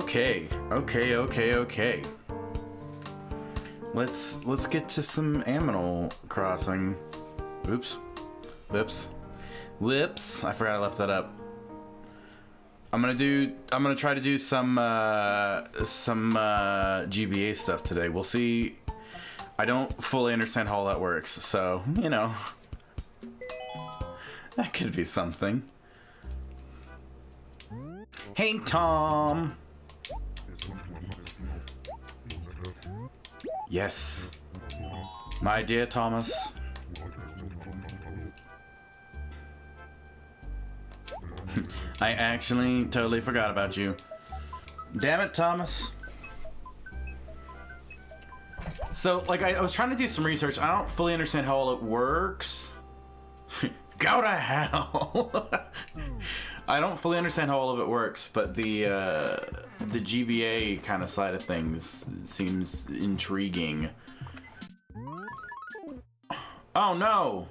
Okay. Let's get to some Animal Crossing. Oops. Whoops. I forgot I left that up. I'm gonna try to do some GBA stuff today. We'll see. I don't fully understand how all that works, so you know, that could be something. Hey, Tom. Yes. My dear Thomas. I actually totally forgot about you. Damn it, Thomas. So, like, I was trying to do some research. I don't fully understand how all it works. Go to hell. I don't fully understand how all of it works, but the GBA kind of side of things seems intriguing. Oh no!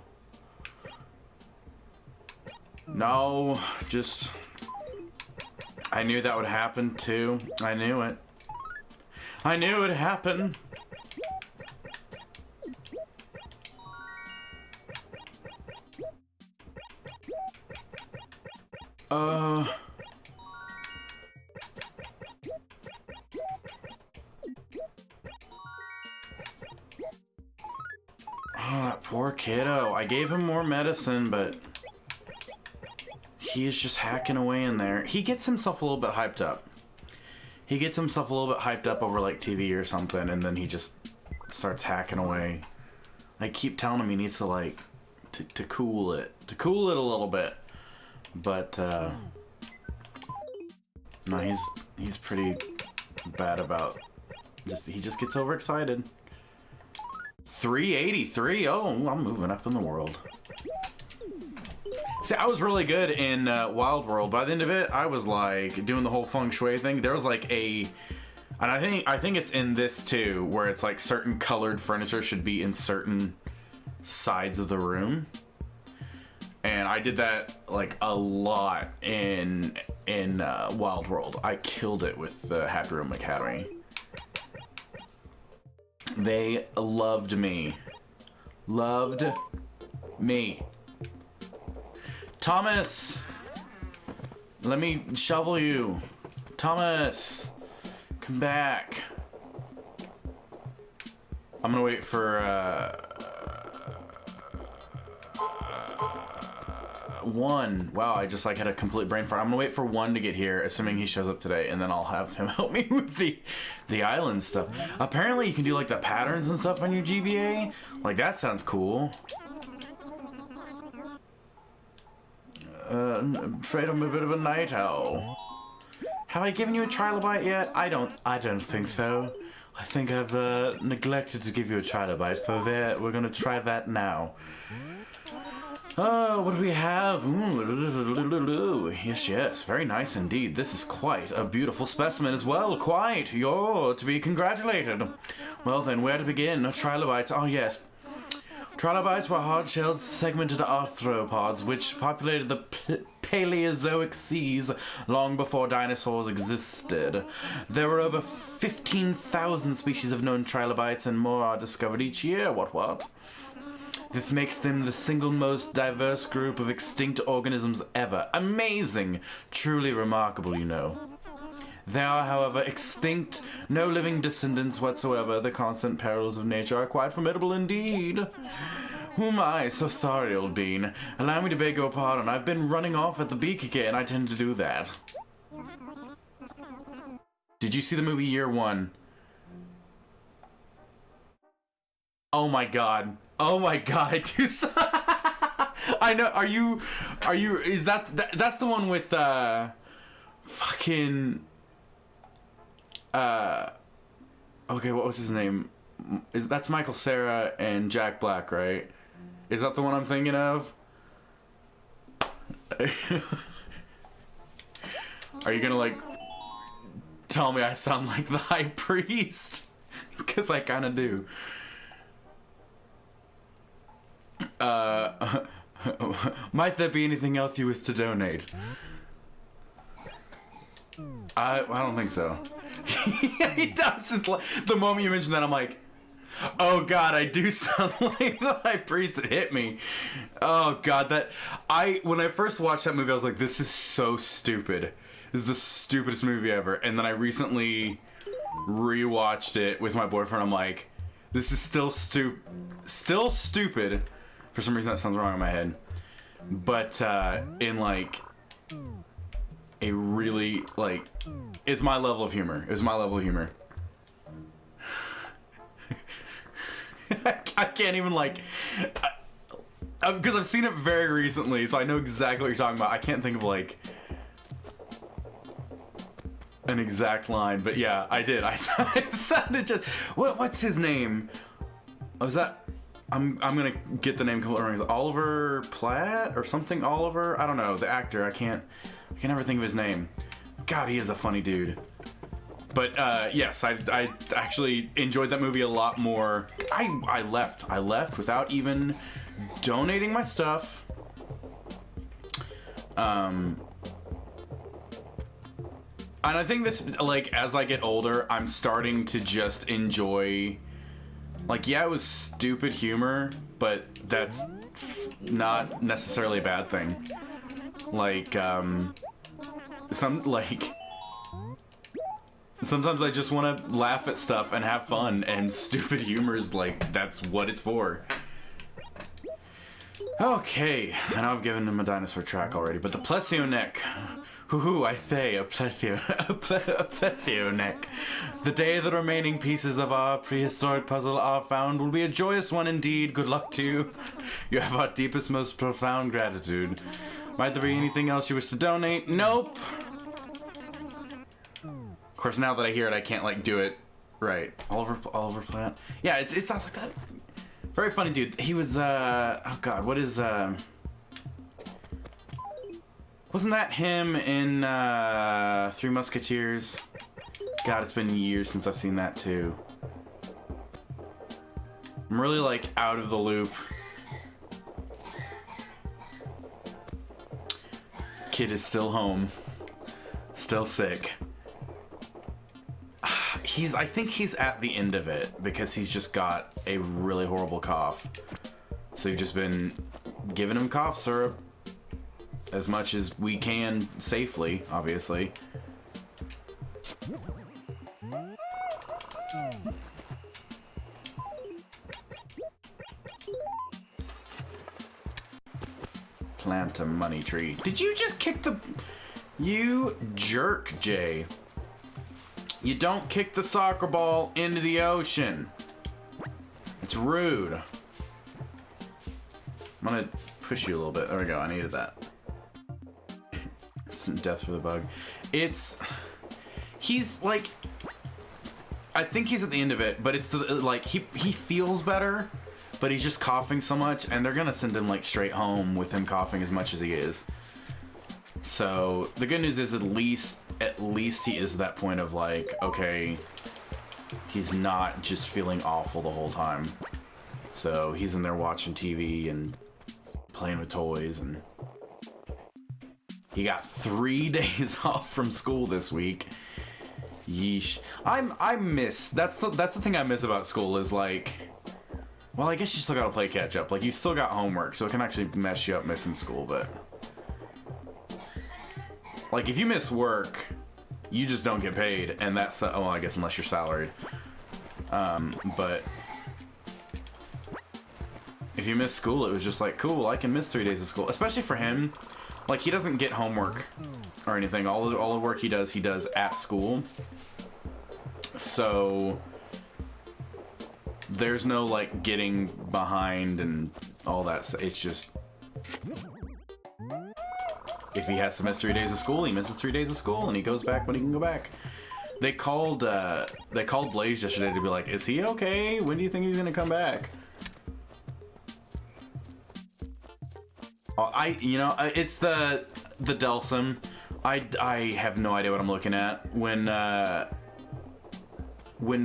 No, just... I knew that would happen too. I knew it. I knew it'd happen. Oh, that poor kiddo. I gave him more medicine, but he is just hacking away in there. He gets himself a little bit hyped up. He gets himself a little bit hyped up over like TV or something, and then he just starts hacking away. I keep telling him he needs to like to cool it a little bit, but no, he's pretty bad about he just gets overexcited. 383. Oh, I'm moving up in the world. See, I was really good in Wild World. By the end of it, I was like doing the whole feng shui thing. There was like and I think it's in this too, where it's like certain colored furniture should be in certain sides of the room. And I did that like a lot in Wild World. I killed it with Happy Room Academy. They loved me. Loved me. Thomas! Let me shovel you. Thomas! Come back. I'm gonna wait for one. Wow, I just like had a complete brain fart. I'm gonna wait for one to get here, assuming he shows up today, and then I'll have him help me with the island stuff. Apparently you can do like the patterns and stuff on your GBA. Like, that sounds cool. I'm afraid I'm a bit of a night owl. Have I given you a trilobite yet? I don't think so. I think I've neglected to give you a trilobite, so there, we're gonna try that now. Oh, what do we have? Ooh, yes, very nice indeed. This is quite a beautiful specimen as well. Quite. You're to be congratulated. Well then, where to begin? Trilobites. Oh yes. Trilobites were hard-shelled, segmented arthropods which populated the Paleozoic seas long before dinosaurs existed. There were over 15,000 species of known trilobites, and more are discovered each year. What? This makes them the single most diverse group of extinct organisms ever. Amazing! Truly remarkable, you know. They are, however, extinct, no living descendants whatsoever. The constant perils of nature are quite formidable indeed. Oh my, so sorry, old bean. Allow me to beg your pardon. I've been running off at the beak again. I tend to do that. Did you see the movie Year One? Oh my god. Oh my god, I do so I know, is that's the one with, fucking, okay, what was his name? That's Michael Cera and Jack Black, right? Is that the one I'm thinking of? Are you gonna, like, tell me I sound like the High Priest? Because I kind of do. Might there be anything else you wish to donate? I don't think so. He does. Just like the moment you mentioned that, I'm like, oh god, I do sound like the high priest that hit me. Oh god, when I first watched that movie, I was like, this is so stupid. This is the stupidest movie ever. And then I recently rewatched it with my boyfriend. I'm like, this is still stupid. For some reason that sounds wrong in my head. But in like a really like, it's my level of humor. It was my level of humor. I can't even like, because I've seen it very recently, so I know exactly what you're talking about. I can't think of like an exact line, but yeah, I did. I sounded just, what's his name? Was that? I'm gonna get the name completely wrong. Is it Oliver Platt or something? Oliver? I don't know. The actor. I can never think of his name. God, he is a funny dude. But yes, I actually enjoyed that movie a lot more. I left without even donating my stuff. And I think this, like, as I get older, I'm starting to just enjoy, like, yeah, it was stupid humor, but that's not necessarily a bad thing. Like, sometimes I just want to laugh at stuff and have fun, and stupid humor is like, that's what it's for. Okay, I know I've given him a dinosaur track already, but the plesio neck. Hoo-hoo, I say, a plethio neck. The day the remaining pieces of our prehistoric puzzle are found will be a joyous one indeed. Good luck to you. You have our deepest, most profound gratitude. Might there be anything else you wish to donate? Nope. Of course, now that I hear it, I can't, like, do it right. Oliver Platt? Yeah, it sounds like that. Very funny dude. He was, oh god, what is, wasn't that him in Three Musketeers? God, it's been years since I've seen that too. I'm really like out of the loop. Kid is still home. Still sick. I think he's at the end of it because he's just got a really horrible cough. So you've just been giving him cough syrup. As much as we can safely, obviously. Plant a money tree. Did you just kick the... You jerk, Jay. You don't kick the soccer ball into the ocean. It's rude. I'm gonna push you a little bit. There we go, I needed that. Death for the bug. He's like, I think he's at the end of it, but it's like he feels better, but he's just coughing so much, and they're gonna send him like straight home with him coughing as much as he is. So the good news is at least he is at that point of like, okay, he's not just feeling awful the whole time. So he's in there watching TV and playing with toys, and he got 3 days off from school this week. Yeesh. I miss, that's the thing I miss about school is like, well, I guess you still gotta play catch up. Like, you still got homework, so it can actually mess you up missing school, but like, if you miss work, you just don't get paid, and that's, well, I guess unless you're salaried. But if you miss school, it was just like, cool, I can miss 3 days of school, especially for him. Like, he doesn't get homework or anything. All the work he does at school. So there's no, like, getting behind and all that. It's just, if he has to miss 3 days of school, he misses 3 days of school, and he goes back when he can go back. They called Blaze yesterday to be like, is he okay? When do you think he's gonna come back? It's the Delsum. I have no idea what I'm looking at. When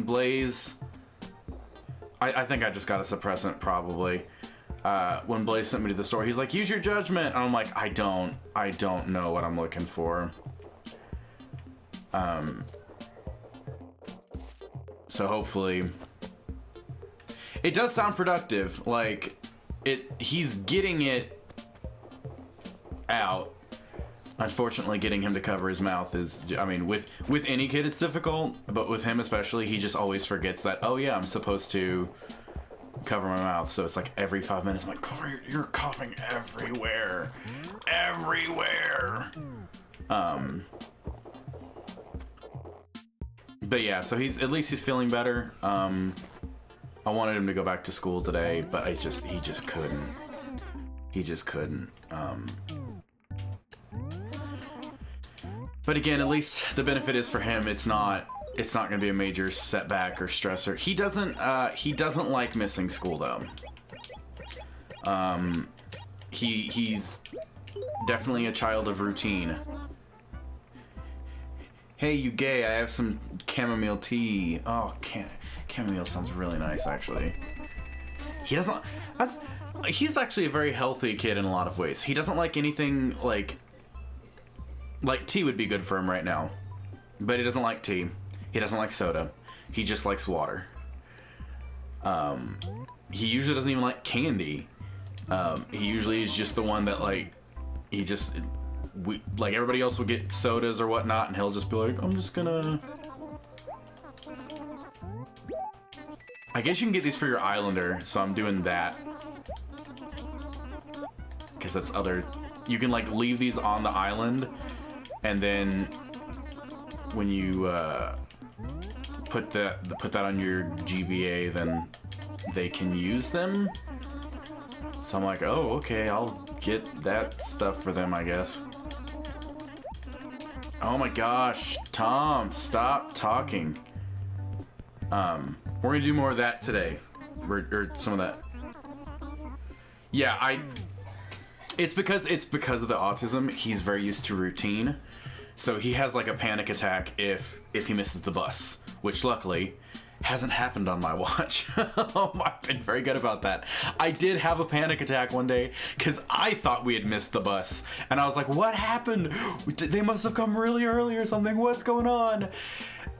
Blaze, I think I just got a suppressant probably. When Blaze sent me to the store, he's like, use your judgment. And I'm like, I don't know what I'm looking for. So hopefully it does sound productive. Like he's getting it out. Unfortunately, getting him to cover his mouth is, I mean, with any kid it's difficult, but with him especially, he just always forgets that, oh yeah, I'm supposed to cover my mouth. So it's like every 5 minutes, I'm like, you're coughing everywhere. Everywhere. But yeah, so at least he's feeling better. I wanted him to go back to school today, but he just couldn't. He just couldn't. But again, at least the benefit is for him, it's not going to be a major setback or stressor. He doesn't like missing school though. He's definitely a child of routine. Hey, you gay, I have some chamomile tea. Oh, chamomile sounds really nice, actually. He's actually a very healthy kid in a lot of ways. He doesn't like anything like tea would be good for him right now. But he doesn't like tea. He doesn't like soda. He just likes water. He usually doesn't even like candy. He usually is just the one that like everybody else will get sodas or whatnot, and he'll just be like, I'm just gonna. I guess you can get these for your Islander, so I'm doing that. Because that's other. You can like leave these on the island, and then when you put that on your GBA, then they can use them. So I'm like, oh, okay, I'll get that stuff for them, I guess. Oh my gosh, Tom, stop talking. We're gonna do more of that today, or some of that. Yeah, it's because of the autism. He's very used to routine, so he has like a panic attack if he misses the bus, which luckily hasn't happened on my watch. I've been very good about that. I did have a panic attack one day because I thought we had missed the bus, and I was like, what happened? They must have come really early or something. What's going on?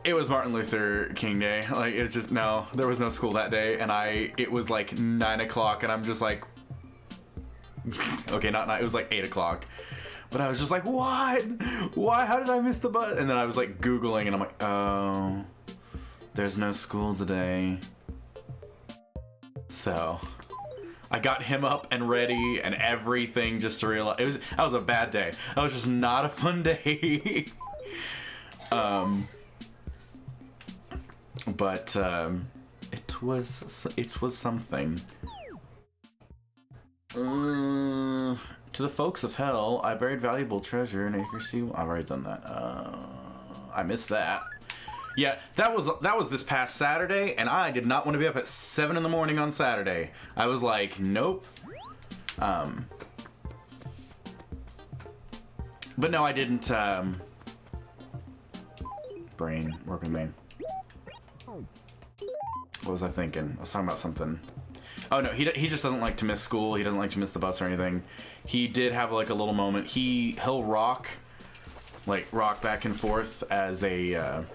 It was Martin Luther King Day. Like, it was just, no, there was no school that day, and it was like 9 o'clock, and I'm just like, okay, not 9, it was like 8 o'clock. But I was just like, what? Why? How did I miss the bus? And then I was like Googling, and I'm like, oh, there's no school today. So I got him up and ready and everything just to realize that was a bad day. That was just not a fun day. But it was something. To the folks of hell, I buried valuable treasure in accuracy. I've already done that. I missed that. Yeah, that was this past Saturday, and I did not want to be up at 7 in the morning on Saturday. I was like, nope. But no, I didn't. Brain, working main. What was I thinking? I was talking about something. Oh no, he just doesn't like to miss school. He doesn't like to miss the bus or anything. He did have like a little moment. He'll rock back and forth as a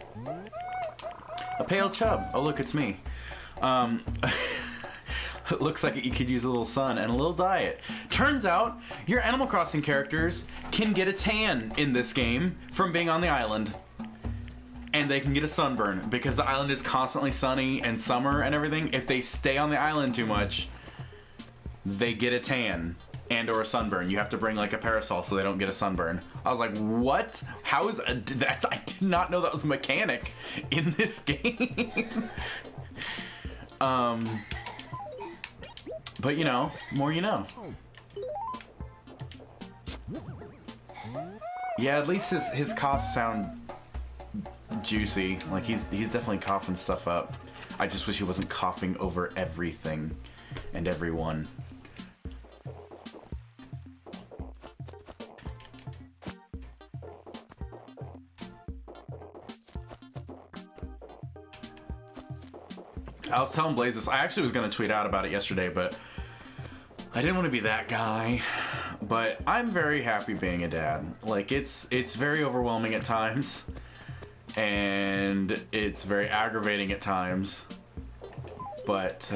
pale chub. Oh look, it's me. It looks like you could use a little sun and a little diet. Turns out your Animal Crossing characters can get a tan in this game from being on the island. And they can get a sunburn because the island is constantly sunny and summer and everything. If they stay on the island too much, they get a tan and or a sunburn. You have to bring like a parasol so they don't get a sunburn. I was like, what? How is that? I did not know that was a mechanic in this game. But you know, more you know. Yeah, at least his coughs sound juicy. Like he's definitely coughing stuff up. I just wish he wasn't coughing over everything and everyone. I was telling Blaze this. I actually was going to tweet out about it yesterday, but I didn't want to be that guy. But I'm very happy being a dad. Like it's very overwhelming at times. and it's very aggravating at times. But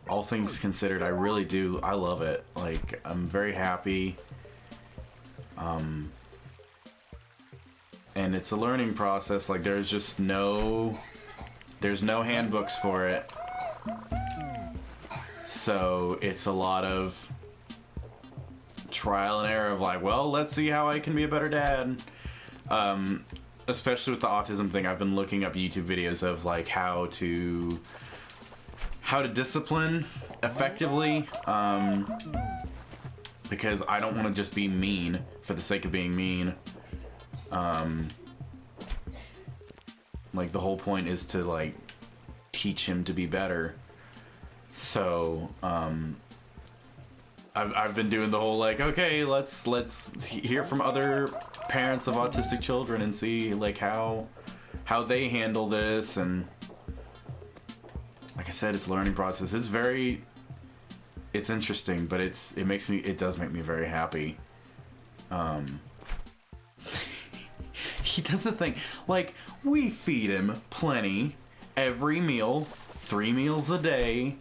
all things considered, I really do. I love it. Like, I'm very happy. And it's a learning process. Like, there's no handbooks for it. So it's a lot of trial and error of like, well, let's see how I can be a better dad. Especially with the autism thing, I've been looking up YouTube videos of like how to discipline effectively, because I don't want to just be mean for the sake of being mean. Like, the whole point is to like teach him to be better. So I've been doing the whole like, okay, let's hear from other parents of autistic children and see like how they handle this. And like I said, it's a learning process. It's interesting, but it does make me very happy. He does the thing, like, we feed him plenty every meal, 3 meals a day.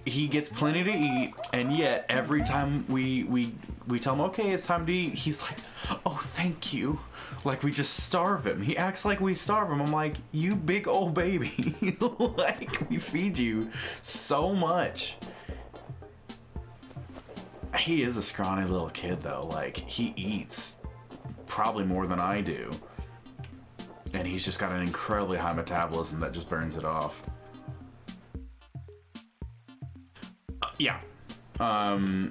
He gets plenty to eat, and yet every time we tell him, okay, it's time to eat, he's like, oh, thank you. Like, we just starve him. He acts like we starve him. I'm like, you big old baby. Like, we feed you so much. He is a scrawny little kid, though. Like, he eats probably more than I do. And he's just got an incredibly high metabolism that just burns it off. Yeah. I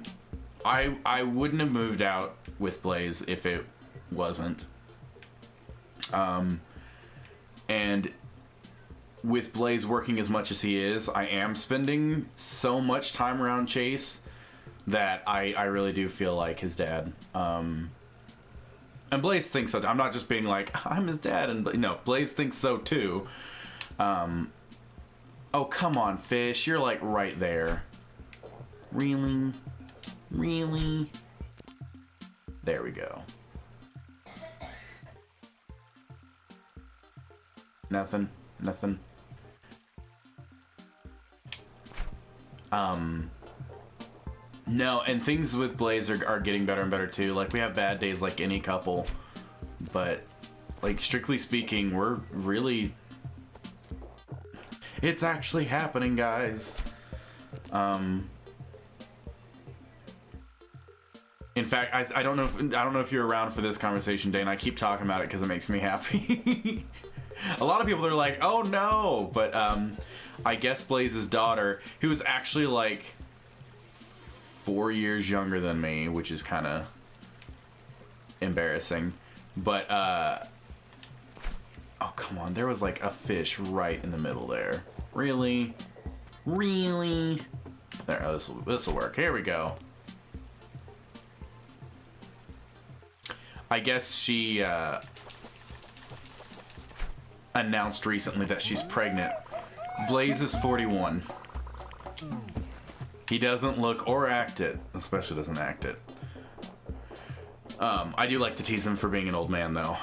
wouldn't have moved out with Blaze if it wasn't. And with Blaze working as much as he is, I am spending so much time around Chase that I really do feel like his dad. And Blaze thinks so. I'm not just being like, I'm his dad. And no, Blaze thinks so too. Oh, come on, Fish. You're like right there. Really? Really? There we go. Nothing. No, and things with Blaze are getting better and better too. Like, we have bad days like any couple, but like, strictly speaking, we're really, it's actually happening, guys. In fact, I don't know if you're around for this conversation, Dane. I keep talking about it because it makes me happy. A lot of people are like, oh no, but I guess Blaze's daughter, who was actually like 4 years younger than me, which is kind of embarrassing, but oh, come on, there was like a fish right in the middle there. Really there. Oh, this will work. Here we go. I guess she announced recently that she's pregnant. Blaze is 41. He doesn't look or act it, especially doesn't act it. I do like to tease him for being an old man, though.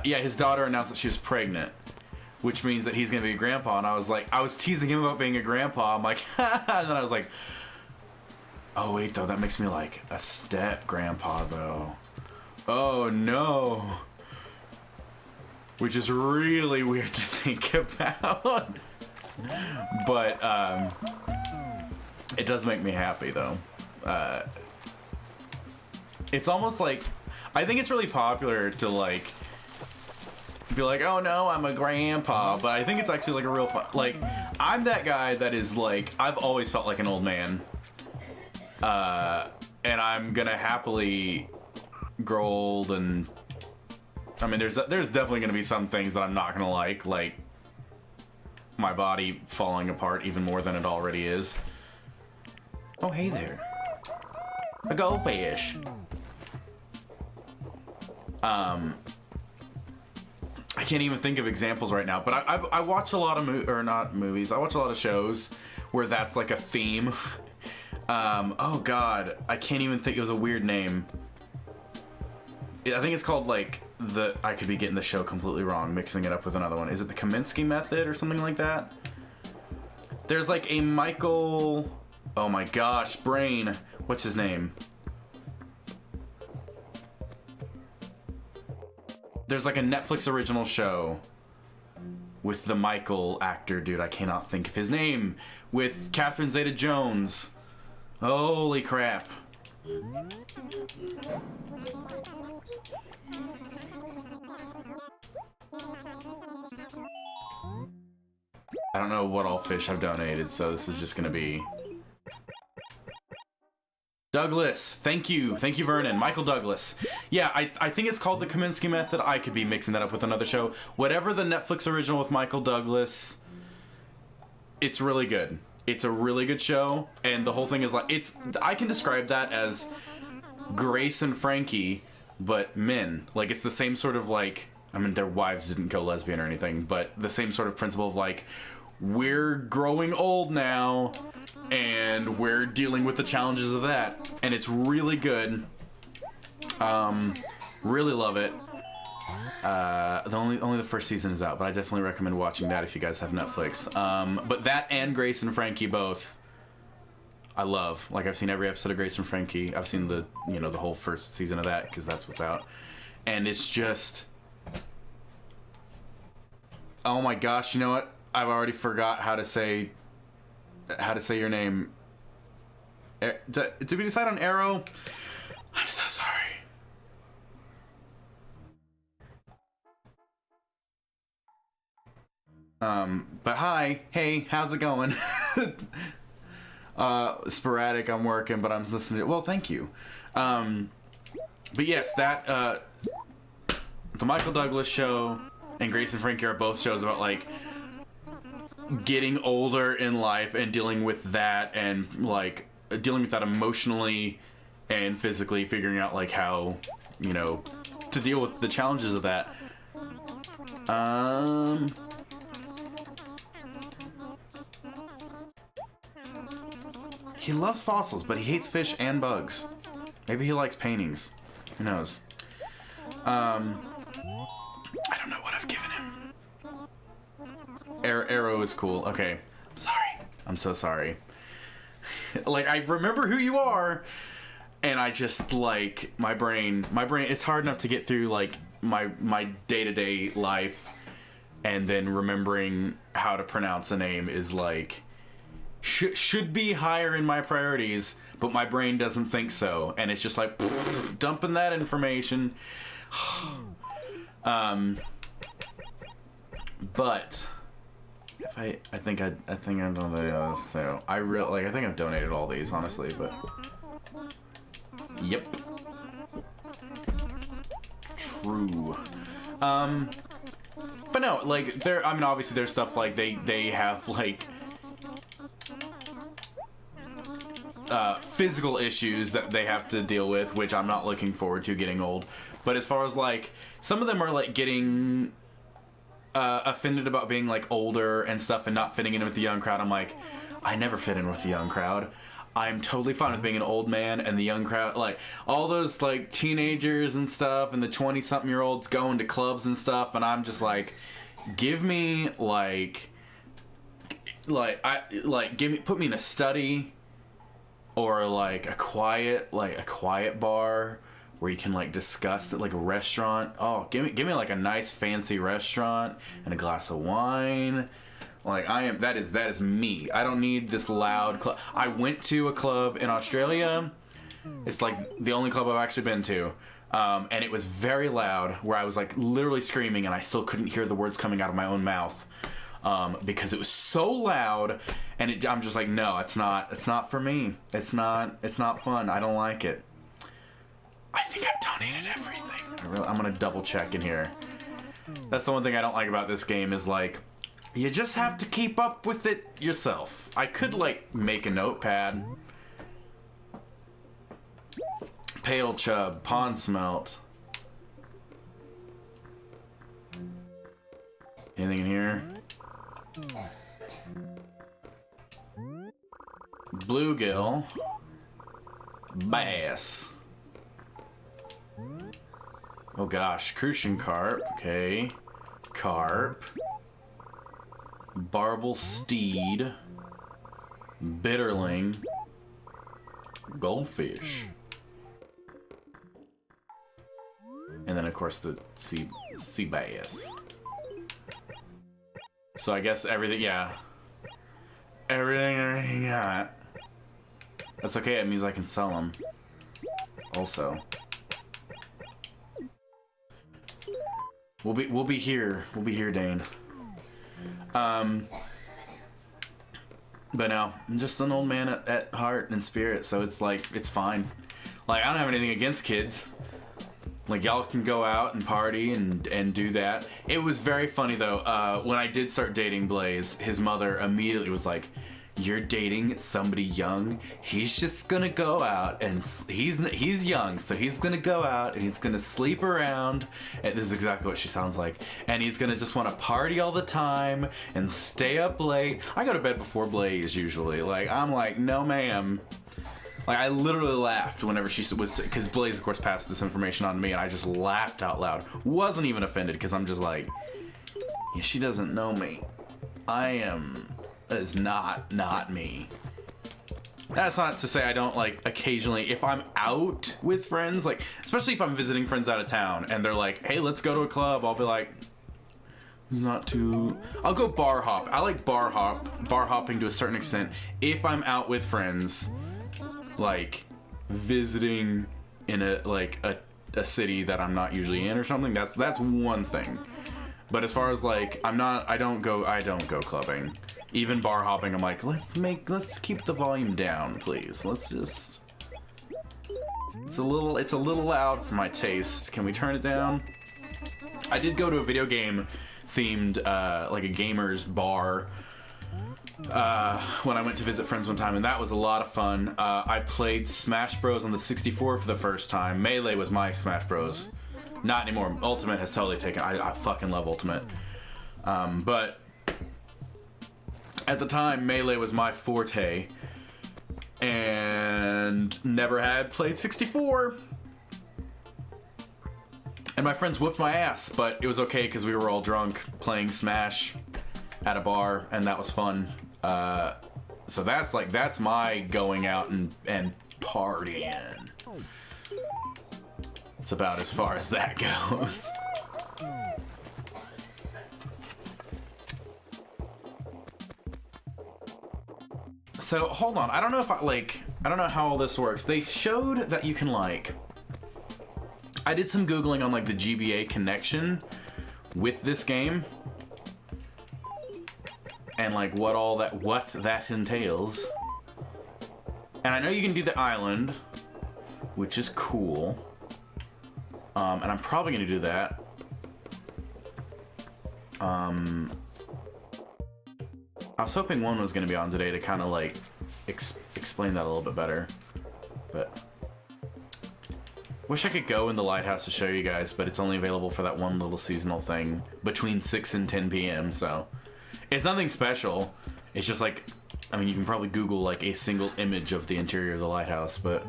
Yeah, his daughter announced that she was pregnant, which means that he's gonna be a grandpa. And I was teasing him about being a grandpa. I'm like, and then I was like, oh wait, though, that makes me like a step grandpa, though. Oh no. Which is really weird to think about. But it does make me happy, though. It's almost like, I think it's really popular to like be like, oh no, I'm a grandpa, but I think it's actually like a real fun, like, I'm that guy that is like, I've always felt like an old man, and I'm gonna happily grow old. And I mean, there's definitely gonna be some things that I'm not gonna like my body falling apart even more than it already is. Oh, hey there, a goldfish. I can't even think of examples right now, but I watch a lot of I watch a lot of shows where that's like a theme, Oh god, I can't even think. It was a weird name. I think it's called like I could be getting the show completely wrong, mixing it up with another one. Is it the Kaminsky method or something like that? There's like a Michael, oh my gosh, brain. What's his name? There's like a Netflix original show with the Michael actor, dude. I cannot think of his name. With Catherine Zeta-Jones. Holy crap. I don't know what all fish I've donated, so this is just gonna be... Douglas, thank you, Vernon. Michael Douglas. Yeah, I think it's called the Kaminsky method. I could be mixing that up with another show. Whatever the Netflix original with Michael Douglas, it's really good. It's a really good show, and the whole thing is like, I can describe that as Grace and Frankie, but men. Like, it's the same sort of like, I mean, their wives didn't go lesbian or anything, but the same sort of principle of like, we're growing old now, and we're dealing with the challenges of that. And it's really good. Really love it. Only the first season is out, but I definitely recommend watching that if you guys have Netflix. But that and Grace and Frankie both, I love. Like, I've seen every episode of Grace and Frankie. I've seen the whole first season of that because that's what's out. And it's just, oh my gosh, you know what? I've already forgot how to say your name. Did we decide on Arrow? I'm so sorry. But hi, hey, how's it going? Sporadic, I'm working, but I'm listening to, well, thank you. But yes, that, the Michael Douglas show and Grace and Frankie are both shows about, like, getting older in life and dealing with that, and, like, dealing with that emotionally and physically, figuring out, like, how, to deal with the challenges of that. He loves fossils, but he hates fish and bugs. Maybe he likes paintings. Who knows? I don't know what I've given him. Arrow is cool. Okay. I'm sorry. I'm so sorry. Like, I remember who you are, and I just, like, my brain, it's hard enough to get through, like, my day-to-day life, and then remembering how to pronounce a name is, like, should be higher in my priorities, but my brain doesn't think so, and it's just like dumping that information. But if I think I've donated, so I think I've donated all these, honestly, but yep, true. But no, like, I mean, obviously there's stuff like they have, like, physical issues that they have to deal with, which I'm not looking forward to getting old. But as far as, like, some of them are, like, getting offended about being, like, older and stuff and not fitting in with the young crowd. I'm like, I never fit in with the young crowd. I'm totally fine with being an old man and the young crowd. Like, all those, like, teenagers and stuff and the 20-something-year-olds going to clubs and stuff, and I'm just like, give me, put me in a study, or like a quiet bar where you can, like, discuss it, like a restaurant. Oh, give me like a nice fancy restaurant and a glass of wine. Like, that is me. I don't need this loud club. I went to a club in Australia. It's like the only club I've actually been to. And it was very loud, where I was, like, literally screaming and I still couldn't hear the words coming out of my own mouth. Because it was so loud, and I'm just like, no, it's not for me. It's not fun. I don't like it. I think I've donated everything. I'm gonna double check in here. That's the one thing I don't like about this game, is, like, you just have to keep up with it yourself. I could, like, make a notepad. Pale chub, pond smelt. Anything in here? Bluegill. bass. Oh gosh, crucian carp. Okay, carp. Barbel steed. Bitterling. Goldfish. And then of course the sea bass. So I guess everything, yeah. Everything I got. That's okay, it means I can sell them. Also. We'll be here. We'll be here, Dane. But no, I'm just an old man at heart and spirit, so it's like, it's fine. Like, I don't have anything against kids. Like, y'all can go out and party and do that. It was very funny, though. When I did start dating Blaze, his mother immediately was like, you're dating somebody young? He's just gonna go out and he's young, so he's gonna go out and he's gonna sleep around. And this is exactly what she sounds like. And he's gonna just want to party all the time and stay up late. I go to bed before Blaze usually. Like, I'm like, no ma'am. Like, I literally laughed whenever she was, because Blaze, of course, passed this information on to me, and I just laughed out loud. Wasn't even offended, because I'm just like, yeah, she doesn't know me. Is not me. That's not to say I don't, like, occasionally, if I'm out with friends, like, especially if I'm visiting friends out of town, and they're like, hey, let's go to a club, I'll be like, I'll go bar hop. I like bar hopping to a certain extent, if I'm out with friends, like, visiting in a city that I'm not usually in or something. That's one thing. But as far as, like, I don't go clubbing. Even bar hopping, I'm like, let's keep the volume down, please. It's a little loud for my taste. Can we turn it down? I did go to a video game themed, like a gamer's bar, when I went to visit friends one time, and that was a lot of fun. I played Smash Bros on the 64 for the first time. Melee was my Smash Bros. Not anymore. Ultimate has totally taken. I fucking love Ultimate. But at the time, Melee was my forte, and never had played 64. And my friends whooped my ass, but it was okay because we were all drunk playing Smash at a bar, and that was fun. So that's my going out and partying. It's about as far as that goes. So hold on, I don't know how all this works. They showed that you can, like, I did some Googling on, like, the GBA connection with this game. And, like, what that entails. And I know you can do the island, which is cool. And I'm probably gonna do that. I was hoping one was gonna be on today to kind of, like, explain that a little bit better. But wish I could go in the lighthouse to show you guys, but it's only available for that one little seasonal thing between 6 and 10 p.m. So it's nothing special. It's just like, I mean, you can probably Google, like, a single image of the interior of the lighthouse, but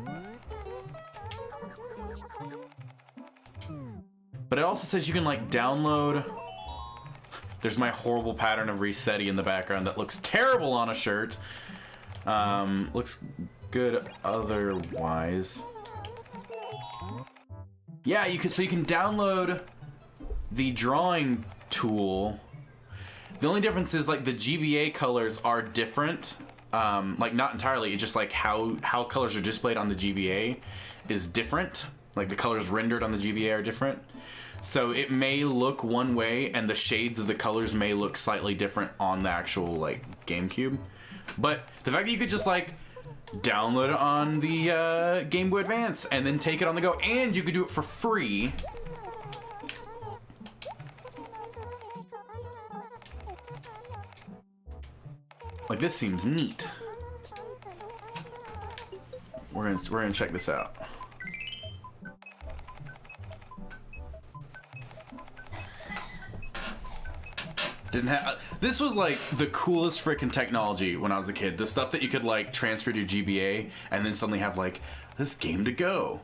it also says you can, like, download. There's my horrible pattern of resetting in the background that looks terrible on a shirt. Looks good otherwise. Yeah, you can download the drawing tool. The only difference is, like, the GBA colors are different. Like, not entirely, it's just like how colors are displayed on the GBA is different. Like, the colors rendered on the GBA are different. So it may look one way, and the shades of the colors may look slightly different on the actual, like, GameCube. But the fact that you could just, like, download it on the Game Boy Advance and then take it on the go, and you could do it for free. Like, this seems neat. We're gonna check this out. This was, like, the coolest freaking technology when I was a kid. The stuff that you could, like, transfer to GBA and then suddenly have, like, this game to go.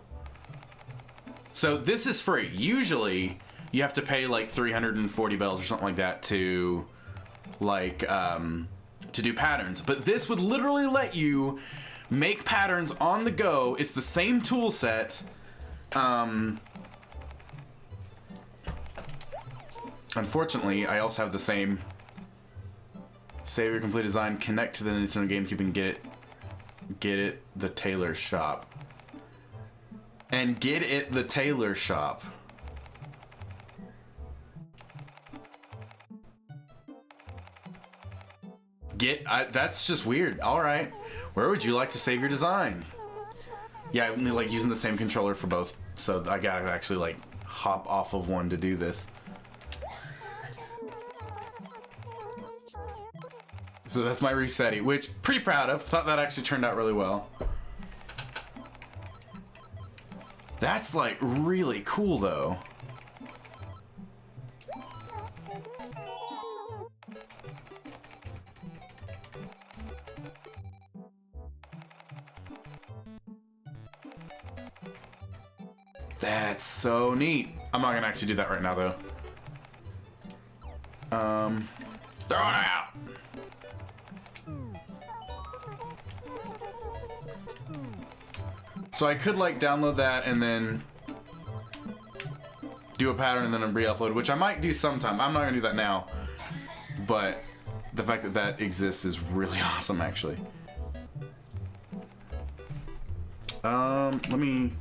So this is free. Usually you have to pay like 340 bells or something like that to like to do patterns, but this would literally let you make patterns on the go. It's the same tool set. Unfortunately, I also have the same save your complete design, connect to the Nintendo GameCube and get it the tailor shop. And get it the tailor shop. That's just weird. All right. Where would you like to save your design? Yeah, I'm like using the same controller for both, so I gotta actually like hop off of one to do this. So that's my resetting, which pretty proud of. Thought that actually turned out really well. That's like really cool though. That's so neat. I'm not gonna actually do that right now though. Throw it out. So I could like download that and then do a pattern and then re-upload, which I might do sometime. I'm not gonna do that now, but the fact that that exists is really awesome actually. Let me...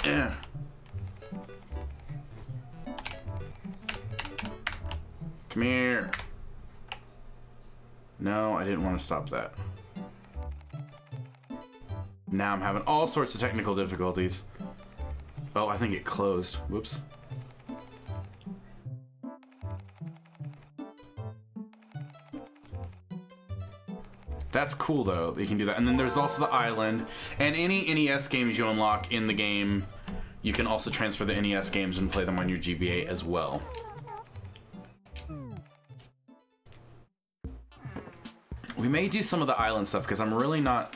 Yeah. Come here. No, I didn't want to stop that. Now I'm having all sorts of technical difficulties. Oh, I think it closed. Whoops. That's cool though, that you can do that. And then there's also the island. And any NES games you unlock in the game, you can also transfer the NES games and play them on your GBA as well. We may do some of the island stuff because I'm really not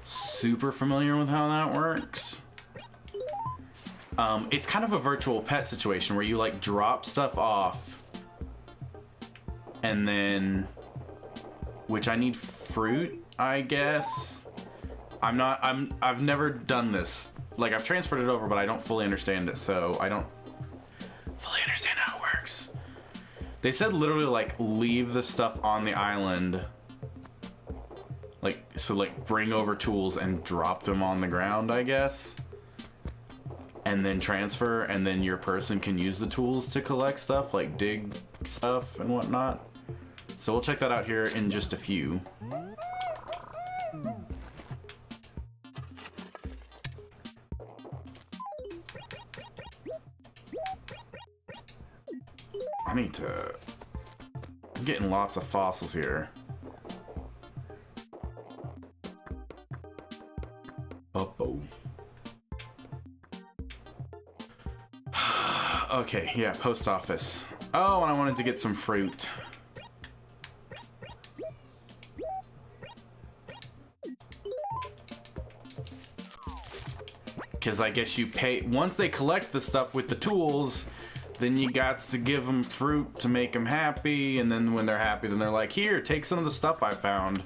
super familiar with how that works. It's kind of a virtual pet situation where you like drop stuff off and then, which I need fruit, I guess. I've never done this. Like I've transferred it over, but I don't fully understand it, so I don't fully understand how it works. They said literally like leave the stuff on the island. Like, so like bring over tools and drop them on the ground, I guess. And then transfer, and then your person can use the tools to collect stuff, like dig stuff and whatnot. So we'll check that out here in just a few. I need to... I'm getting lots of fossils here. Uh-oh. Okay, yeah, post office. Oh, and I wanted to get some fruit. Because I guess you pay... Once they collect the stuff with the tools, then you got to give them fruit to make them happy. And then when they're happy, then they're like, here, take some of the stuff I found.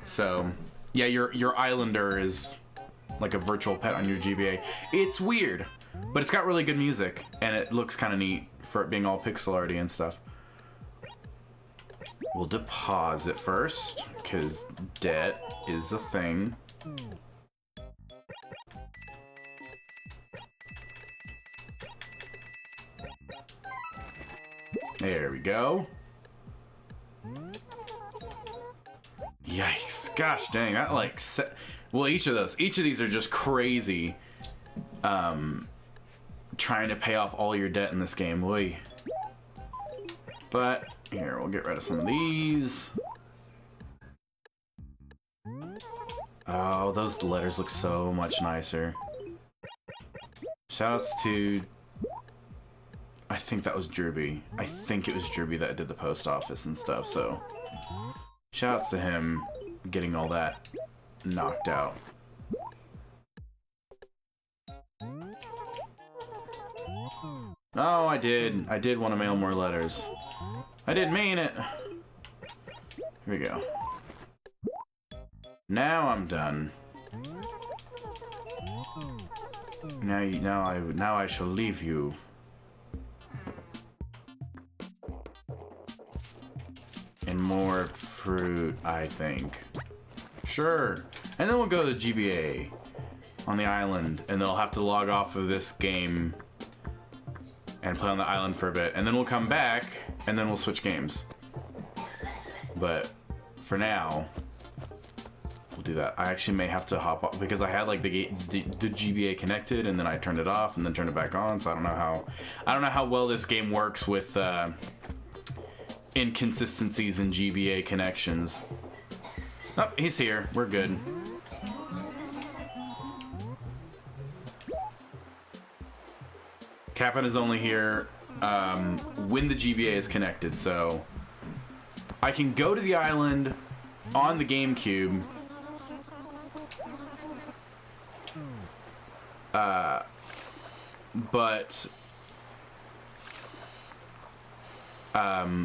So, yeah, your islander is like a virtual pet on your GBA. It's weird, but it's got really good music. And it looks kind of neat for it being all pixel arty and stuff. We'll deposit first, because debt is a thing. There we go. Yikes. Gosh dang, that like... Well, each of these are just crazy. Trying to pay off all your debt in this game. Oy. But, here, we'll get rid of some of these. Oh, those letters look so much nicer. Shoutouts to... I think that was Derby. I think it was Derby that did the post office and stuff, so... Shouts to him getting all that knocked out. Oh, I did. I did want to mail more letters. I didn't mean it. Here we go. Now I'm done. Now I shall leave you. And more fruit, I think. Sure. And then we'll go to the GBA on the island, and they'll have to log off of this game and play on the island for a bit, and then we'll come back, and then we'll switch games. But for now, we'll do that. I actually may have to hop off because I had like the GBA connected, and then I turned it off, and then turned it back on. So I don't know how well this game works with inconsistencies in GBA connections. Oh, he's here. We're good. Cap'n is only here when the GBA is connected, so I can go to the island on the GameCube. But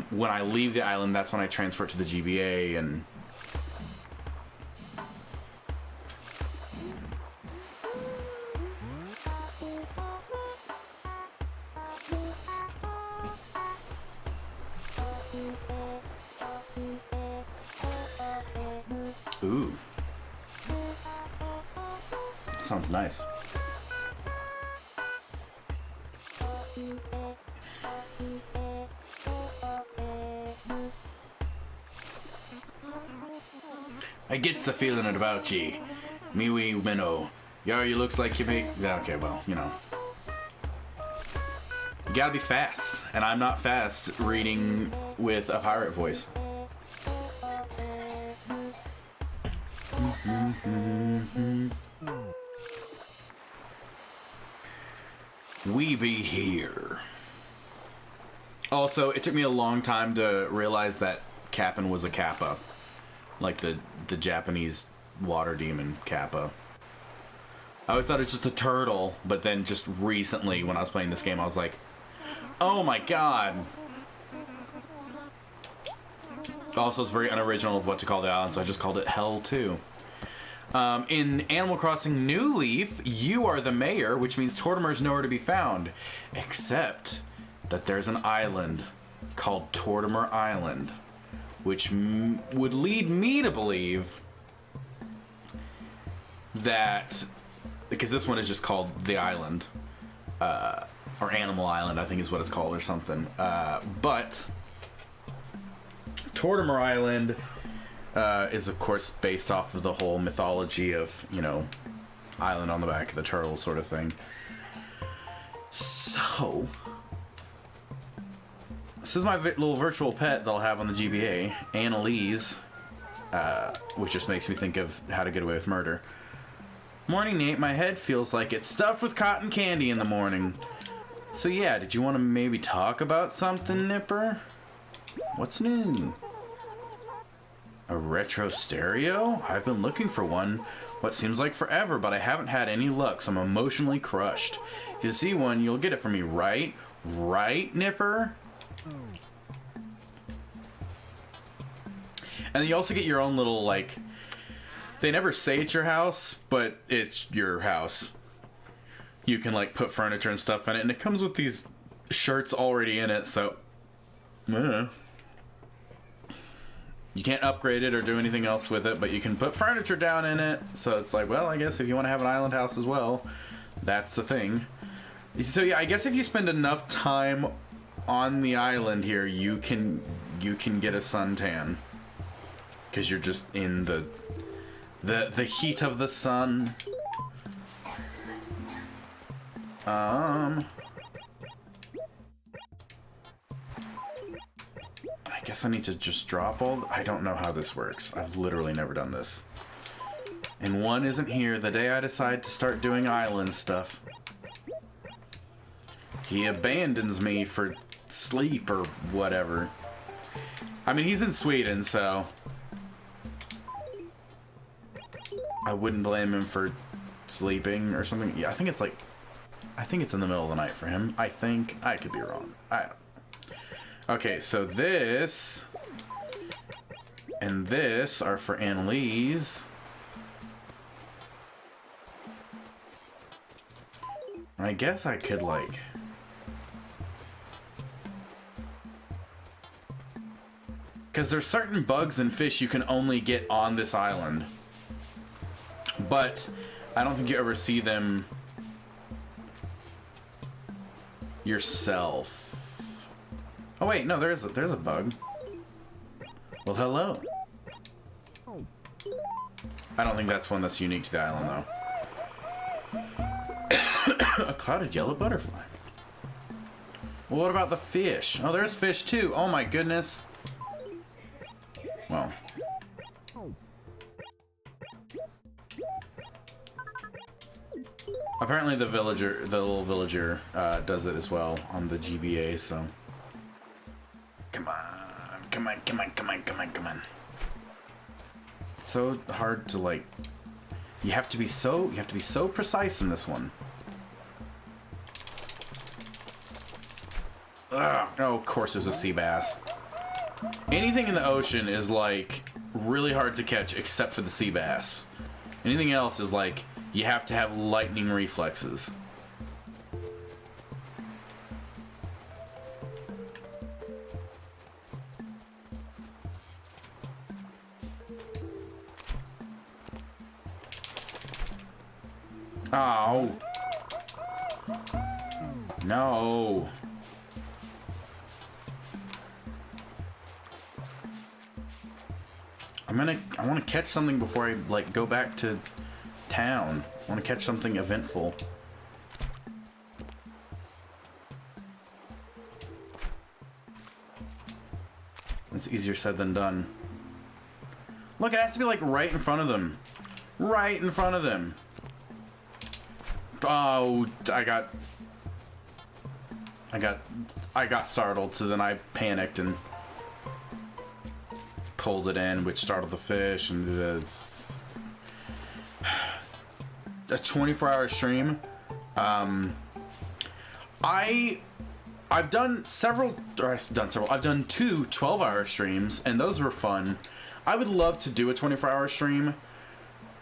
when I leave the island, that's when I transfer it to the GBA, and ooh, sounds nice. I gets a feeling about ye, me wee minnow. Yar, you looks like you be. Okay, well, you know. You gotta be fast, and I'm not fast reading with a pirate voice. We be here. Also, it took me a long time to realize that Cap'n was a Kappa. Like the Japanese water demon Kappa. I always thought it was just a turtle, but then just recently when I was playing this game, I was like, oh my god. Also, it's very unoriginal of what to call the island, so I just called it Hell 2. In Animal Crossing New Leaf, you are the mayor, which means Tortimer's nowhere to be found. Except that there's an island called Tortimer Island, which would lead me to believe that, because this one is just called The Island, or Animal Island, I think is what it's called, or something. But Tortimer Island is, of course, based off of the whole mythology of, you know, island on the back of the turtle sort of thing. So, this is my little virtual pet that I'll have on the GBA, Annalise, which just makes me think of How to Get Away with Murder. Morning, Nate. My head feels like it's stuffed with cotton candy in the morning. So yeah, did you want to maybe talk about something, Nipper? What's new? A retro stereo? I've been looking for one what seems like forever, but I haven't had any luck, so I'm emotionally crushed. If you see one, you'll get it from me, right? Right, Nipper? And then you also get your own little, like, they never say it's your house, but it's your house. You can, like, put furniture and stuff in it, and it comes with these shirts already in it, so you can't upgrade it or do anything else with it, but you can put furniture down in it. So it's like, well, I guess if you want to have an island house as well, that's the thing. So yeah, I guess if you spend enough time on the island here, you can get a suntan, because you're just in the heat of the sun. I guess I need to just drop all... I don't know how this works. I've literally never done this. And one isn't here the day I decide to start doing island stuff. He abandons me for sleep or whatever. I mean, he's in Sweden, so I wouldn't blame him for sleeping or something. Yeah, I think it's in the middle of the night for him. I think. I could be wrong. I don't. Okay, so this and this are for Annalise. And I guess I could, like... Because there's certain bugs and fish you can only get on this island. But I don't think you ever see them yourself. Oh wait, no, there's a bug. Well, hello. I don't think that's one that's unique to the island, though. A clouded yellow butterfly. Well, what about the fish? Oh, there's fish too. Oh my goodness. Well. Apparently the little villager, does it as well on the GBA, so. Come on, come on, come on, come on, come on, come on. It's so hard to, like, you have to be so precise in this one. Ugh. Oh, of course there's a sea bass. Anything in the ocean is, like, really hard to catch except for the sea bass. Anything else is, like, you have to have lightning reflexes. Oh. No. I want to catch something before I, like, go back to town. I want to catch something eventful. It's easier said than done. Look, it has to be, like, right in front of them. Right in front of them. Oh, I got startled, so then I panicked and pulled it in, which startled the fish, and a 24-hour stream. I've done several, I've done two 12-hour streams, and those were fun. I would love to do a 24-hour stream.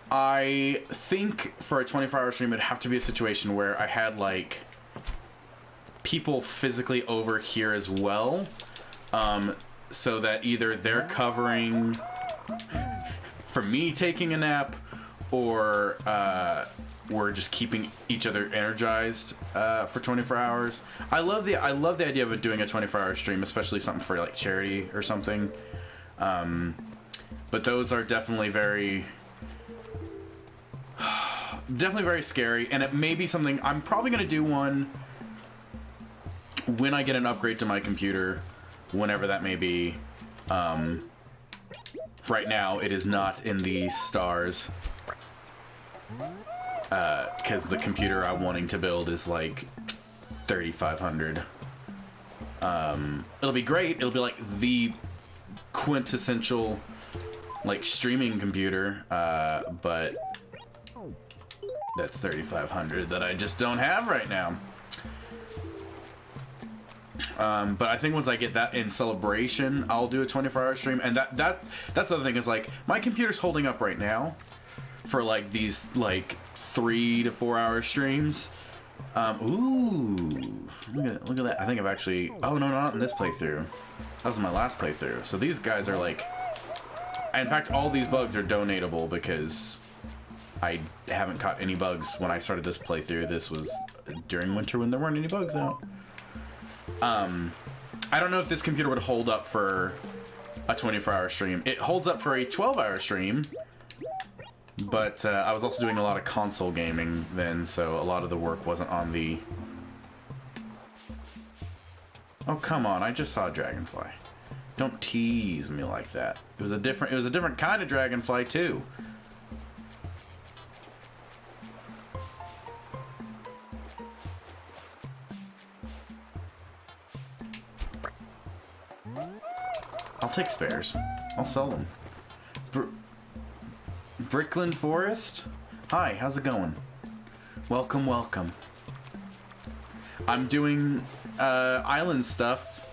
I think for a 24-hour stream, it'd have to be a situation where I had, like, people physically over here as well, so that either they're covering for me taking a nap, or we're just keeping each other energized for 24 hours. I love the idea of doing a 24-hour stream, especially something for, like, charity or something. But those are definitely very scary, and it may be something I'm probably gonna do one when I get an upgrade to my computer, whenever that may be. Right now it is not in the stars, because the computer I'm wanting to build is like 3,500. It'll be great. It'll be like the quintessential, like, streaming computer, but that's 3,500 that I just don't have right now. But I think once I get that in celebration, I'll do a 24-hour stream. And that's the other thing, is, like, my computer's holding up right now for, like, these, like, 3 to 4 hour streams. Ooh, look at that. I think I've actually, oh no, not in this playthrough. That was my last playthrough. So these guys are, like, in fact, all these bugs are donatable because I haven't caught any bugs when I started this playthrough. This was during winter when there weren't any bugs out. I don't know if this computer would hold up for a 24-hour stream. It holds up for a 12-hour stream, but I was also doing a lot of console gaming then, so a lot of the work wasn't on the... Oh, come on, I just saw a dragonfly. Don't tease me like that. It was a different kind of dragonfly too. I'll take spares. I'll sell them. Brickland Forest. Hi, how's it going? Welcome, welcome. I'm doing island stuff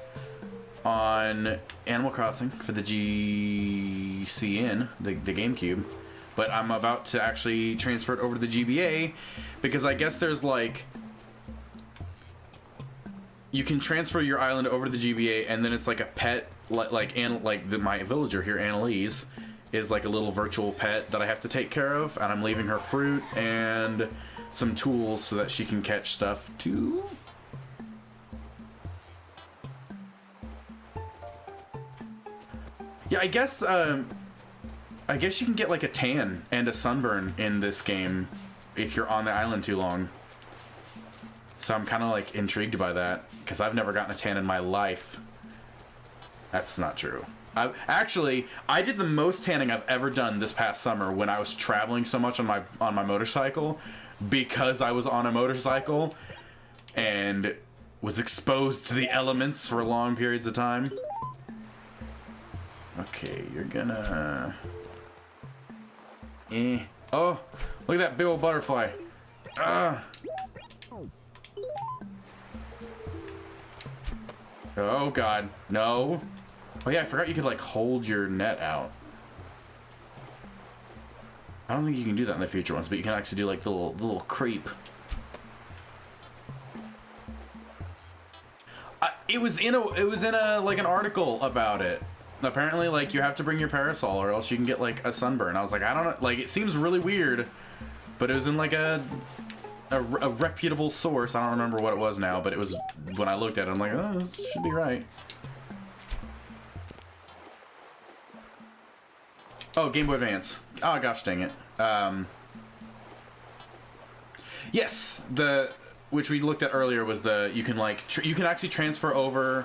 on Animal Crossing for the GCN, the GameCube. But I'm about to actually transfer it over to the GBA because I guess there's like... You can transfer your island over to the GBA and then it's like a pet, my villager here, Annalise, is like a little virtual pet that I have to take care of, and I'm leaving her fruit and some tools so that she can catch stuff too. Yeah, I guess you can get like a tan and a sunburn in this game if you're on the island too long. So I'm kind of like intrigued by that because I've never gotten a tan in my life. That's not true. I did the most tanning I've ever done this past summer when I was traveling so much on my motorcycle because I was on a motorcycle and was exposed to the elements for long periods of time. Okay, you're gonna... Oh, look at that big old butterfly. Oh god, no. Oh yeah, I forgot you could like hold your net out. I don't think you can do that in the future ones, but you can actually do like the little creep. It was in a like an article about it. Apparently, like, you have to bring your parasol or else you can get like a sunburn. I was like, I don't know, like, it seems really weird, but it was in like a reputable source. I don't remember what it was now, but it was, when I looked at it, I'm like, oh, this should be right. Oh, Game Boy Advance. Oh gosh dang it. Yes, which we looked at earlier was you can actually transfer over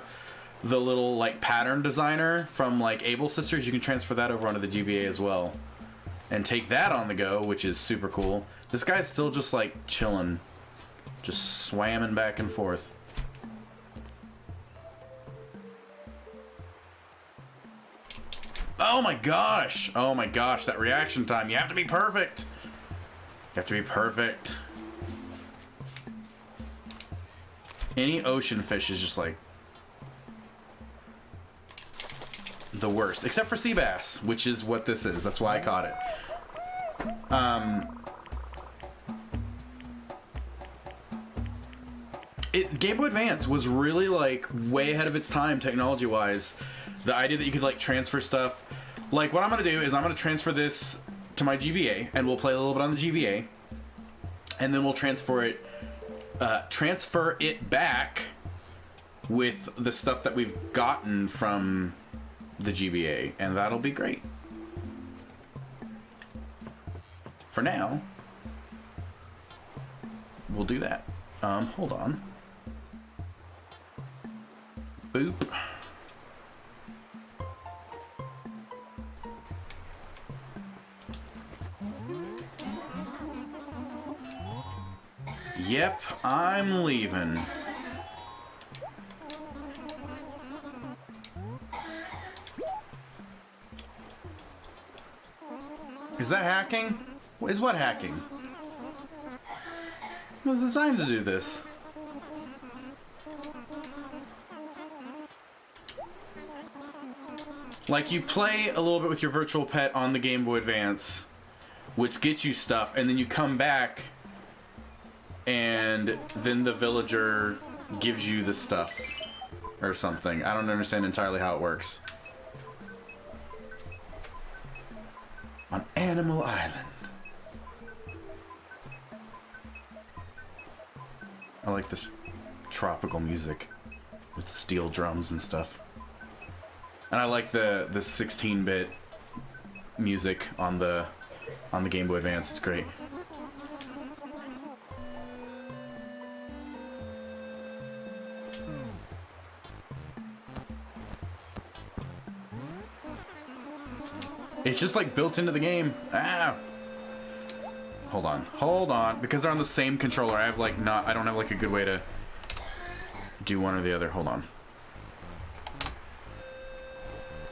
the little like pattern designer from like Able Sisters. You can transfer that over onto the GBA as well and take that on the go, which is super cool. This guy's still just like chilling, just swamming back and forth. Oh my gosh, that reaction time. You have to be perfect. You have to be perfect. Any ocean fish is just like the worst, except for sea bass, which is what this is. That's why I caught it. Game Boy Advance was really like way ahead of its time technology-wise. The idea that you could like transfer stuff. Like what I'm gonna do is I'm gonna transfer this to my GBA, and we'll play a little bit on the GBA, and then we'll transfer it back with the stuff that we've gotten from the GBA, and that'll be great. For now, we'll do that. Hold on. Boop. Yep, I'm leaving. Is that hacking? Is what hacking? It was the time to do this. Like, you play a little bit with your virtual pet on the Game Boy Advance, which gets you stuff, and then you come back, and then the villager gives you the stuff, or something. I don't understand entirely how it works. On Animal Island. I like this tropical music with steel drums and stuff. And I like the 16-bit music on the Game Boy Advance. It's great. It's just like built into the game. Ah. Hold on, because they're on the same controller. I don't have like a good way to do one or the other. Hold on.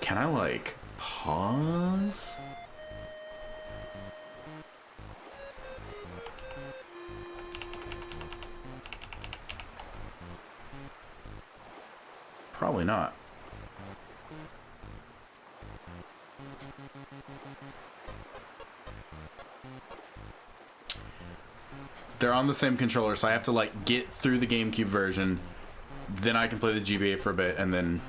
Can I like pause? Probably not. They're on the same controller, so I have to like get through the GameCube version, then I can play the GBA for a bit, and then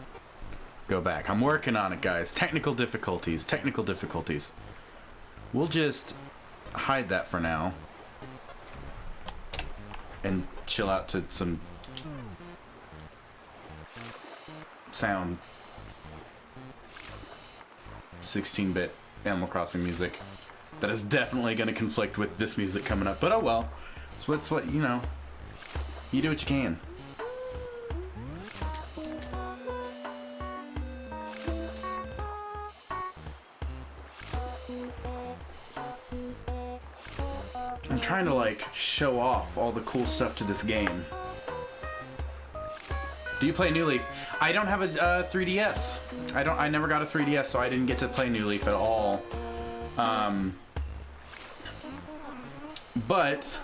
go back. I'm working on it, guys. Technical difficulties. Technical difficulties. We'll just hide that for now and chill out to some sound. 16-bit Animal Crossing music. That is definitely going to conflict with this music coming up, but oh well. It's what, you know, you do what you can. I'm trying to like show off all the cool stuff to this game. Do you play New Leaf? I don't have a 3DS. I never got a 3DS, so I didn't get to play New Leaf at all. But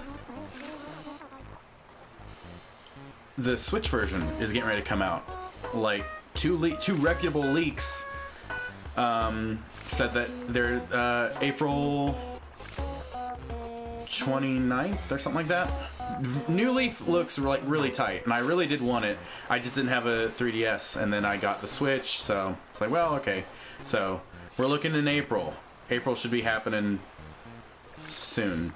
the Switch version is getting ready to come out. Like two reputable leaks said that they're April 29th or something like that. New Leaf looks like really tight, and I really did want it. I just didn't have a 3DS, and then I got the Switch, so it's like, well, okay. So we're looking in April. April should be happening soon.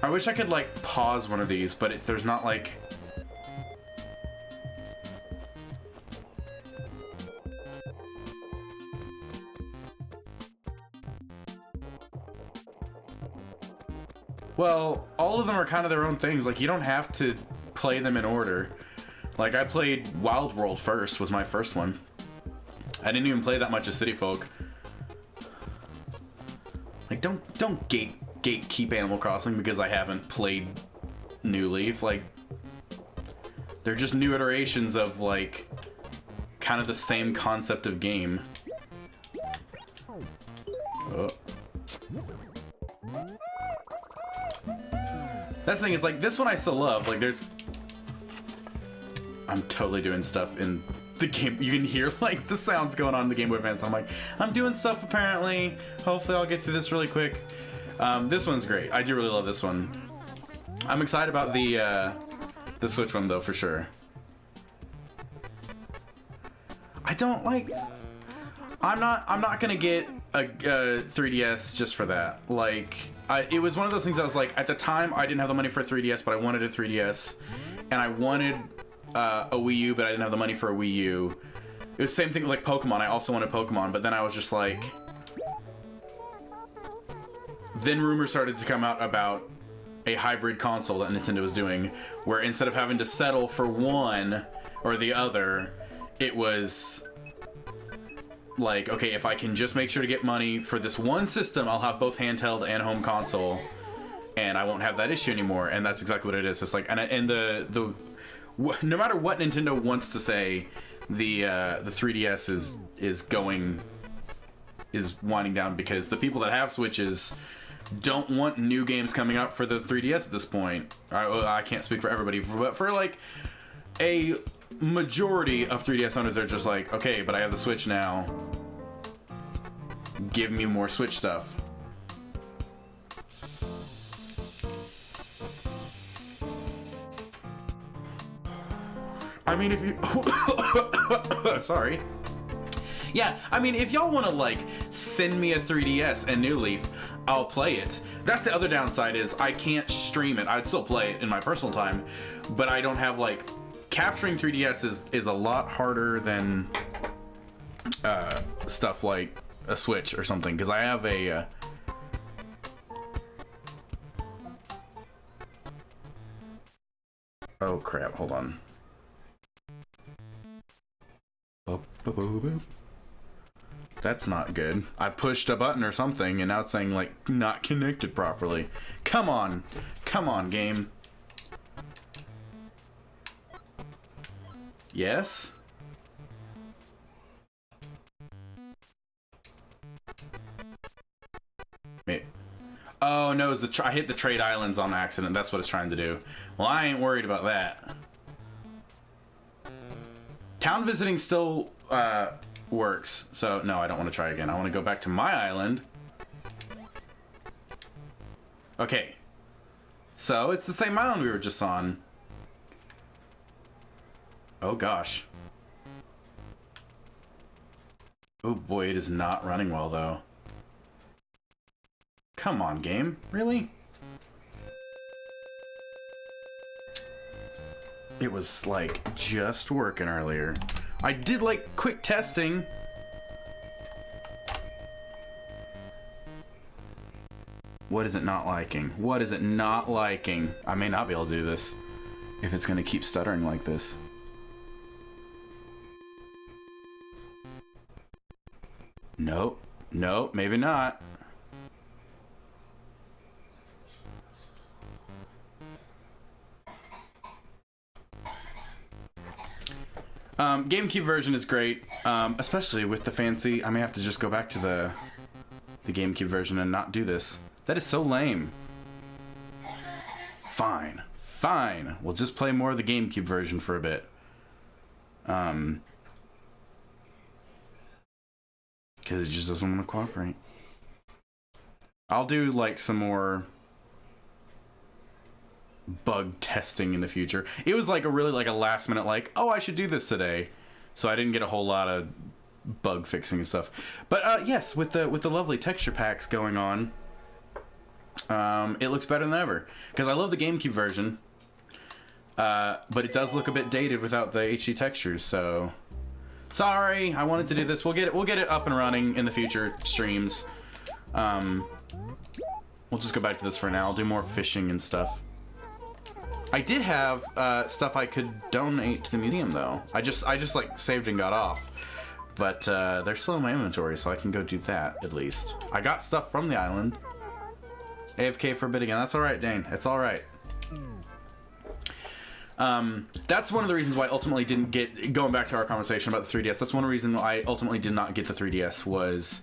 I wish I could like pause one of these, but there's not like... Well, all of them are kind of their own things. Like, you don't have to play them in order. Like, I played Wild World first, was my first one. I didn't even play that much of City Folk. Like, don't gatekeep Animal Crossing because I haven't played New Leaf. Like, they're just new iterations of, like, kind of the same concept of game. Oh. That's the thing, is like, this one I still love. Like, I'm totally doing stuff in the game. You can hear, like, the sounds going on in the Game Boy Advance. I'm like, I'm doing stuff apparently. Hopefully I'll get through this really quick. This one's great. I do really love this one. I'm excited about the Switch one, though, for sure. I don't, like... I'm not gonna get a 3DS just for that. Like, it was one of those things I was like, at the time, I didn't have the money for a 3DS, but I wanted a 3DS. And I wanted a Wii U, but I didn't have the money for a Wii U. It was the same thing with, like, Pokemon. I also wanted Pokemon, but then I was just like... Then rumors started to come out about a hybrid console that Nintendo was doing, where instead of having to settle for one or the other, it was... like, okay, if I can just make sure to get money for this one system, I'll have both handheld and home console, and I won't have that issue anymore. And that's exactly what it is. It's like, and the no matter what Nintendo wants to say, the 3DS is winding down because the people that have Switches don't want new games coming out for the 3DS at this point. I can't speak for everybody, but for like a majority of 3DS owners, are just like, okay, but I have the Switch now. Give me more Switch stuff. I mean, if you... Sorry. Yeah, I mean, if y'all want to, like, send me a 3DS and New Leaf, I'll play it. That's the other downside, is I can't stream it. I'd still play it in my personal time, but I don't have, like... Capturing 3DS is a lot harder than stuff like a Switch or something, because I have a... Oh crap, hold on. That's not good. I pushed a button or something, and now it's saying, like, not connected properly. Come on. Come on, game. Yes? Wait. Oh, no, I hit the trade islands on accident. That's what it's trying to do. Well, I ain't worried about that. Town visiting still works. So, no, I don't want to try again. I want to go back to my island. Okay. So, it's the same island we were just on. Oh, gosh. Oh, boy, it is not running well, though. Come on, game. Really? It was, like, just working earlier. I did, like, quick testing. What is it not liking? What is it not liking? I may not be able to do this if it's going to keep stuttering like this. Nope. Nope, maybe not. GameCube version is great, especially with the fancy. I may have to just go back to the GameCube version and not do this. That is so lame. Fine, fine. We'll just play more of the GameCube version for a bit. Because it just doesn't want to cooperate. I'll do like some more bug testing in the future. It was like a really like a last minute like, oh, I should do this today. So I didn't get a whole lot of bug fixing and stuff. But yes, with the lovely texture packs going on, it looks better than ever. Because I love the GameCube version. But it does look a bit dated without the HD textures, so sorry, I wanted to do this. We'll get it up and running in the future streams. We'll just go back to this for now. I'll do more fishing and stuff. I did have stuff I could donate to the museum though. I just like saved and got off. But they're still in my inventory, so I can go do that at least. I got stuff from the island. AFK for a bit again. That's alright, Dane. It's alright. That's one of the reasons why I ultimately didn't get, going back to our conversation about the 3DS, that's one reason why I ultimately did not get the 3DS was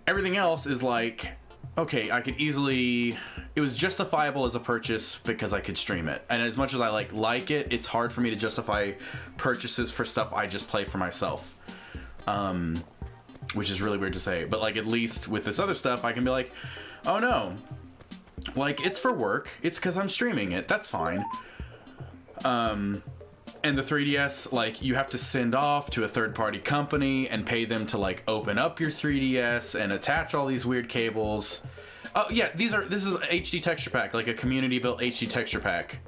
everything else is like, okay, I could easily, it was justifiable as a purchase because I could stream it. And as much as I like it, it's hard for me to justify purchases for stuff I just play for myself. Which is really weird to say, but like at least with this other stuff, I can be like, oh no, like it's for work. It's because I'm streaming it. That's fine. And the 3DS, like, you have to send off to a third-party company and pay them to, like, open up your 3DS and attach all these weird cables. Oh, yeah, this is an HD texture pack, like a community-built HD texture pack.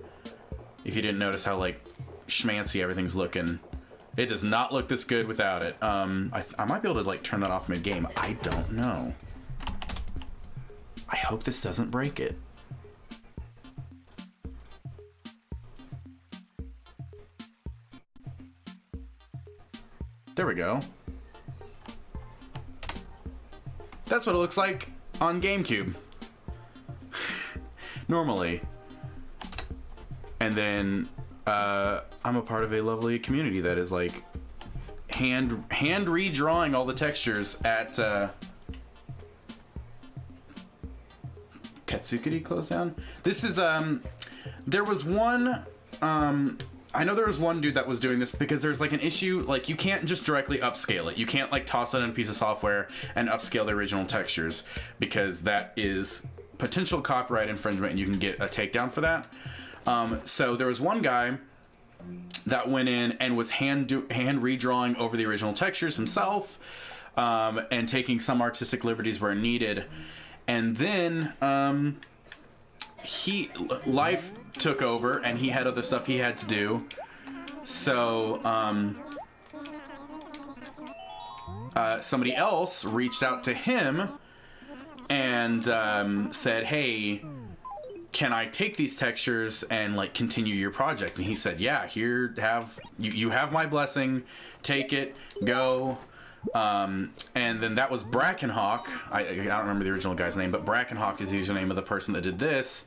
If you didn't notice how, like, schmancy everything's looking. It does not look this good without it. I might be able to, like, turn that off mid-game. I don't know. I hope this doesn't break it. There we go. That's what it looks like on GameCube. Normally. And then I'm a part of a lovely community that is like hand redrawing all the textures at Katsukuri closed down. This is there was one I know there was one dude that was doing this because there's like an issue, like you can't just directly upscale it. You can't like toss it in a piece of software and upscale the original textures because that is potential copyright infringement and you can get a takedown for that. So there was one guy that went in and was hand redrawing over the original textures himself and taking some artistic liberties where needed. And then life took over and he had other stuff he had to do. So somebody else reached out to him and said, hey, can I take these textures and like continue your project? And he said, yeah, here, you have my blessing, take it, go. And then that was Brackenhawk. I don't remember the original guy's name, but Brackenhawk is the username of the person that did this.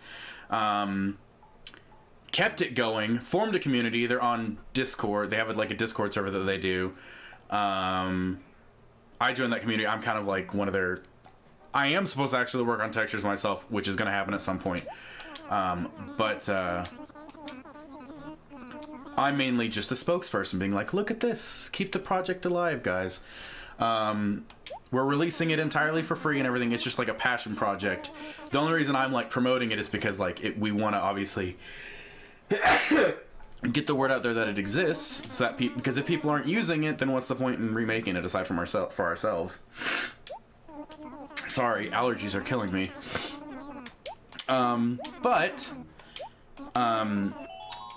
kept it going, formed a community. They're on Discord. They have like a Discord server that they do. I joined that community. I'm kind of like one of their... I am supposed to actually work on textures myself, which is going to happen at some point. But I'm mainly just a spokesperson being like, look at this. Keep the project alive, guys. We're releasing it entirely for free and everything. It's just like a passion project. The only reason I'm like promoting it is because like we want to obviously get the word out there that it exists, so that because if people aren't using it, then what's the point in remaking it aside from for ourselves? Sorry, allergies are killing me.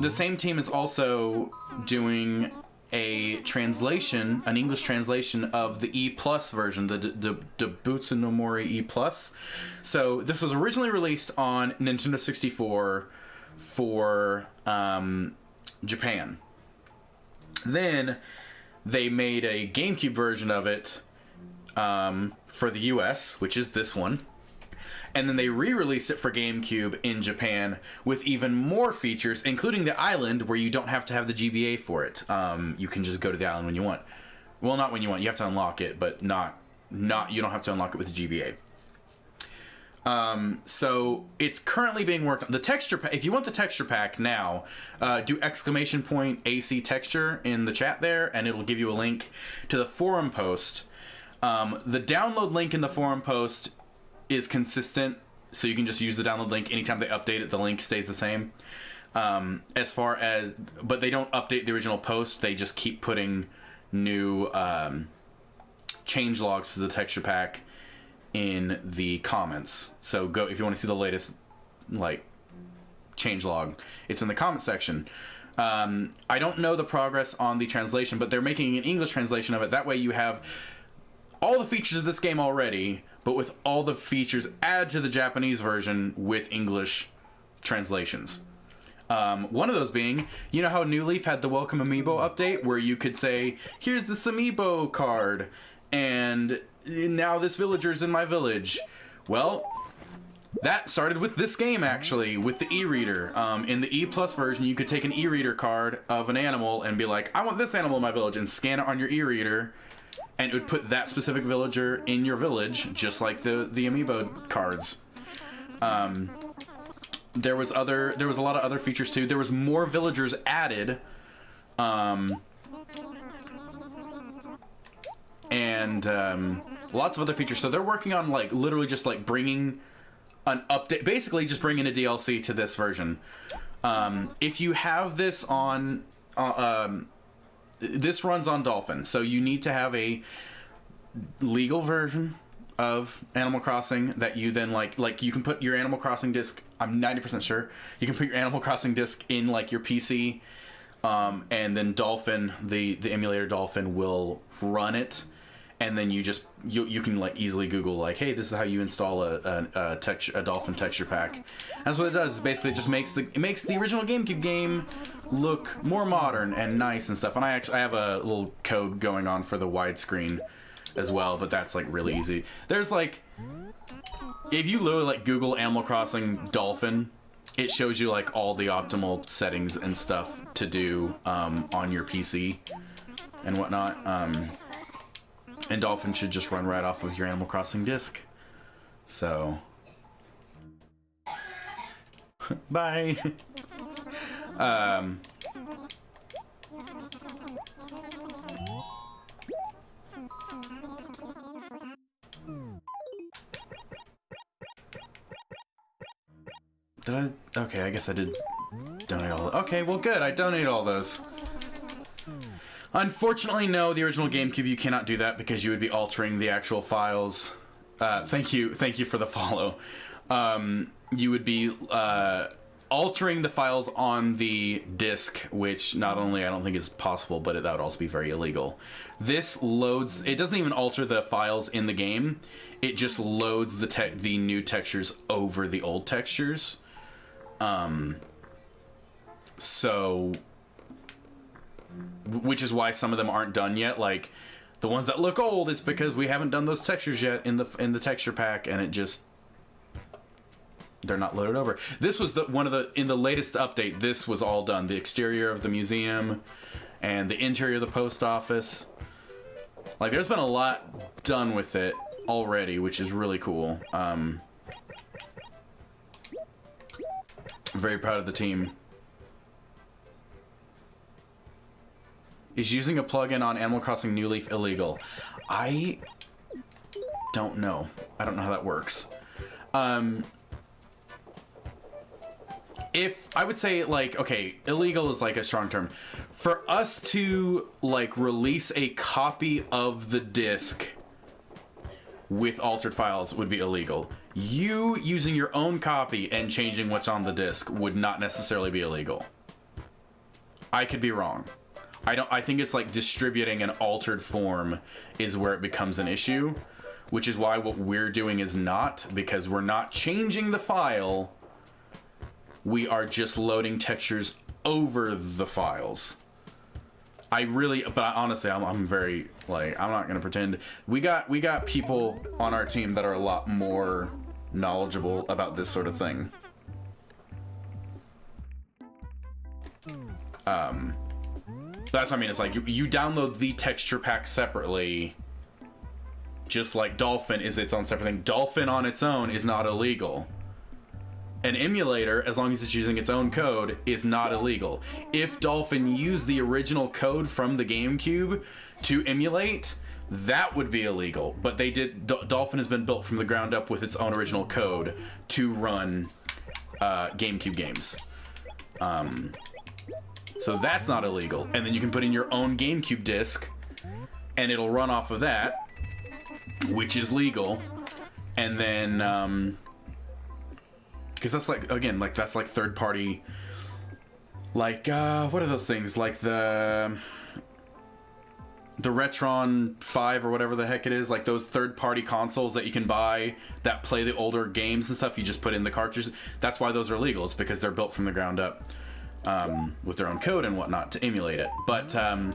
The same team is also doing a translation, an English translation of the E Plus version, the Butsu no Mori E Plus. So this was originally released on Nintendo 64 for Japan. Then they made a GameCube version of it for the US, which is this one. And then they re-released it for GameCube in Japan with even more features, including the island, where you don't have to have the GBA for it. You can just go to the island when you want. Well, not when you want. You have to unlock it, but not you don't have to unlock it with the GBA. So it's currently being worked on. The texture pack, if you want the texture pack now, do !AC texture in the chat there, and it'll give you a link to the forum post. The download link in the forum post is consistent, so you can just use the download link. Anytime they update it, the link stays the same. But they don't update the original post. They just keep putting new change logs to the texture pack in the comments. So go if you want to see the latest like change log. It's in the comment section. I don't know the progress on the translation, but they're making an English translation of it. That way you have all the features of this game already, but with all the features added to the Japanese version with English translations. One of those being, you know how New Leaf had the Welcome Amiibo update where you could say, here's this Amiibo card, and now this villager's in my village. Well, that started with this game, actually, with the e-reader. In the E Plus version, you could take an e-reader card of an animal and be like, I want this animal in my village, and scan it on your e-reader, and it would put that specific villager in your village, just like the Amiibo cards. There was a lot of other features too. There was more villagers added, and lots of other features. So they're working on like literally just like bringing an update, basically just bringing a DLC to this version. If you have this on, this runs on Dolphin, so you need to have a legal version of Animal Crossing that you then like you can put your Animal Crossing disc. I'm 90% sure you can put your Animal Crossing disc in like your PC, and then Dolphin, the emulator Dolphin will run it, and then you can like easily Google like, hey, this is how you install a Dolphin texture pack. That's what it does. Basically, it just makes the original GameCube game look more modern and nice and stuff. And I have a little code going on for the widescreen as well, but that's like really easy. There's like, if you literally like Google Animal Crossing Dolphin, it shows you like all the optimal settings and stuff to do on your PC and whatnot. And Dolphin should just run right off of your Animal Crossing disc. So bye. Did I? Okay, I guess I did donate all. Okay, well, good. I donated all those. Unfortunately, no. The original GameCube, you cannot do that because you would be altering the actual files. Thank you for the follow. You would be altering the files on the disc, which not only I don't think is possible, but that would also be very illegal. This loads. It doesn't even alter the files in the game. It just loads the new textures over the old textures. So, which is why some of them aren't done yet. Like the ones that look old, it's because we haven't done those textures yet in the texture pack, and it just they're not loaded over. This was in the latest update, this was all done. The exterior of the museum and the interior of the post office. Like, there's been a lot done with it already, which is really cool. I'm very proud of the team. Is using a plugin on Animal Crossing New Leaf illegal? I don't know. I don't know how that works. If I would say, like, okay, illegal is like a strong term. For us to like release a copy of the disc with altered files would be illegal. You using your own copy and changing what's on the disc would not necessarily be illegal. I could be wrong. I think it's like distributing an altered form is where it becomes an issue, which is why what we're doing is not, because we're not changing the file. We are just loading textures over the files. But honestly, I'm very, like, I'm not gonna pretend. We got people on our team that are a lot more knowledgeable about this sort of thing. That's what I mean. It's like you download the texture pack separately, just like Dolphin is its own separate thing. Dolphin on its own is not illegal. An emulator, as long as it's using its own code, is not illegal. If Dolphin used the original code from the GameCube to emulate, that would be illegal. But they did. Dolphin has been built from the ground up with its own original code to run GameCube games. So that's not illegal. And then you can put in your own GameCube disc, and it'll run off of that, which is legal. And then, because that's like, again, like that's like third party, like, what are those things? Like the Retron 5 or whatever the heck it is, like those third party consoles that you can buy that play the older games and stuff, you just put in the cartridges. That's why those are legal. It's because they're built from the ground up. With their own code and whatnot to emulate it. But and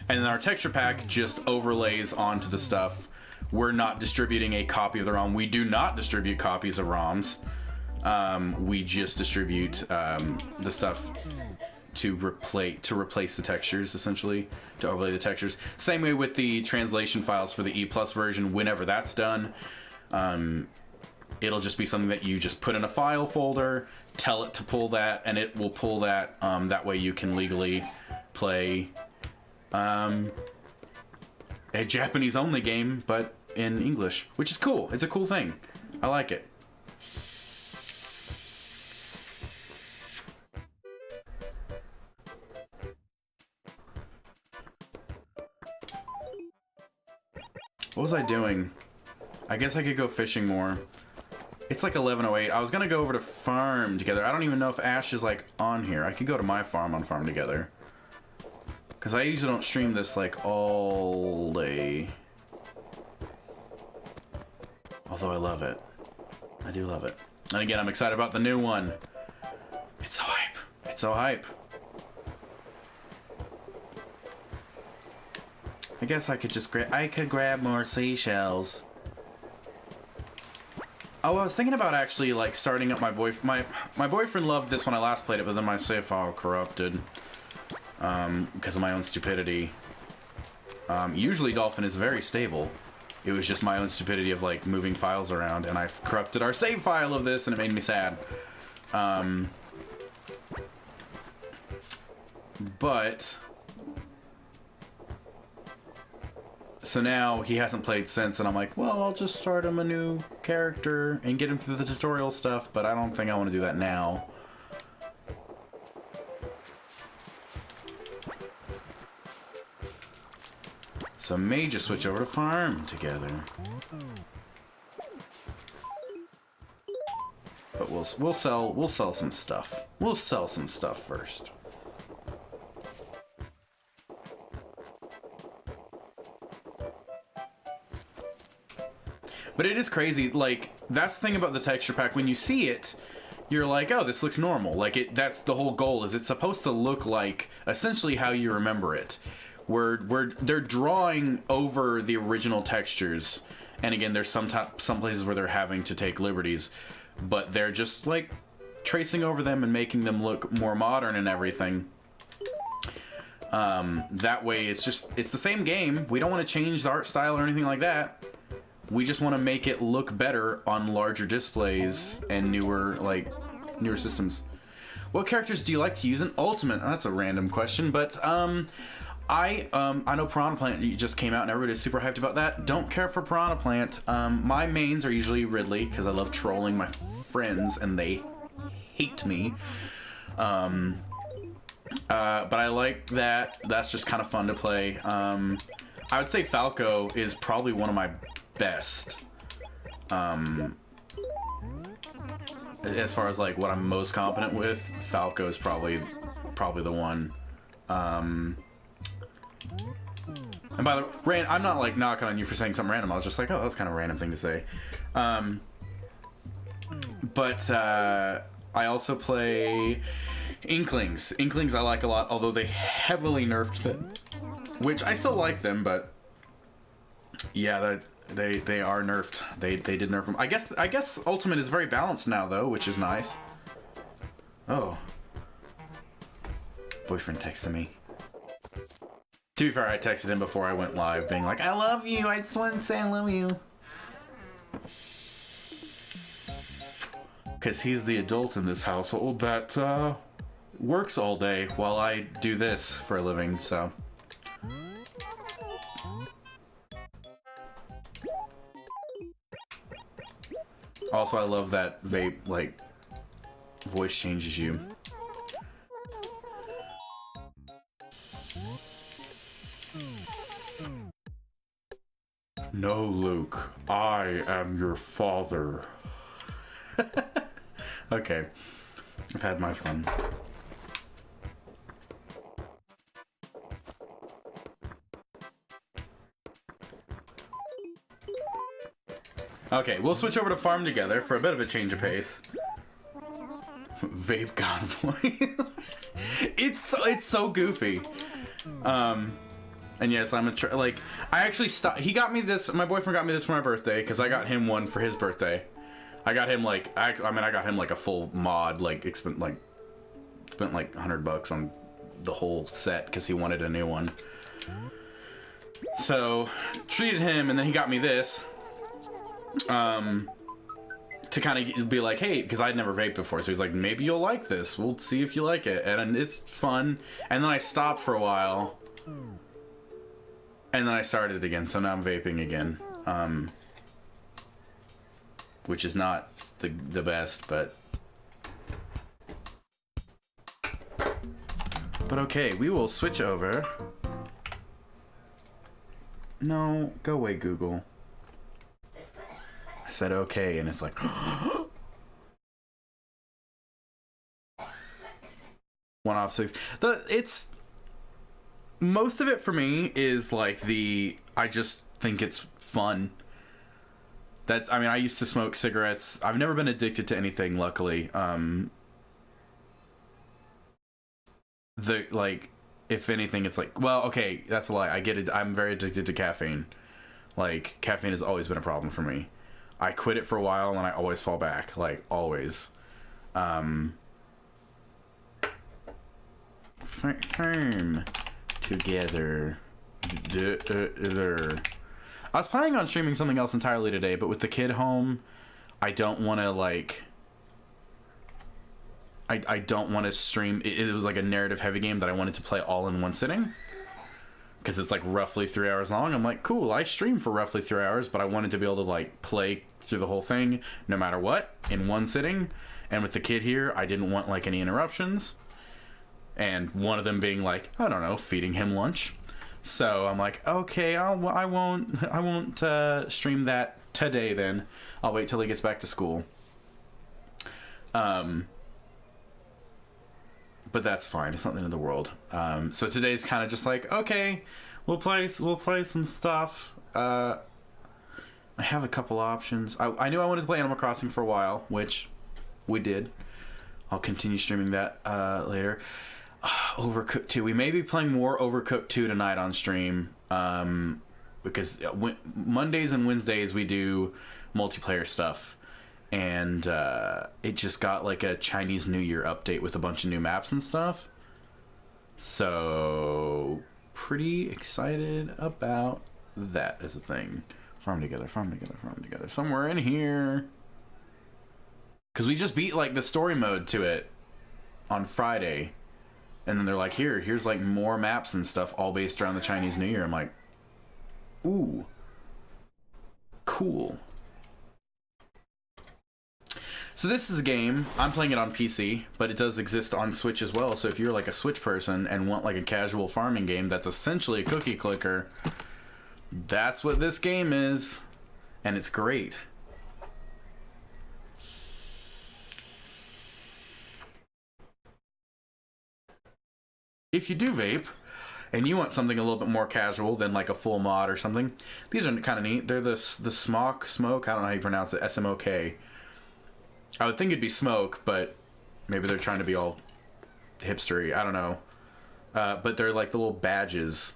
then our texture pack just overlays onto the stuff. We're not distributing a copy of the ROM. We do not distribute copies of ROMs. We just distribute the stuff to replace the textures, essentially, to overlay the textures. Same way with the translation files for the E+ version. Whenever that's done, it'll just be something that you just put in a file folder, tell it to pull that, and it will pull that. That way you can legally play a Japanese-only game, but in English, which is cool. It's a cool thing. I like it. What was I doing? I guess I could go fishing more. It's like 11:08. I was gonna go over to Farm Together. I don't even know if Ash is like on here. I could go to my farm on Farm Together, because I usually don't stream this like all day. Although I love it. I do love it. And again, I'm excited about the new one. It's so hype. It's so hype. I guess I could just grab more seashells. Oh, I was thinking about actually like starting up my boyfriend loved this when I last played it, but then my save file corrupted because of my own stupidity. Usually Dolphin is very stable. It was just my own stupidity of like moving files around, and I corrupted our save file of this, and it made me sad. But so now he hasn't played since, and I'm like, well, I'll just start him a new character and get him through the tutorial stuff, but I don't think I want to do that now. So I may just switch over to Farm Together. But we'll sell some stuff. We'll sell some stuff first. But it is crazy, like, that's the thing about the texture pack. When you see it, you're like, oh, this looks normal. Like, that's the whole goal, is it's supposed to look like essentially how you remember it. They're drawing over the original textures. And again, there's some places where they're having to take liberties. but they're just like tracing over them and making them look more modern and everything. That way it's the same game. We don't want to change the art style or anything like that. We just want to make it look better on larger displays and newer systems. What characters do you like to use in Ultimate? That's a random question, but I know Piranha Plant just came out and everybody's super hyped about that. Don't care for Piranha Plant. My mains are usually Ridley because I love trolling my friends and they hate me. But I like that. That's just kind of fun to play. I would say Falco is probably one of my best. As far as like what I'm most competent with, Falco is probably the one. And by the way, I'm not like knocking on you for saying something random. I was just like, oh, that's kind of a random thing to say. But I also play Inklings. Inklings I like a lot, although they heavily nerfed them, which I still like them, but yeah, they are nerfed. They did nerf them. I guess Ultimate is very balanced now though, which is nice. Oh, boyfriend texted me. To be fair, I texted him before I went live, being like, I love you. I just want to say I love you. Because he's the adult in this household that works all day while I do this for a living, so. Also, I love that vape, like, voice changes you. No, Luke, I am your father. Okay, I've had my fun. Okay, we'll switch over to Farm Together for a bit of a change of pace. Vape God voice. It's so goofy. And yes, I'm I actually stopped. He got me this. My boyfriend got me this for my birthday because I got him one for his birthday. I got him I got him like a full mod. Spent like $100 on the whole set because he wanted a new one. So treated him, and then he got me this. To kind of be like, hey, because I'd never vaped before, so he's like, maybe you'll like this. We'll see if you like it, and it's fun. And then I stopped for a while. And then I started again, so now I'm vaping again. Which is not the best, but okay, we will switch over. No, go away, Google. I said okay, and it's like 1 off 6. It's most of it for me is like I just think it's fun. I used to smoke cigarettes. I've never been addicted to anything, luckily. If anything, it's like, well, okay, that's a lie. I get it. I'm very addicted to caffeine. Like, caffeine has always been a problem for me. I quit it for a while and I always fall back, like always. Firm together. I was planning on streaming something else entirely today, but with the kid home, I don't want to I don't want to stream. It was like a narrative heavy game that I wanted to play all in one sitting. Because it's like roughly 3 hours long. I'm like, cool, I stream for roughly 3 hours, but I wanted to be able to like play through the whole thing no matter what in one sitting. And with the kid here, I didn't want like any interruptions. And one of them being like, I don't know, feeding him lunch. So I'm like, okay, I won't stream that today then. I'll wait till he gets back to school. But that's fine. It's not the end of the world. So today's kind of just like, okay, we'll play some stuff. I have a couple options. I knew I wanted to play Animal Crossing for a while, which we did. I'll continue streaming that later. Overcooked 2. We may be playing more Overcooked 2 tonight on stream. Because Mondays and Wednesdays we do multiplayer stuff. and it just got like a Chinese New Year update with a bunch of new maps and stuff. So pretty excited about that as a thing. Farm together, farm together, farm together. Somewhere in here. Because we just beat like the story mode to it on Friday. And then they're like, here's like more maps and stuff all based around the Chinese New Year. I'm like, ooh, cool. So this is a game, I'm playing it on PC, but it does exist on Switch as well. So if you're like a Switch person and want like a casual farming game that's essentially a cookie clicker, that's what this game is. And it's great. If you do vape, and you want something a little bit more casual than like a full mod or something, these are kind of neat. They're the smoke, I don't know how you pronounce it, SMOK. I would think it'd be smoke, but maybe they're trying to be all hipstery. I don't know. But they're like the little badges.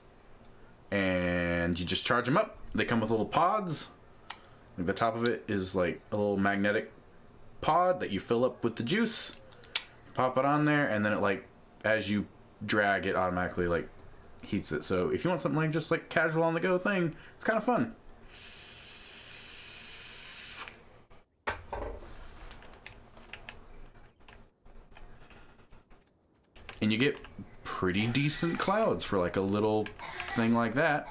And you just charge them up. They come with little pods. Like the top of it is like a little magnetic pod that you fill up with the juice. Pop it on there, and then it like, as you drag it, automatically like heats it. So if you want something like just like casual on the go thing, it's kind of fun. And you get pretty decent clouds for like a little thing like that.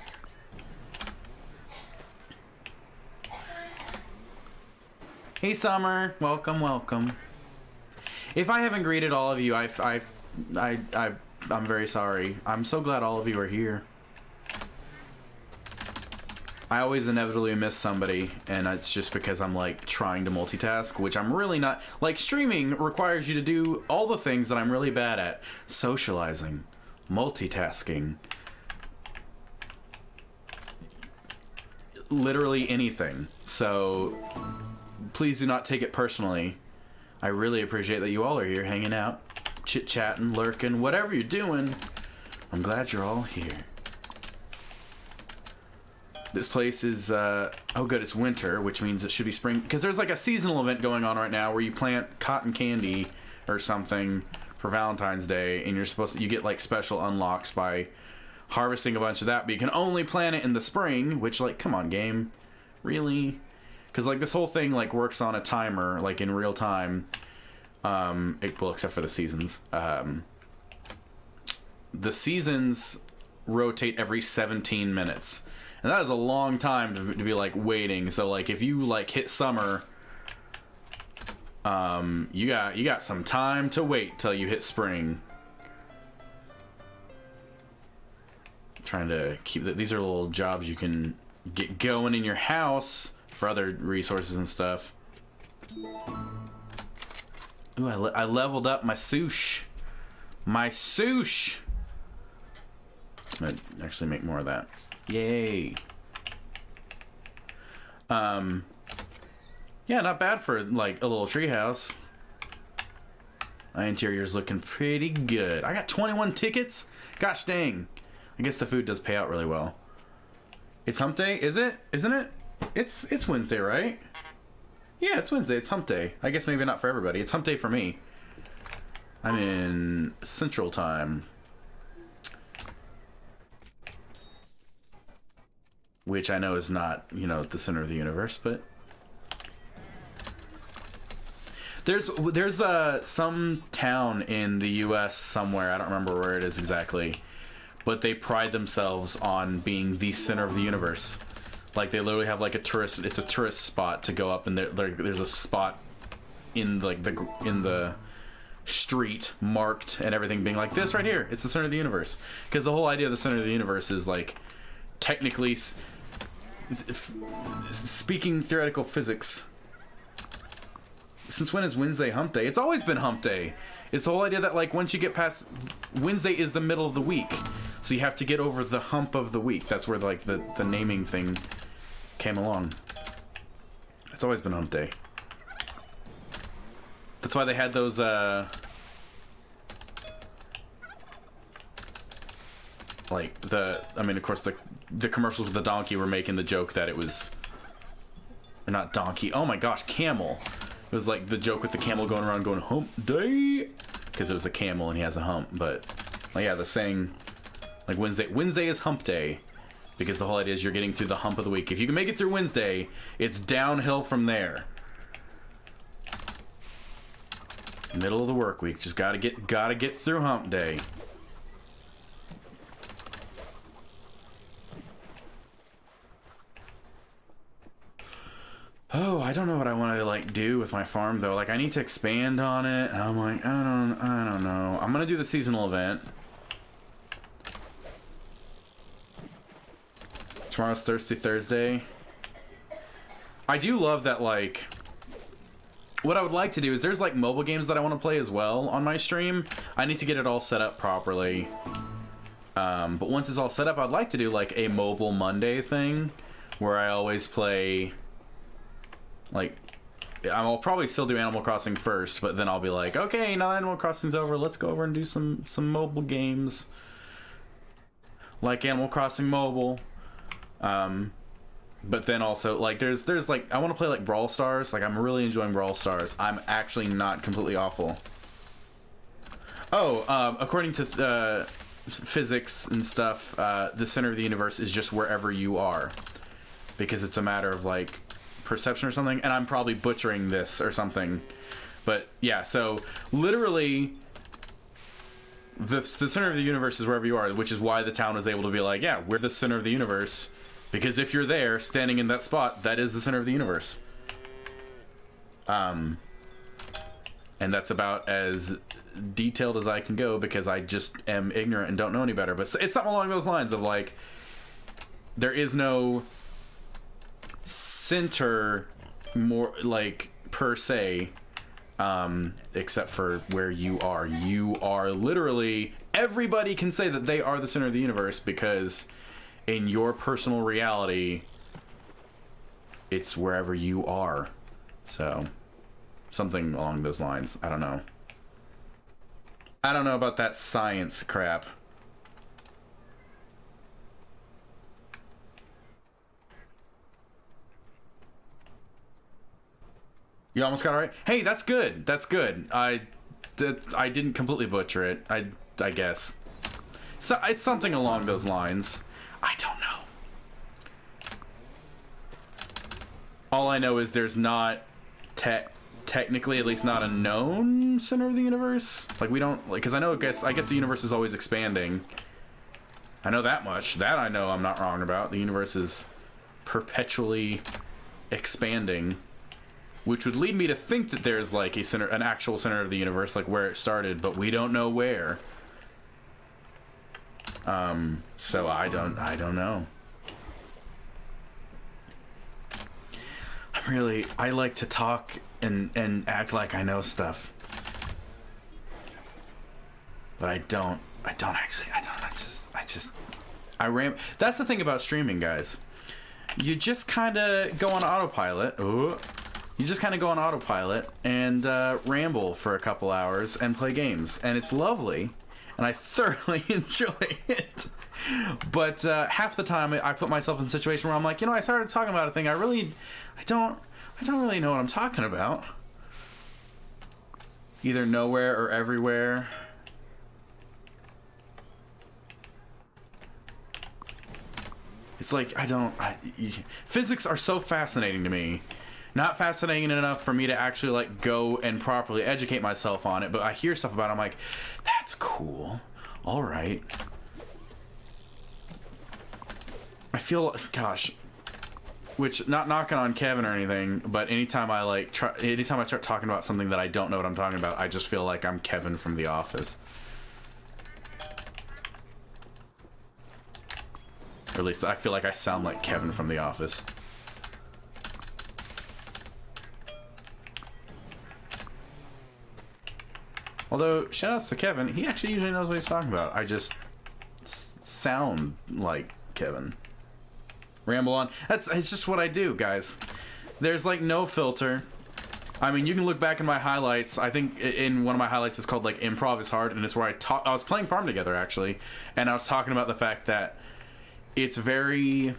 Hey Summer, welcome, welcome. If I haven't greeted all of you, I'm very sorry. I'm so glad all of you are here. I always inevitably miss somebody, and it's just because I'm like trying to multitask, which I'm really not. Like, streaming requires you to do all the things that I'm really bad at. Socializing, multitasking, literally anything. So please do not take it personally. I really appreciate that you all are here hanging out, chit-chatting, lurking, whatever you're doing. I'm glad you're all here. This place is, oh good, it's winter, which means it should be spring. Because there's like a seasonal event going on right now where you plant cotton candy or something for Valentine's Day, and you get like special unlocks by harvesting a bunch of that, but you can only plant it in the spring, which, like, come on, game. Really? Because, like, this whole thing, like, works on a timer, like, in real time. Well, except for the seasons. The seasons rotate every 17 minutes. And that is a long time to be, like, waiting. So, like, if you, like, hit summer, you got some time to wait till you hit spring. Trying to keep these are little jobs you can get going in your house for other resources and stuff. Ooh, I leveled up my sush. My sush! I'm gonna actually make more of that. Yay. Yeah, not bad for, like, a little treehouse. My interior's looking pretty good. I got 21 tickets? Gosh dang. I guess the food does pay out really well. It's hump day, is it? Isn't it? It's Wednesday, right? Yeah, it's Wednesday. It's hump day. I guess maybe not for everybody. It's hump day for me. I'm in Central Time. Which I know is not, you know, the center of the universe, but... There's some town in the U.S. somewhere. I don't remember where it is exactly. But they pride themselves on being the center of the universe. Like, they literally have, like, it's a tourist spot to go up, and there's a spot in, like, in the street marked and everything being like, this right here, it's the center of the universe. Because the whole idea of the center of the universe is, like, technically speaking theoretical physics. Since when is Wednesday hump day? It's always been hump day. It's the whole idea that, like, once you get past... Wednesday is the middle of the week. So you have to get over the hump of the week. That's where, like, the naming thing came along. It's always been hump day. That's why they had those, like, I mean, of course, the commercials with the donkey were making the joke that it was... Or not donkey. Oh my gosh, camel. It was like the joke with the camel going around going hump day, because it was a camel and he has a hump. But like, yeah, the saying like Wednesday is hump day, because the whole idea is you're getting through the hump of the week. If you can make it through Wednesday, it's downhill from there. Middle of the work week, just gotta get through hump day. Oh, I don't know what I want to like do with my farm though. Like I need to expand on it. And I'm like, I don't know. I'm gonna do the seasonal event. Tomorrow's Thirsty Thursday. I do love that, like, what I would like to do is there's like mobile games that I want to play as well on my stream. I need to get it all set up properly. But once it's all set up, I'd like to do like a mobile Monday thing where I always play, like, I'll probably still do Animal Crossing first, but then I'll be like, okay, now Animal Crossing's over, let's go over and do some mobile games. Like Animal Crossing Mobile. But then also, like, there's like, I want to play like Brawl Stars. Like, I'm really enjoying Brawl Stars. I'm actually not completely awful. Oh, according to physics and stuff, the center of the universe is just wherever you are, because it's a matter of like perception or something, and I'm probably butchering this or something, but yeah, so literally the center of the universe is wherever you are, which is why the town was able to be like, yeah, we're the center of the universe, because if you're there standing in that spot, that is the center of the universe. And that's about as detailed as I can go, because I just am ignorant and don't know any better, but it's something along those lines of like, there is no center more like per se, except for where you are. You are literally, everybody can say that they are the center of the universe, because in your personal reality it's wherever you are. So something along those lines. I don't know about that science crap. You almost got it right. Hey, that's good. That's good. I didn't completely butcher it. I guess. So it's something along those lines. I don't know. All I know is there's not technically, at least not a known center of the universe. Like, we don't, like, because I guess the universe is always expanding. I know that much. That I know I'm not wrong about. The universe is perpetually expanding. Which would lead me to think that there's like a center, an actual center of the universe, like where it started, but we don't know where. So I don't know. I like to talk and act like I know stuff. But I that's the thing about streaming, guys. You just kind of go on autopilot. Ooh. You just kind of go on autopilot and ramble for a couple hours and play games. And it's lovely. And I thoroughly enjoy it. But half the time I put myself in a situation where I'm like, I started talking about a thing. I don't really know what I'm talking about. Either nowhere or everywhere. It's like, physics are so fascinating to me. Not fascinating enough for me to actually like go and properly educate myself on it, but I hear stuff about it, I'm like, that's cool. All right. I feel, gosh, which, not knocking on Kevin or anything, but anytime I start talking about something that I don't know what I'm talking about, I just feel like I'm Kevin from The Office. Or at least I feel like I sound like Kevin from The Office. Although, shoutouts to Kevin, he actually usually knows what he's talking about. I just sound like Kevin. Ramble on. It's just what I do, guys. There's like no filter. I mean, you can look back in my highlights. I think in one of my highlights it's called like Improv is Hard, and it's where I was playing Farm Together actually, and I was talking about the fact that it's very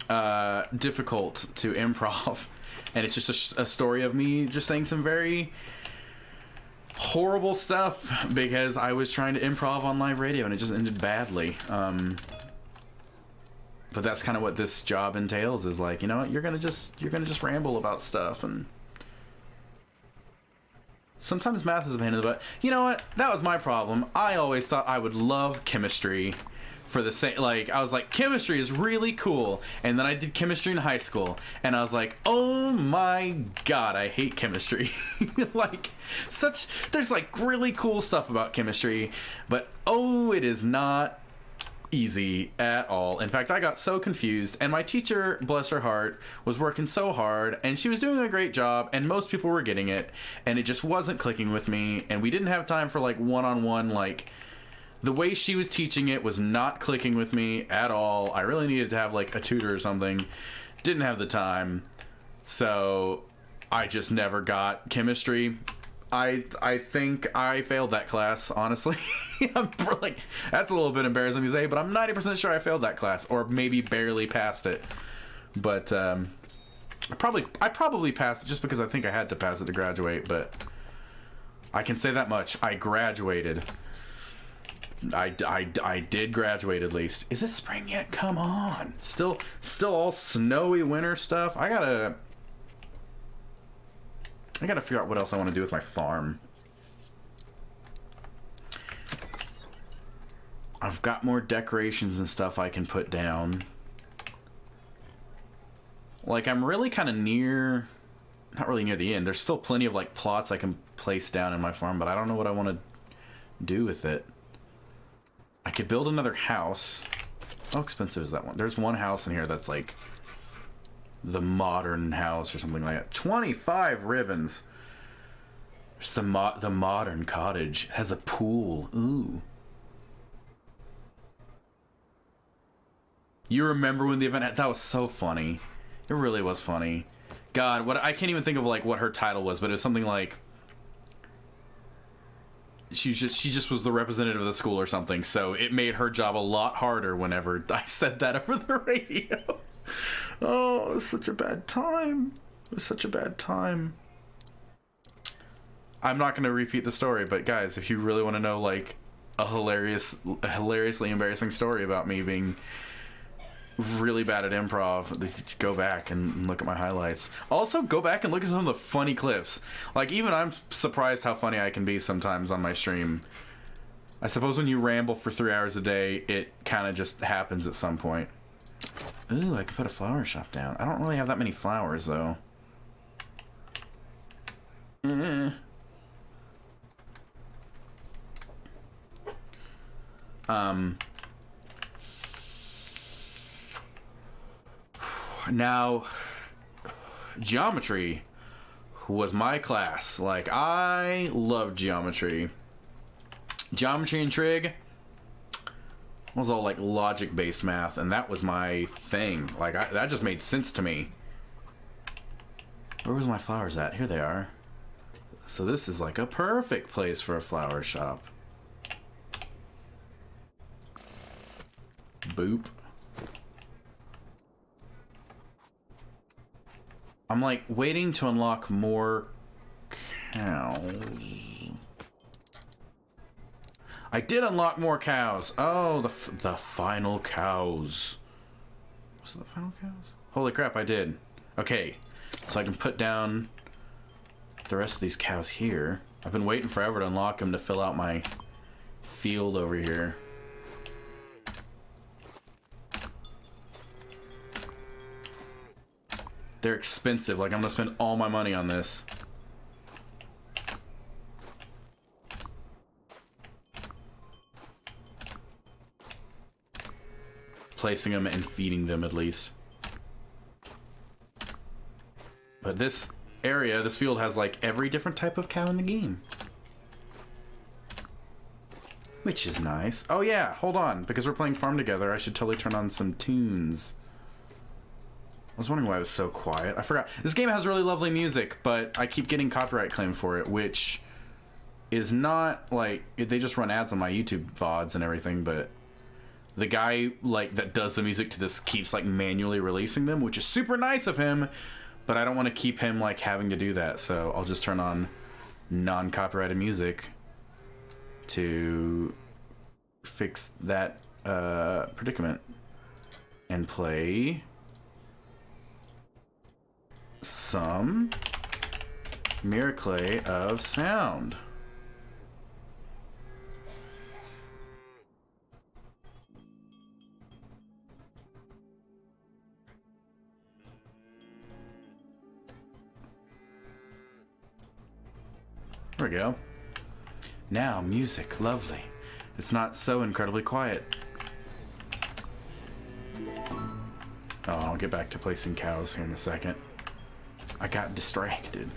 difficult to improv And it's just a story of me just saying some very horrible stuff because I was trying to improv on live radio and it just ended badly. But that's kind of what this job entails, is like, you know what, you're gonna just ramble about stuff, and sometimes math is a pain in the butt. You know what? That was my problem. I always thought I would love chemistry for the same, like, I was like, chemistry is really cool. And then I did chemistry in high school, and I was like, oh my god, I hate chemistry. Like, there's like really cool stuff about chemistry, but oh, it is not easy at all. In fact, I got so confused, and my teacher, bless her heart, was working so hard, and she was doing a great job, and most people were getting it, and it just wasn't clicking with me, and we didn't have time for like one-on-one, like, the way she was teaching it was not clicking with me at all. I really needed to have like a tutor or something. Didn't have the time, so I just never got chemistry. I think I failed that class, honestly. I'm like, that's a little bit embarrassing to say, but I'm 90% sure I failed that class, or maybe barely passed it. But I probably passed it just because I think I had to pass it to graduate, but I can say that much. I graduated. I did graduate at least. Is it spring yet? Come on. Still all snowy winter stuff. I gotta figure out what else I want to do with my farm. I've got more decorations and stuff I can put down. Like, I'm really kind of near... Not really near the end. There's still plenty of, like, plots I can place down in my farm, but I don't know what I want to do with it. I could build another house. How expensive is that one? There's one house in here that's, like... the modern house or something like that. 25 ribbons. It's the modern cottage. It has a pool. Ooh. You remember when the event had, that was so funny. It really was funny. God, what, I can't even think of like what her title was, but it was something like she just was the representative of the school or something, so it made her job a lot harder whenever I said that over the radio. Oh, it was such a bad time. It was such a bad time. I'm not going to repeat the story, but guys, if you really want to know like a hilariously embarrassing story about me being really bad at improv, go back and look at my highlights. Also, go back and look at some of the funny clips. Like, even I'm surprised how funny I can be sometimes on my stream. I suppose when you ramble for 3 hours a day, it kind of just happens at some point. Ooh, I could put a flower shop down. I don't really have that many flowers, though. Now, geometry was my class. Like, I loved geometry. Geometry and trig was all like logic-based math, and that was my thing. Like, that just made sense to me. Where was my flowers at? Here they are. So this is like a perfect place for a flower shop. Boop. I'm like waiting to unlock more cows. I did unlock more cows. Oh, the final cows. Was it the final cows? Holy crap, I did. Okay, so I can put down the rest of these cows here. I've been waiting forever to unlock them to fill out my field over here. They're expensive. Like, I'm gonna spend all my money on this. Placing them and feeding them, at least. But this area, this field, has like every different type of cow in the game. Which is nice. Oh yeah, hold on. Because we're playing farm together, I should totally turn on some tunes. I was wondering why it was so quiet. I forgot. This game has really lovely music, but I keep getting copyright claim for it, which is not like... They just run ads on my YouTube VODs and everything, but the guy like that does the music to this keeps like manually releasing them, which is super nice of him, But I don't want to keep him like having to do that, so I'll just turn on non-copyrighted music to fix that predicament and play some miracle of sound. There we go. Now, music, lovely. It's not so incredibly quiet. Oh, I'll get back to placing cows here in a second. I got distracted.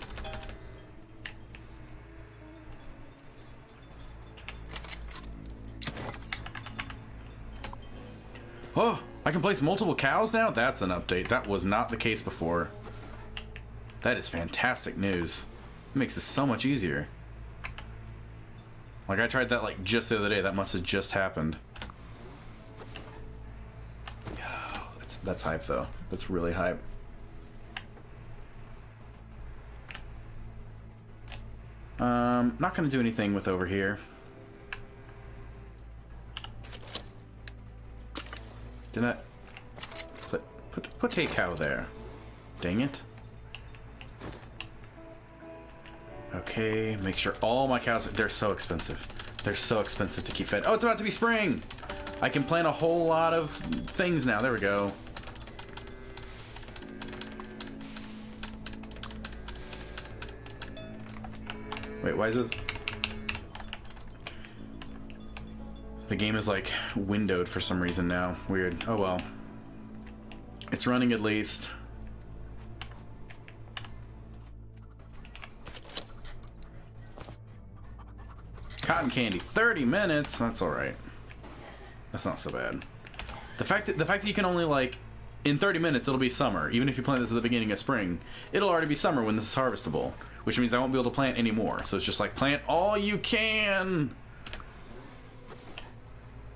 Oh, I can place multiple cows now? That's an update. That was not the case before. That is fantastic news. It makes this so much easier. Like, I tried that like just the other day. That must have just happened. Oh, that's hype though. That's really hype. Not gonna do anything with over here. Did I put a cow there? Dang it. Okay, make sure all my cows, they're so expensive. They're so expensive to keep fed. Oh, it's about to be spring! I can plant a whole lot of things now. There we go. Wait, why is this? The game is like windowed for some reason now. Weird. Oh well. It's running at least. Cotton candy, 30 minutes. That's all right. That's not so bad. The fact that you can only like in 30 minutes it'll be summer. Even if you plant this at the beginning of spring, it'll already be summer when this is harvestable, which means I won't be able to plant anymore. So it's just like plant all you can.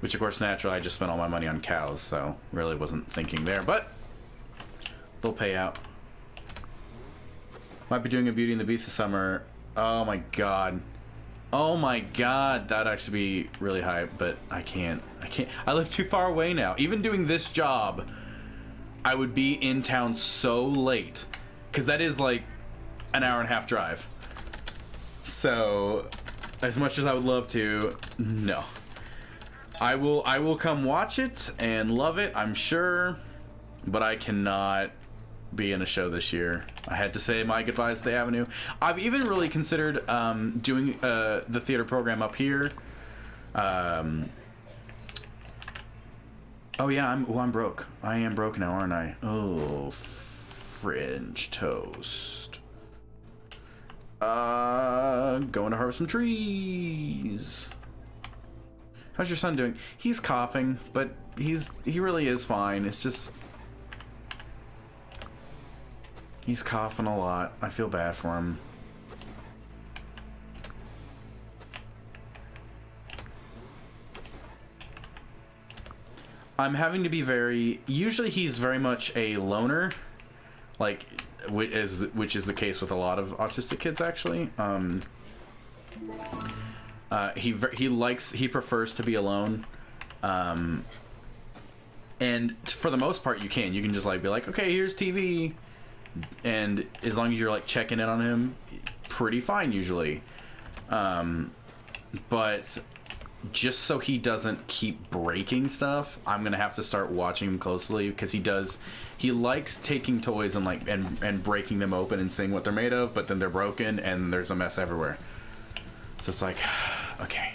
Which of course naturally I just spent all my money on cows, so really wasn't thinking there, but they'll pay out. Might be doing a Beauty and the Beast this summer. Oh my god. Oh my god, that'd actually be really hype, but I can't. I live too far away now. Even doing this job, I would be in town so late, because that is like an hour and a half drive. So, as much as I would love to, no. I will come watch it and love it, I'm sure, but I cannot be in a show this year. I had to say my goodbyes to the Avenue. I've even really considered doing the theater program up here. Oh yeah, I'm broke. I am broke now, aren't I? Oh, French toast. Going to harvest some trees. How's your son doing? He's coughing, but he really is fine. It's just he's coughing a lot. I feel bad for him. I'm having to be very... Usually he's very much a loner, like, which is the case with a lot of autistic kids, actually. He prefers to be alone. And for the most part, you can just like be like, okay, here's TV. And as long as you're like checking in on him, pretty fine usually. But just so he doesn't keep breaking stuff, I'm gonna have to start watching him closely, because he likes taking toys and like and breaking them open and seeing what they're made of, but then they're broken and there's a mess everywhere. So it's like, okay.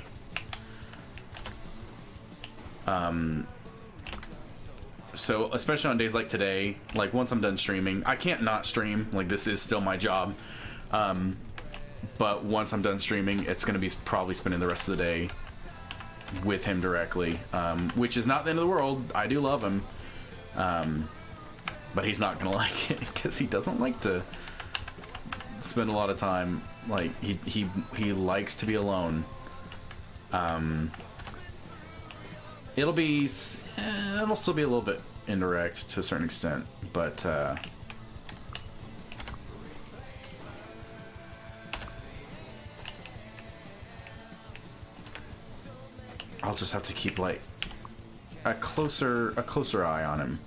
So especially on days like today, like once I'm done streaming, I can't not stream, like this is still my job. But once I'm done streaming, it's gonna be probably spending the rest of the day with him directly, which is not the end of the world. I do love him, but he's not gonna like it because he doesn't like to spend a lot of time. Like he likes to be alone. It'll still be a little bit indirect to a certain extent, but I'll just have to keep like a closer eye on him.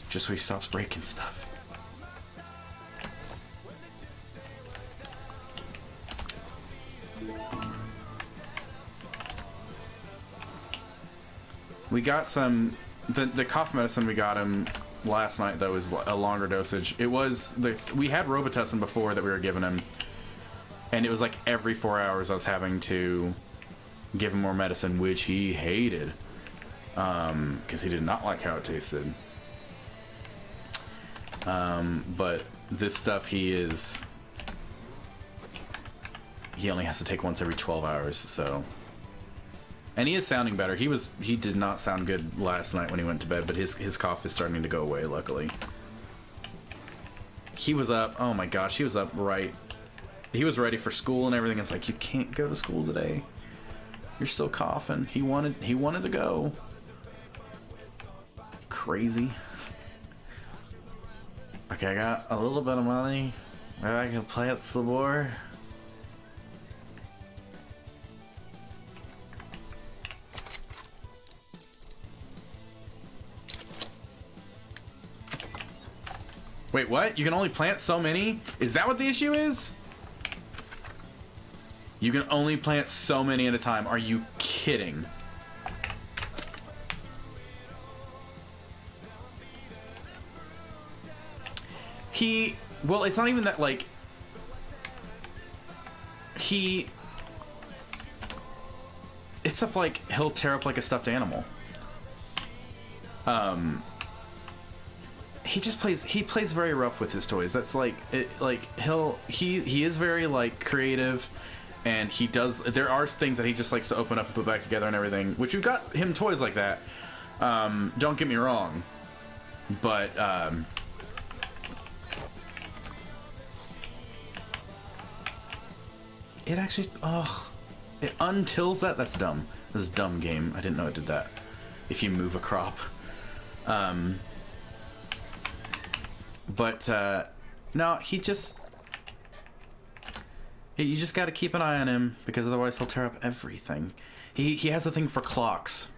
Just so he stops breaking stuff. We got some... The cough medicine we got him last night, though, was a longer dosage. It was... We had Robitussin before that we were giving him. And it was like every 4 hours I was having to give him more medicine, which he hated. Because he did not like how it tasted. But this stuff he only has to take once every 12 hours, so... And he is sounding better. He did not sound good last night when he went to bed, but his cough is starting to go away, luckily. He was up, oh my gosh, he was up right. He was ready for school and everything. It's like, you can't go to school today. You're still coughing. He wanted to go. Crazy. Okay, I got a little bit of money. Maybe I can plant some more. Wait, what? You can only plant so many? Is that what the issue is? You can only plant so many at a time. Are you kidding? Well, it's not even that, like... It's stuff like, he'll tear up like a stuffed animal. He plays very rough with his toys. That's like, he is very, like, creative, and there are things that he just likes to open up and put back together and everything, which we've got him toys like that. Don't get me wrong, but, it actually, it untills that? That's dumb. This is a dumb game. I didn't know it did that. If you move a crop. But, no, you just gotta keep an eye on him, because otherwise he'll tear up everything. He has a thing for clocks.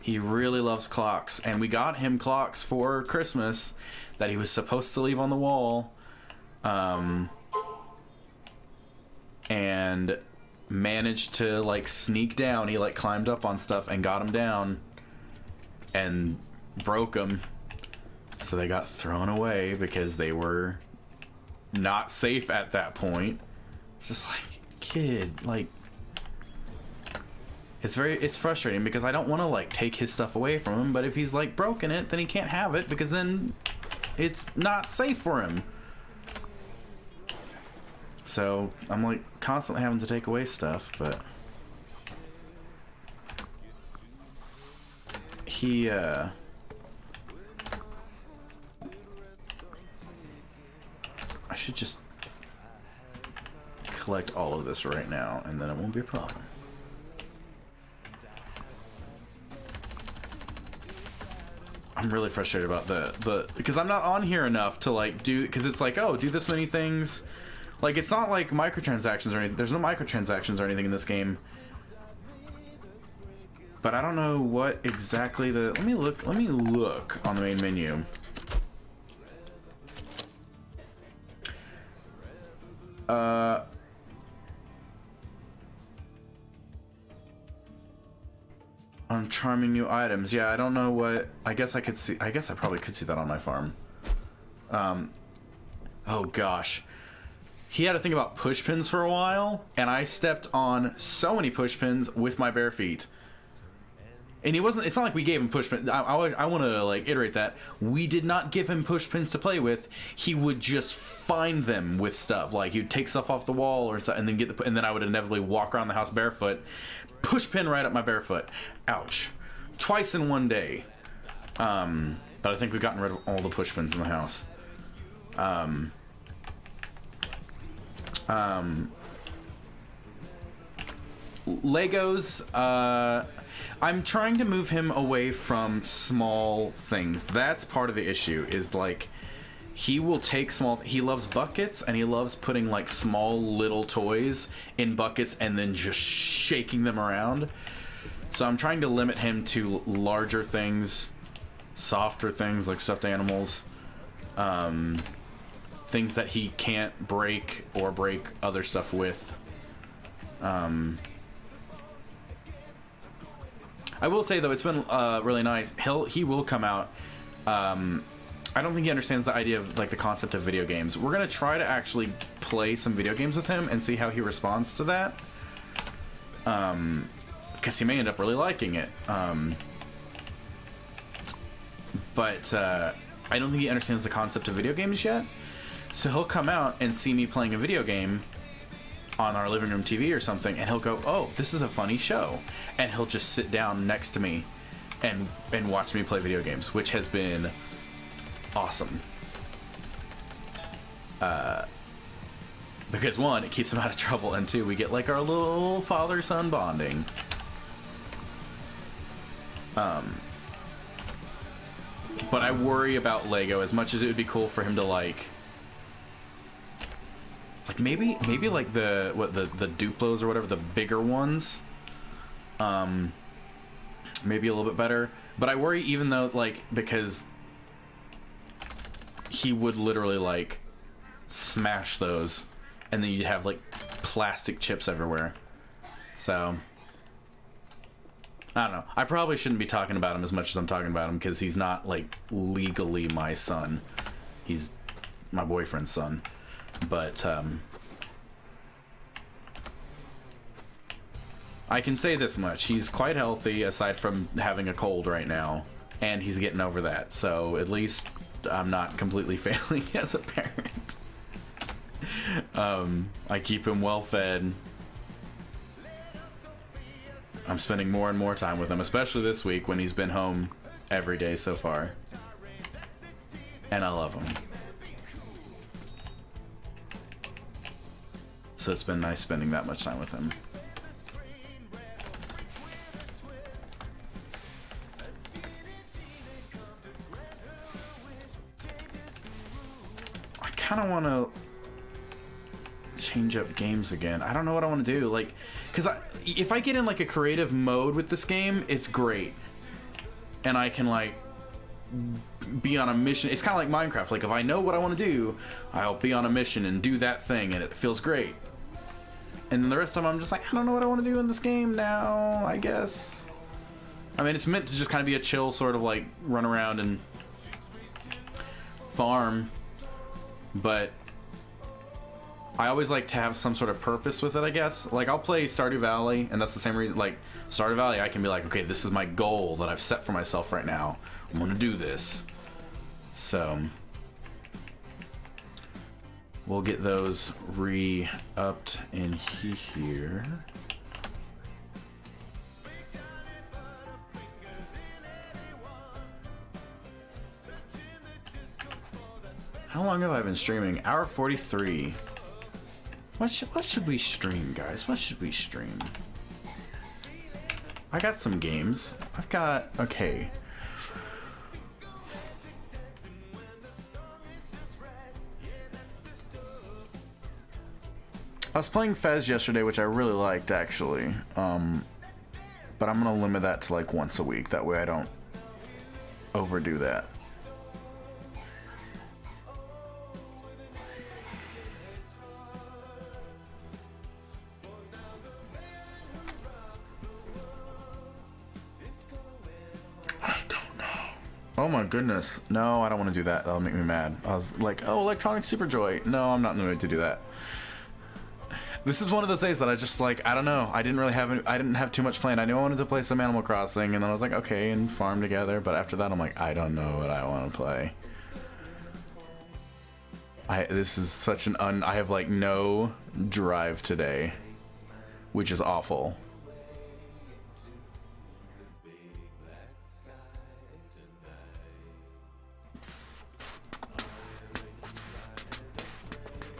He really loves clocks, and we got him clocks for Christmas that he was supposed to leave on the wall. And managed to, like, sneak down. He, like, climbed up on stuff and got him down and broke them. So they got thrown away because they were not safe at that point. It's just like, kid, like... It's frustrating because I don't want to, like, take his stuff away from him, but if he's, like, broken it, then he can't have it because then it's not safe for him. So, I'm, like, constantly having to take away stuff, but... I should just collect all of this right now, and then it won't be a problem. I'm really frustrated about because I'm not on here enough to, like, because it's like, oh, do this many things... Like, it's not like microtransactions or anything. There's no microtransactions or anything in this game. But I don't know what exactly let me look on the main menu. On charming new items. Yeah, I don't know what... I guess I probably could see that on my farm. Oh gosh. He had to think about push pins for a while, and I stepped on so many push pins with my bare feet. And it's not like we gave him push pins. I want to, like, iterate that. We did not give him push pins to play with. He would just find them with stuff. Like, he'd take stuff off the wall or stuff, and then and then I would inevitably walk around the house barefoot. Push pin right up my barefoot. Ouch. Twice in one day. But I think we've gotten rid of all the push pins in the house. Legos, I'm trying to move him away from small things. That's part of the issue, is, like, he will take he loves buckets, and he loves putting like small little toys in buckets and then just shaking them around. So I'm trying to limit him to larger things, softer things like stuffed animals, things that he can't break or break other stuff with. I will say though, it's been really nice. He will come out. I don't think he understands the idea of like the concept of video games. We're gonna try to actually play some video games with him and see how he responds to that. Because he may end up really liking it. But I don't think he understands the concept of video games yet. So he'll come out and see me playing a video game on our living room TV or something, and he'll go, "Oh, this is a funny show," and he'll just sit down next to me and watch me play video games, which has been awesome. Because one, it keeps him out of trouble, and two, we get like our little father-son bonding. But I worry about Lego as much as it would be cool for him to like maybe like the Duplos or whatever, the bigger ones, maybe a little bit better. But I worry, even though like, because he would literally like smash those, and then you'd have like plastic chips everywhere. So I don't know. I probably shouldn't be talking about him as much as I'm talking about him, because he's not like legally my son. He's my boyfriend's son. But I can say this much: he's quite healthy, aside from having a cold right now, and he's getting over that. So at least I'm not completely failing as a parent. I keep him well fed. I'm spending more and more time with him, especially this week when he's been home every day so far. And I love him. So it's been nice spending that much time with him. I kind of want to change up games again. I don't know what I want to do. Like, because if I get in like a creative mode with this game, it's great. And I can like be on a mission. It's kind of like Minecraft. Like, if I know what I want to do, I'll be on a mission and do that thing, and it feels great. And then the rest of the time I'm just like, I don't know what I want to do in this game now, I guess. I mean, it's meant to just kind of be a chill sort of like run around and farm, but I always like to have some sort of purpose with it, I guess. Like, I'll play Stardew Valley, and that's the same reason. Like, Stardew Valley, I can be like, okay, this is my goal that I've set for myself right now. I'm gonna do this. So we'll get those re-upped in here. How long have I been streaming? Hour 43. What should we stream, guys? What should we stream? I got some games. I've got... Okay. I was playing Fez yesterday, which I really liked, actually. But I'm gonna limit that to like once a week. That way I don't overdo that. Oh my goodness. No, I don't want to do that. That'll make me mad. I was like, oh, Electronic Superjoy. No, I'm not in the mood to do that. This is one of those days that I just like, I don't know. I didn't have too much planned. I knew I wanted to play some Animal Crossing, and then I was like, okay, and farm together. But after that, I'm like, I don't know what I want to play. This is such an I have like no drive today, which is awful.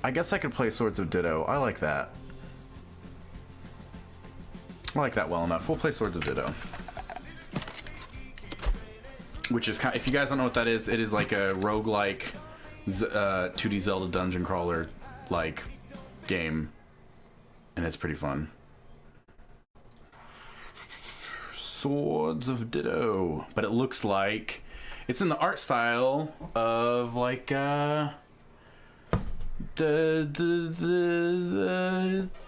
I guess I could play Swords of Ditto. I like that. I like that well enough. We'll play Swords of Ditto. Which is kind of, if you guys don't know what that is, it is like a roguelike 2D Zelda dungeon crawler like game, and it's pretty fun. Swords of Ditto, but it looks like it's in the art style of like the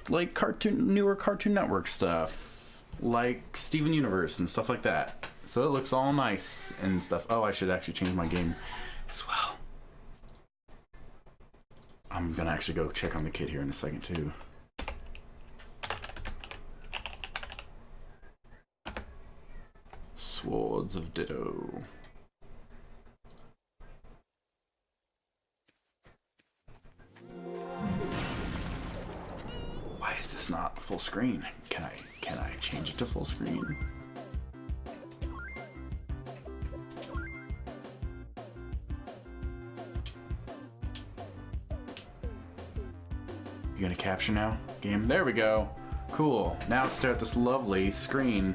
like newer Cartoon Network stuff, like Steven Universe and stuff like that. So it looks all nice and stuff. Oh, I should actually change my game as well. I'm gonna actually go check on the kid here in a second too. Swords of Ditto. Why is this not full screen? Can I change it to full screen? You gonna capture now, game? There we go. Cool. Now stare at this lovely screen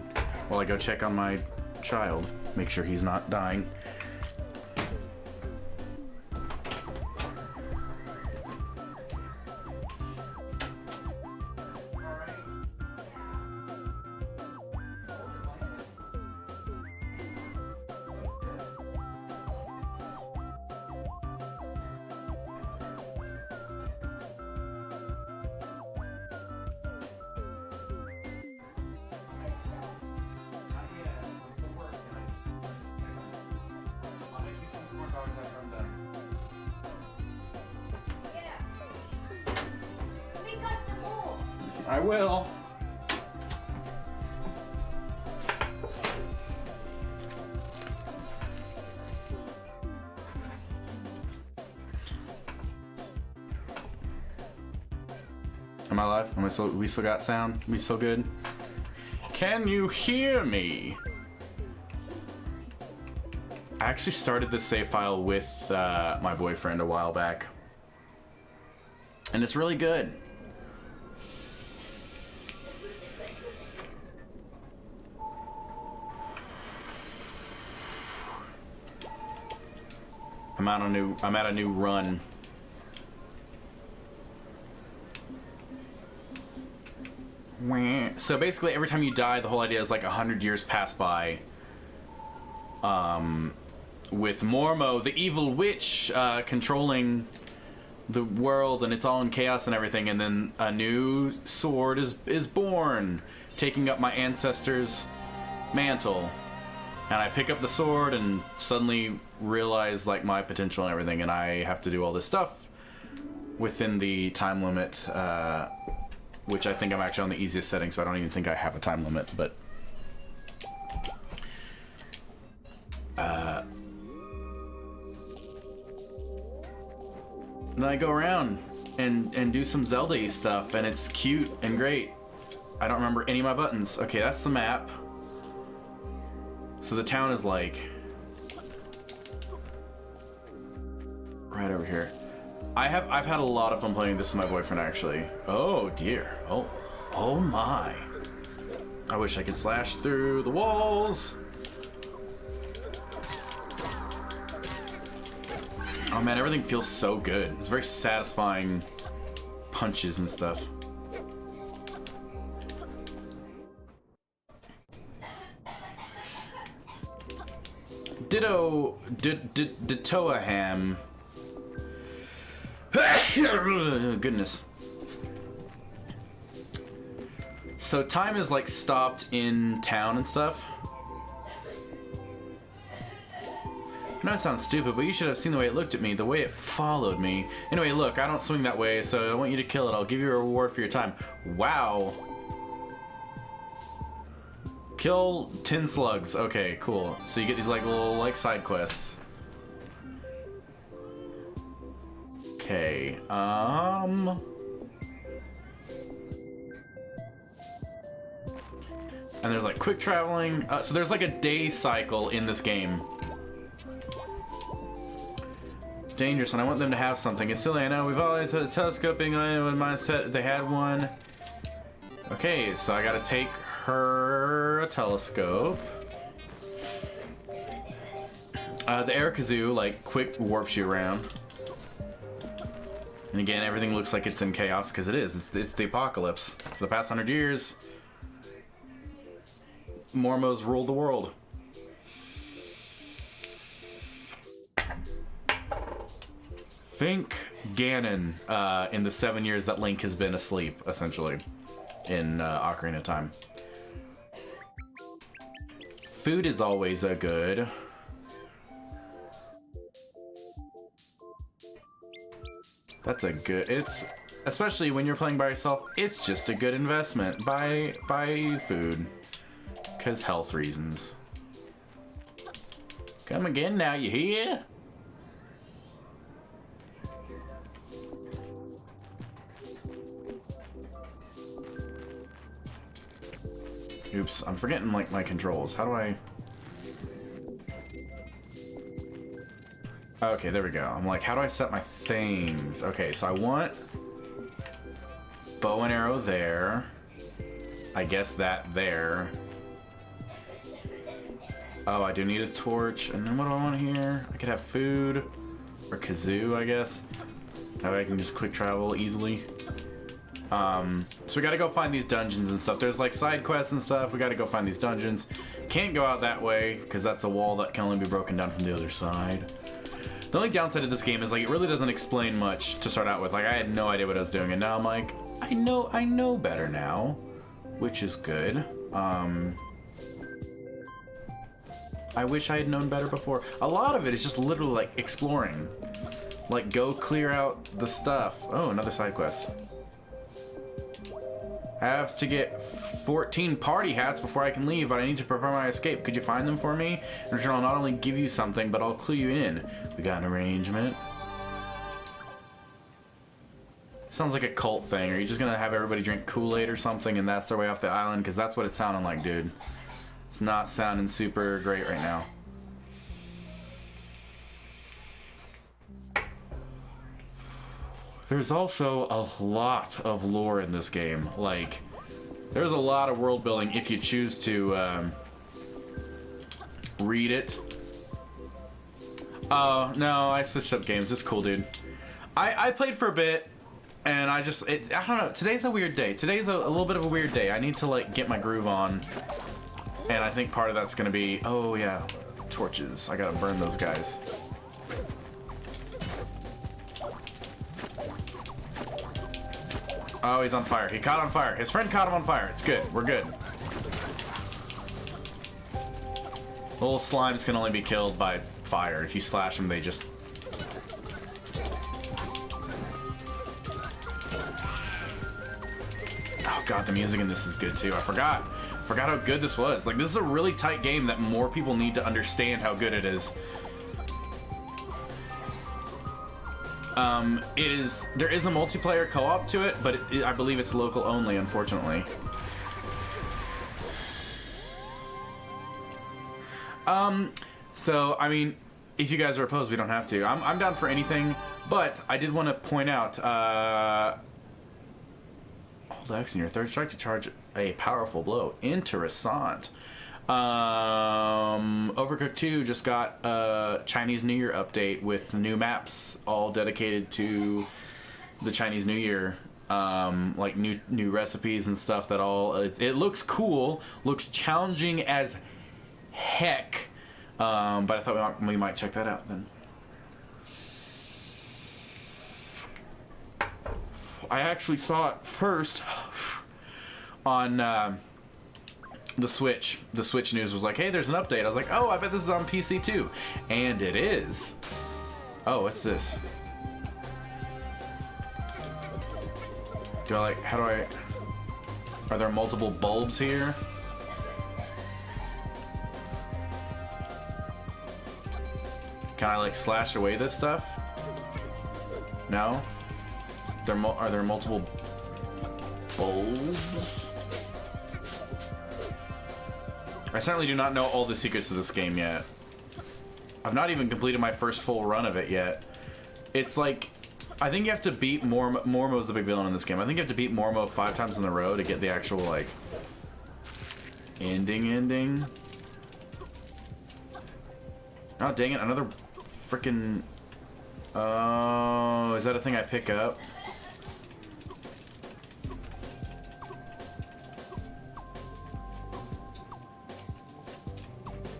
while I go check on my child. Make sure he's not dying. I will. Am I live? We still got sound? We still good? Can you hear me? I actually started this save file with my boyfriend a while back, and it's really good. I'm at a new run. So basically, every time you die, the whole idea is like 100 years pass by. With Mormo, the evil witch, controlling the world, and it's all in chaos and everything. And then a new sword is born, taking up my ancestors' mantle. And I pick up the sword and suddenly realize like my potential and everything, and I have to do all this stuff within the time limit, which I think I'm actually on the easiest setting, so I don't even think I have a time limit, but then I go around and do some Zelda-y stuff, and it's cute and great. I don't remember any of my buttons. Okay, that's the map. So the town is like right over here. I've had a lot of fun playing this with my boyfriend actually. Oh dear. Oh my. I wish I could slash through the walls. Oh man, everything feels so good. It's very satisfying punches and stuff. Ditto, Dittoaham. Goodness. So time is like stopped in town and stuff. I know it sounds stupid, but you should have seen the way it looked at me, the way it followed me. Anyway, look, I don't swing that way, so I want you to kill it. I'll give you a reward for your time. Wow. Kill 10 slugs. Okay, cool. So you get these like little like side quests. Okay. And there's like quick traveling. So there's like a day cycle in this game. Dangerous, and I want them to have something. It's silly, I know. We've always had a telescoping mindset. They had one. Okay, so I gotta take her a telescope. The air kazoo like quick warps you around. And again, everything looks like it's in chaos, because it is. It's the apocalypse. For the past 100 years, Mormos ruled the world. Think Ganon in the 7 years that Link has been asleep, essentially, in Ocarina of Time. Food is always a good. That's a good. It's especially when you're playing by yourself. It's just a good investment. Buy food, cause health reasons. Come again now, you hear? Oops, I'm forgetting like my controls. How do I? Okay, there we go. I'm like, how do I set my things? Okay, so I want bow and arrow there. I guess that there. Oh, I do need a torch. And then what do I want here? I could have food or kazoo, I guess. That way I can just quick travel easily. So we gotta go find these dungeons and stuff. There's like side quests and stuff. We gotta go find these dungeons. Can't go out that way because that's a wall that can only be broken down from the other side. The only downside of this game is like it really doesn't explain much to start out with. Like I had no idea what I was doing, and now I'm like, I know better now, which is good. I wish I had known better before. A lot of it is just literally like exploring. Like go clear out the stuff. Oh, another side quest. I have to get 14 party hats before I can leave, but I need to prepare my escape. Could you find them for me? In return, I'll not only give you something, but I'll clue you in. We got an arrangement. Sounds like a cult thing. Are you just gonna have everybody drink Kool-Aid or something and that's their way off the island? Because that's what it's sounding like, dude. It's not sounding super great right now. There's also a lot of lore in this game. Like, there's a lot of world building if you choose to read it. Oh, no, I switched up games. It's cool, dude. I played for a bit, and I don't know. Today's a weird day. Today's a little bit of a weird day. I need to, like, get my groove on. And I think part of that's gonna be, oh, yeah, torches. I gotta burn those guys. Oh, he's on fire. He caught on fire. His friend caught him on fire. It's good. We're good. Little slimes can only be killed by fire. If you slash them, they just... Oh god, the music in this is good too. I forgot how good this was. Like, this is a really tight game that more people need to understand how good it is. There is a multiplayer co-op to it, but I believe it's local only, unfortunately. So, I mean, if you guys are opposed, we don't have to. I'm down for anything, but I did want to point out, hold X in your third strike to charge a powerful blow. Interessant. Overcooked 2 just got a Chinese New Year update with new maps all dedicated to the Chinese New Year. Like new recipes and stuff that all... It looks cool, looks challenging as heck. But I thought we might check that out then. I actually saw it first on the Switch. The Switch news was like, hey, there's an update. I was like, oh, I bet this is on PC too. And it is. Oh, what's this? How do I... Are there multiple bulbs here? Can I, like, slash away this stuff? No? Are there multiple bulbs? I certainly do not know all the secrets of this game yet. I've not even completed my first full run of it yet. It's like... I think you have to beat Mormo's the big villain in this game. I think you have to beat Mormo 5 times in a row to get the actual, like... ending. Oh, dang it. Another freaking Oh, is that a thing I pick up?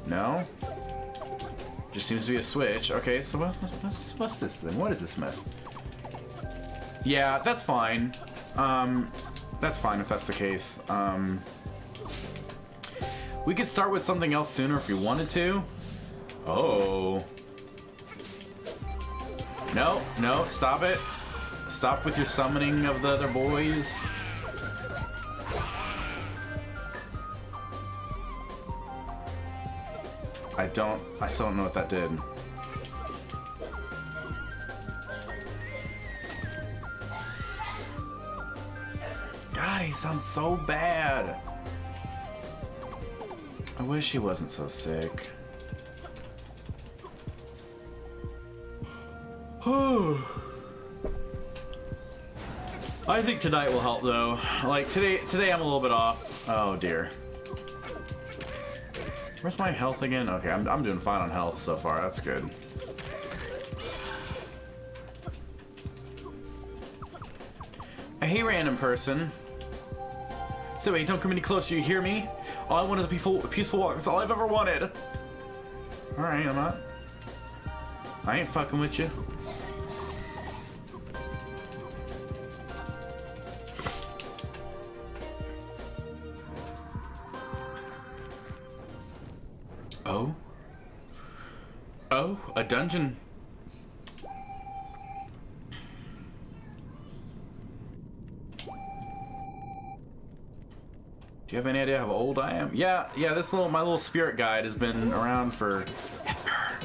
No? Just seems to be a switch. Okay, so what's this then? What is this mess? Yeah, that's fine. That's fine if that's the case. We could start with something else sooner if we wanted to. Oh. No, no, stop it. Stop with your summoning of the other boys. I still don't know what that did. God, he sounds so bad. I wish he wasn't so sick. I think tonight will help though. Like today I'm a little bit off. Oh dear. Where's my health again? Okay, I'm doing fine on health so far. That's good. Hey, random person. So wait, don't come any closer. You hear me? All I want is a peaceful walk. That's all I've ever wanted. All right, I'm not. I ain't fucking with you. Oh? Oh, a dungeon. Do you have any idea how old I am? Yeah, my little spirit guide has been around for ever.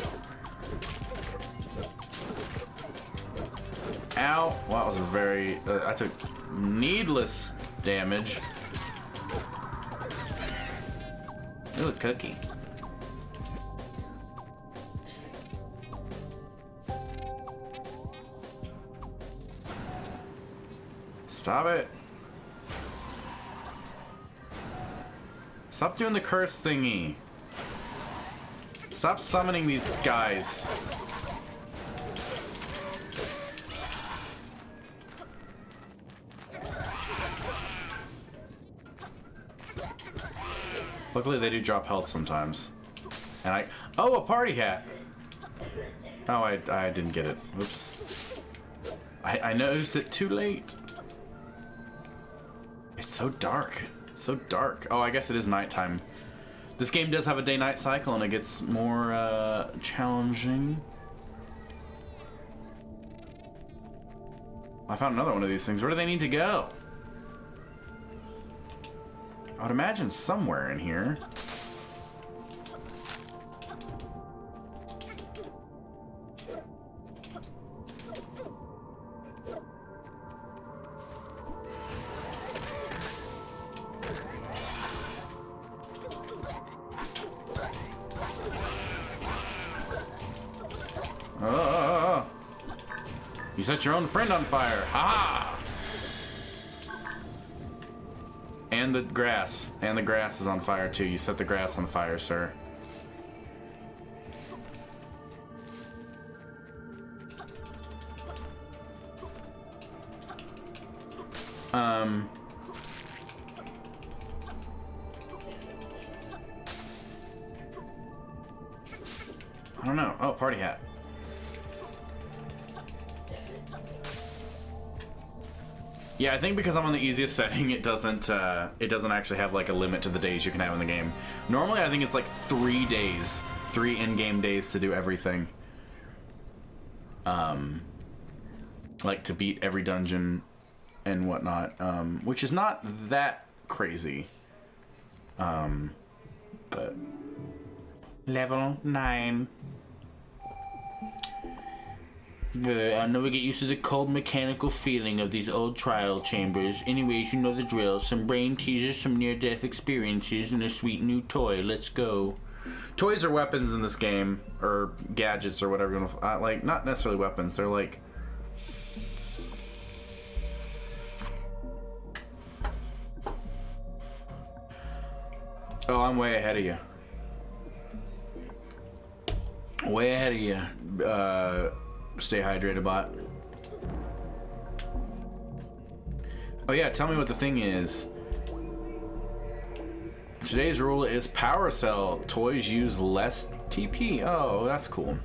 Ow. Well, that was a very... I took needless damage. Ooh, a cookie. Stop it. Stop doing the curse thingy. Stop summoning these guys. Luckily they do drop health sometimes. And oh, a party hat. Oh, I didn't get it. Oops. I noticed it too late. It's so dark. So dark. Oh, I guess it is nighttime. This game does have a day-night cycle and it gets more challenging. I found another one of these things. Where do they need to go? I would imagine somewhere in here. You set your own friend on fire. Ha ha! And the grass. And the grass is on fire too. You set the grass on fire, sir. I don't know. Oh, party hat. Yeah, I think because I'm on the easiest setting, it doesn't actually have like a limit to the days you can have in the game. Normally, I think it's like 3 days, 3 in-game days to do everything. Like to beat every dungeon and whatnot, which is not that crazy. But level 9. I'll never get used to the cold mechanical feeling of these old trial chambers. Anyways, you know the drill. Some brain teasers, some near-death experiences, and a sweet new toy. Let's go. Toys are weapons in this game, or gadgets, or whatever you want to... like, not necessarily weapons. They're like... Oh, I'm way ahead of you. Way ahead of you. Stay hydrated, bot. Oh yeah, tell me what the thing is. Today's rule is power cell. Toys use less TP. Oh, that's cool.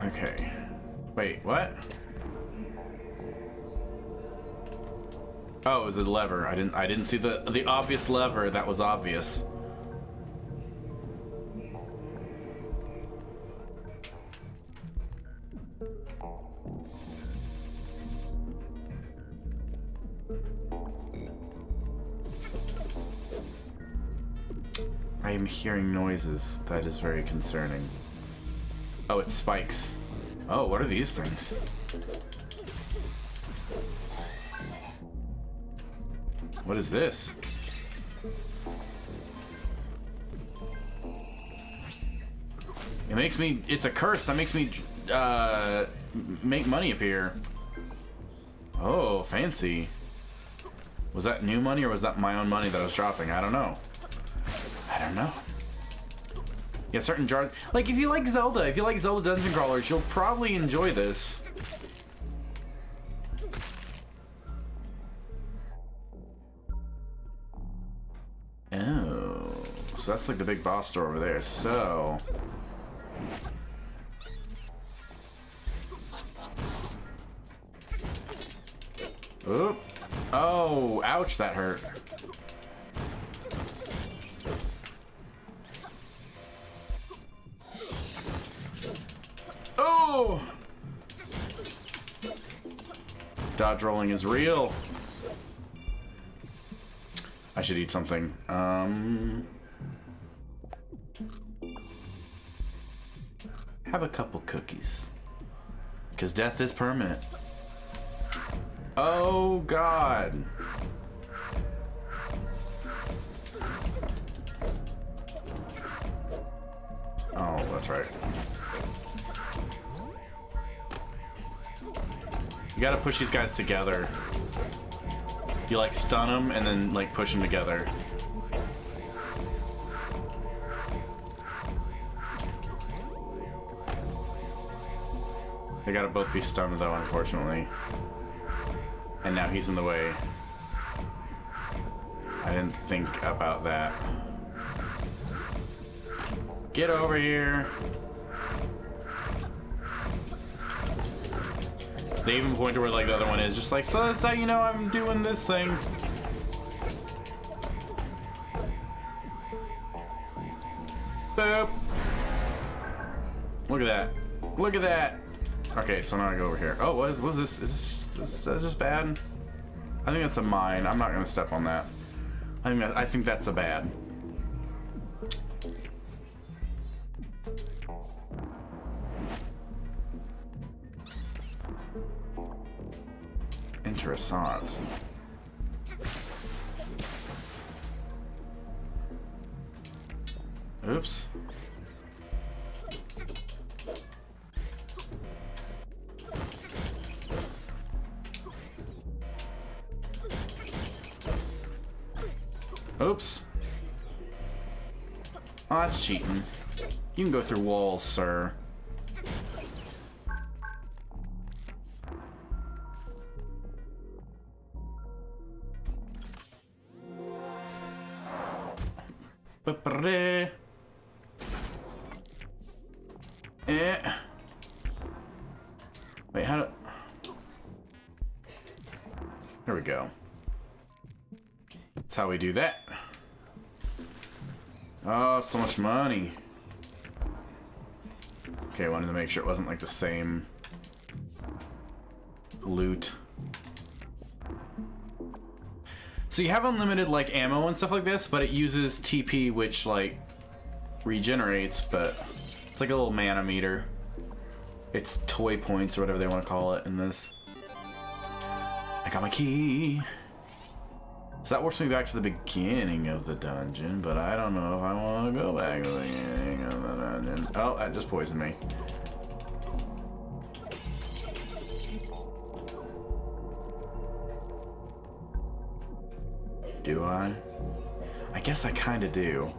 Okay. Wait, what? Oh, it was a lever. I didn't see the obvious lever that was obvious. I am hearing noises. That is very concerning. Oh, it's spikes. Oh, what are these things? What is this? It makes me... It's a curse that makes me make money appear. Oh, fancy. Was that new money or was that my own money that I was dropping? I don't know. I don't know. Yeah, certain jars... Like, if you like Zelda Dungeon Crawlers, you'll probably enjoy this. Oh. So that's like the big boss door over there, so... Oop. Oh, ouch, that hurt. Oh! Dodge rolling is real. I should eat something. Have a couple cookies. Because death is permanent. Oh, God. Oh, that's right. You gotta push these guys together. You like stun them and then like push them together. They gotta both be stunned though, unfortunately. And now he's in the way. I didn't think about that. Get over here. They even point to where like the other one is, just like, so that's how you know I'm doing this thing. Boop. Look at that. Look at that. Okay, so now I go over here. Oh, what is this? Is that just bad? I think that's a mine. I'm not gonna step on that. I think that's a bad. Interessant. Oops. Oops. Oh, that's cheating. You can go through walls, sir. Wait, how do... There we go. That's how we do that. Oh, so much money. Okay, I wanted to make sure it wasn't like the same loot. So you have unlimited like ammo and stuff like this, but it uses TP, which like regenerates, but it's like a little mana meter. It's toy points or whatever they want to call it in this. I got my key. So that works me back to the beginning of the dungeon, but I don't know if I want to go back to the beginning of the dungeon. Oh, that just poisoned me. Do I? I I guess I kind of do.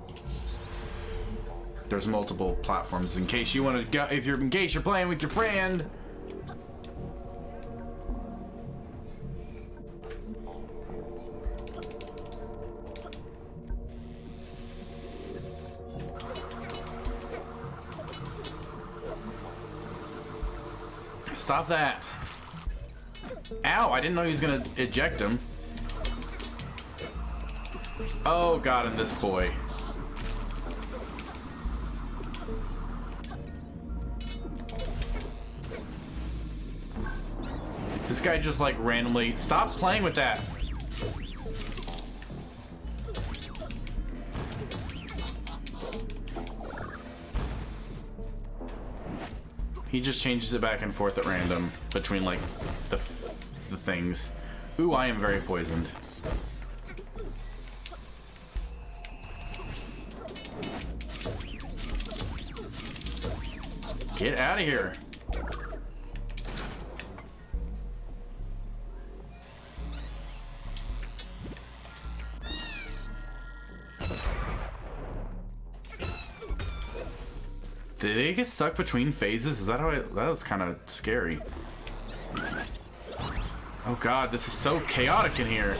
There's multiple platforms in case you want to go, in case you're playing with your friend. Stop that. Ow, I didn't know he was gonna eject him. Oh god, and this boy. This guy just like randomly... Stop playing with that! He just changes it back and forth at random between like the things. Ooh, I am very poisoned. Get out of here. Did they get stuck between phases? Is that how that was kind of scary. Oh god, this is so chaotic in here.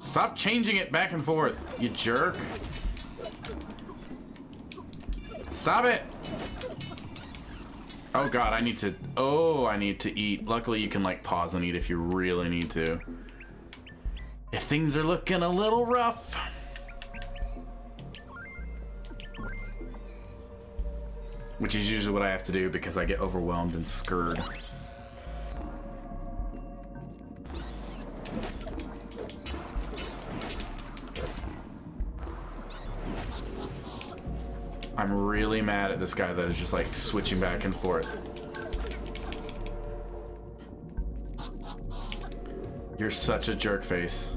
Stop changing it back and forth, you jerk. Stop it! Oh god, I need to... Oh, I need to eat. Luckily, you can, like, pause and eat if you really need to. If things are looking a little rough. Which is usually what I have to do because I get overwhelmed and scared. I'm really mad at this guy that is just like switching back and forth. You're such a jerk face.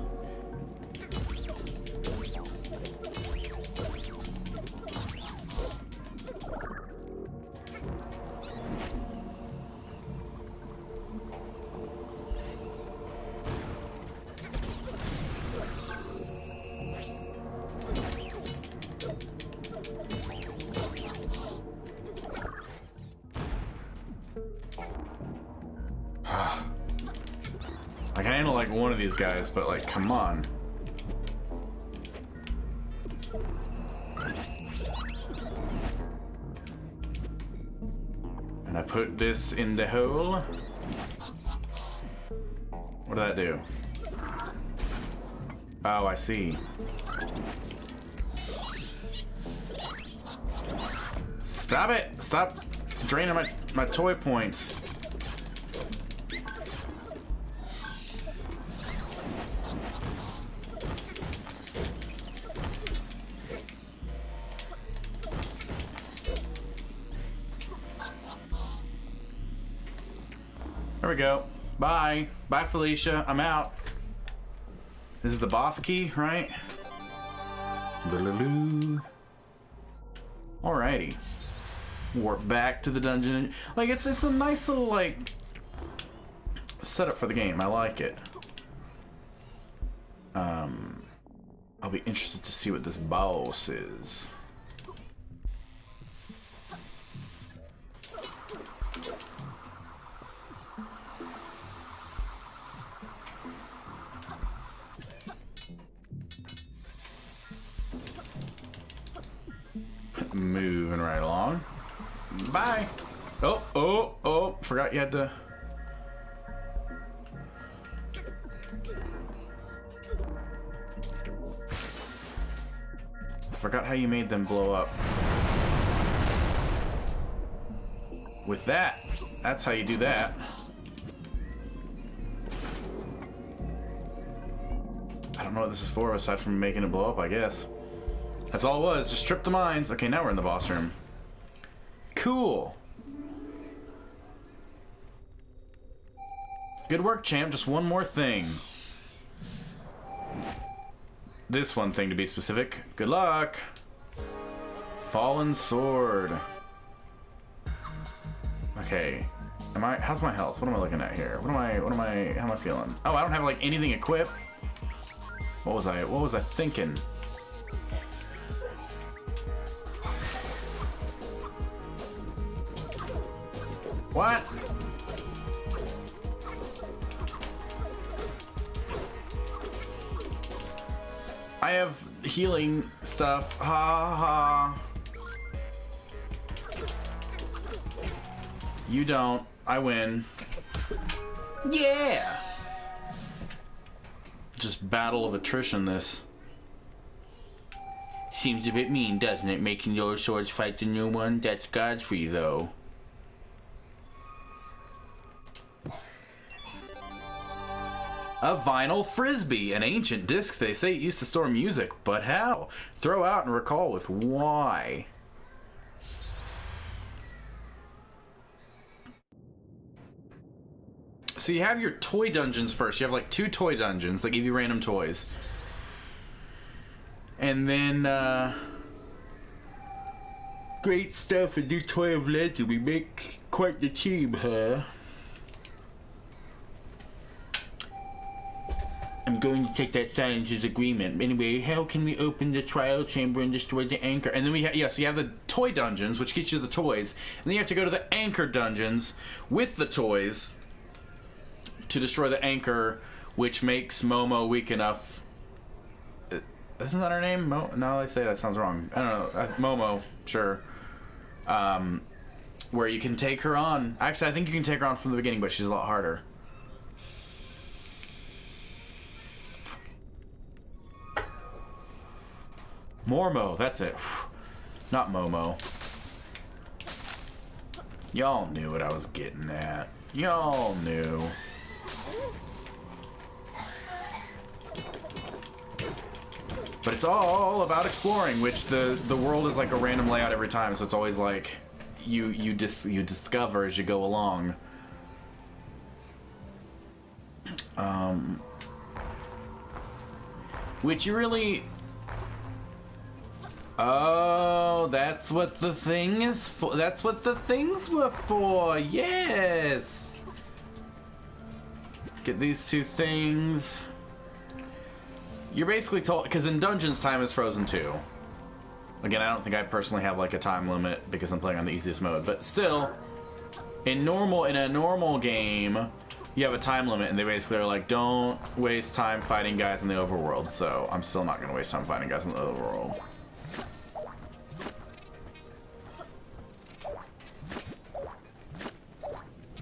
I can handle like one of these guys, but like, come on. And I put this in the hole. What did that do? Oh, I see. Stop it! Stop draining my toy points. There we go. Bye. Bye, Felicia. I'm out. This is the boss key, right? Alrighty. Warp back to the dungeon. Like, it's a nice little, like, setup for the game. I like it. I'll be interested to see what this boss is. Moving right along. Bye. Oh, forgot you had to... Forgot how you made them blow up. With that. That's how you do that. I don't know what this is for aside from making it blow up, I guess. That's all it was. Just strip the mines. Okay, now we're in the boss room. Cool. Good work, champ. Just one more thing. This one thing to be specific. Good luck. Fallen sword. Okay. How's my health? What am I looking at here? How am I feeling? Oh, I don't have like anything equipped. What was I thinking? What? I have healing stuff. Ha ha. You don't. I win. Yeah! Just battle of attrition, this. Seems a bit mean, doesn't it? Making the old swords fight the new one? That's Godfrey, though. A vinyl frisbee, an ancient disc. They say it used to store music, but how? Throw out and recall with why. So you have your toy dungeons first. You have like 2 toy dungeons that give you random toys. And then, great stuff, a new toy of legend. We make quite the team, huh? I'm going to take that silence as agreement. Anyway, how can we open the trial chamber and destroy the anchor? And then we have, so you have the toy dungeons, which get you the toys. And then you have to go to the anchor dungeons with the toys to destroy the anchor, which makes Momo weak enough. Isn't that her name? No, I say that sounds wrong. I don't know. Momo, sure. Where you can take her on. Actually, I think you can take her on from the beginning, but she's a lot harder. Mormo, that's it. Not Momo. Y'all knew what I was getting at. Y'all knew. But it's all about exploring, which the world is like a random layout every time, so it's always like you discover as you go along. Which you really... Oh, that's what the thing is for. That's what the things were for. Yes. Get these 2 things. You're basically told, because in Dungeons time is frozen too. Again, I don't think I personally have like a time limit because I'm playing on the easiest mode, but still, in a normal game, you have a time limit, and they basically are like, don't waste time fighting guys in the overworld. So I'm still not going to waste time fighting guys in the overworld.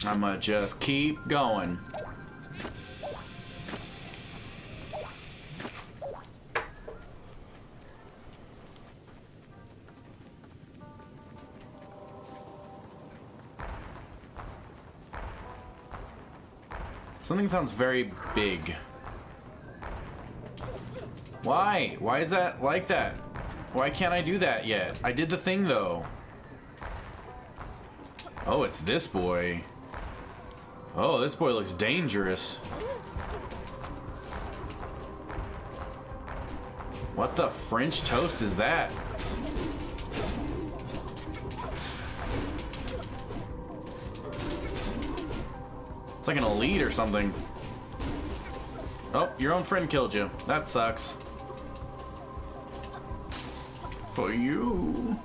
I'm gonna just keep going. Something sounds very big. Why? Why is that like that? Why can't I do that yet? I did the thing though. Oh, it's this boy. Oh, this boy looks dangerous. What the French toast is that? It's like an elite or something. Oh, your own friend killed you. That sucks. For you.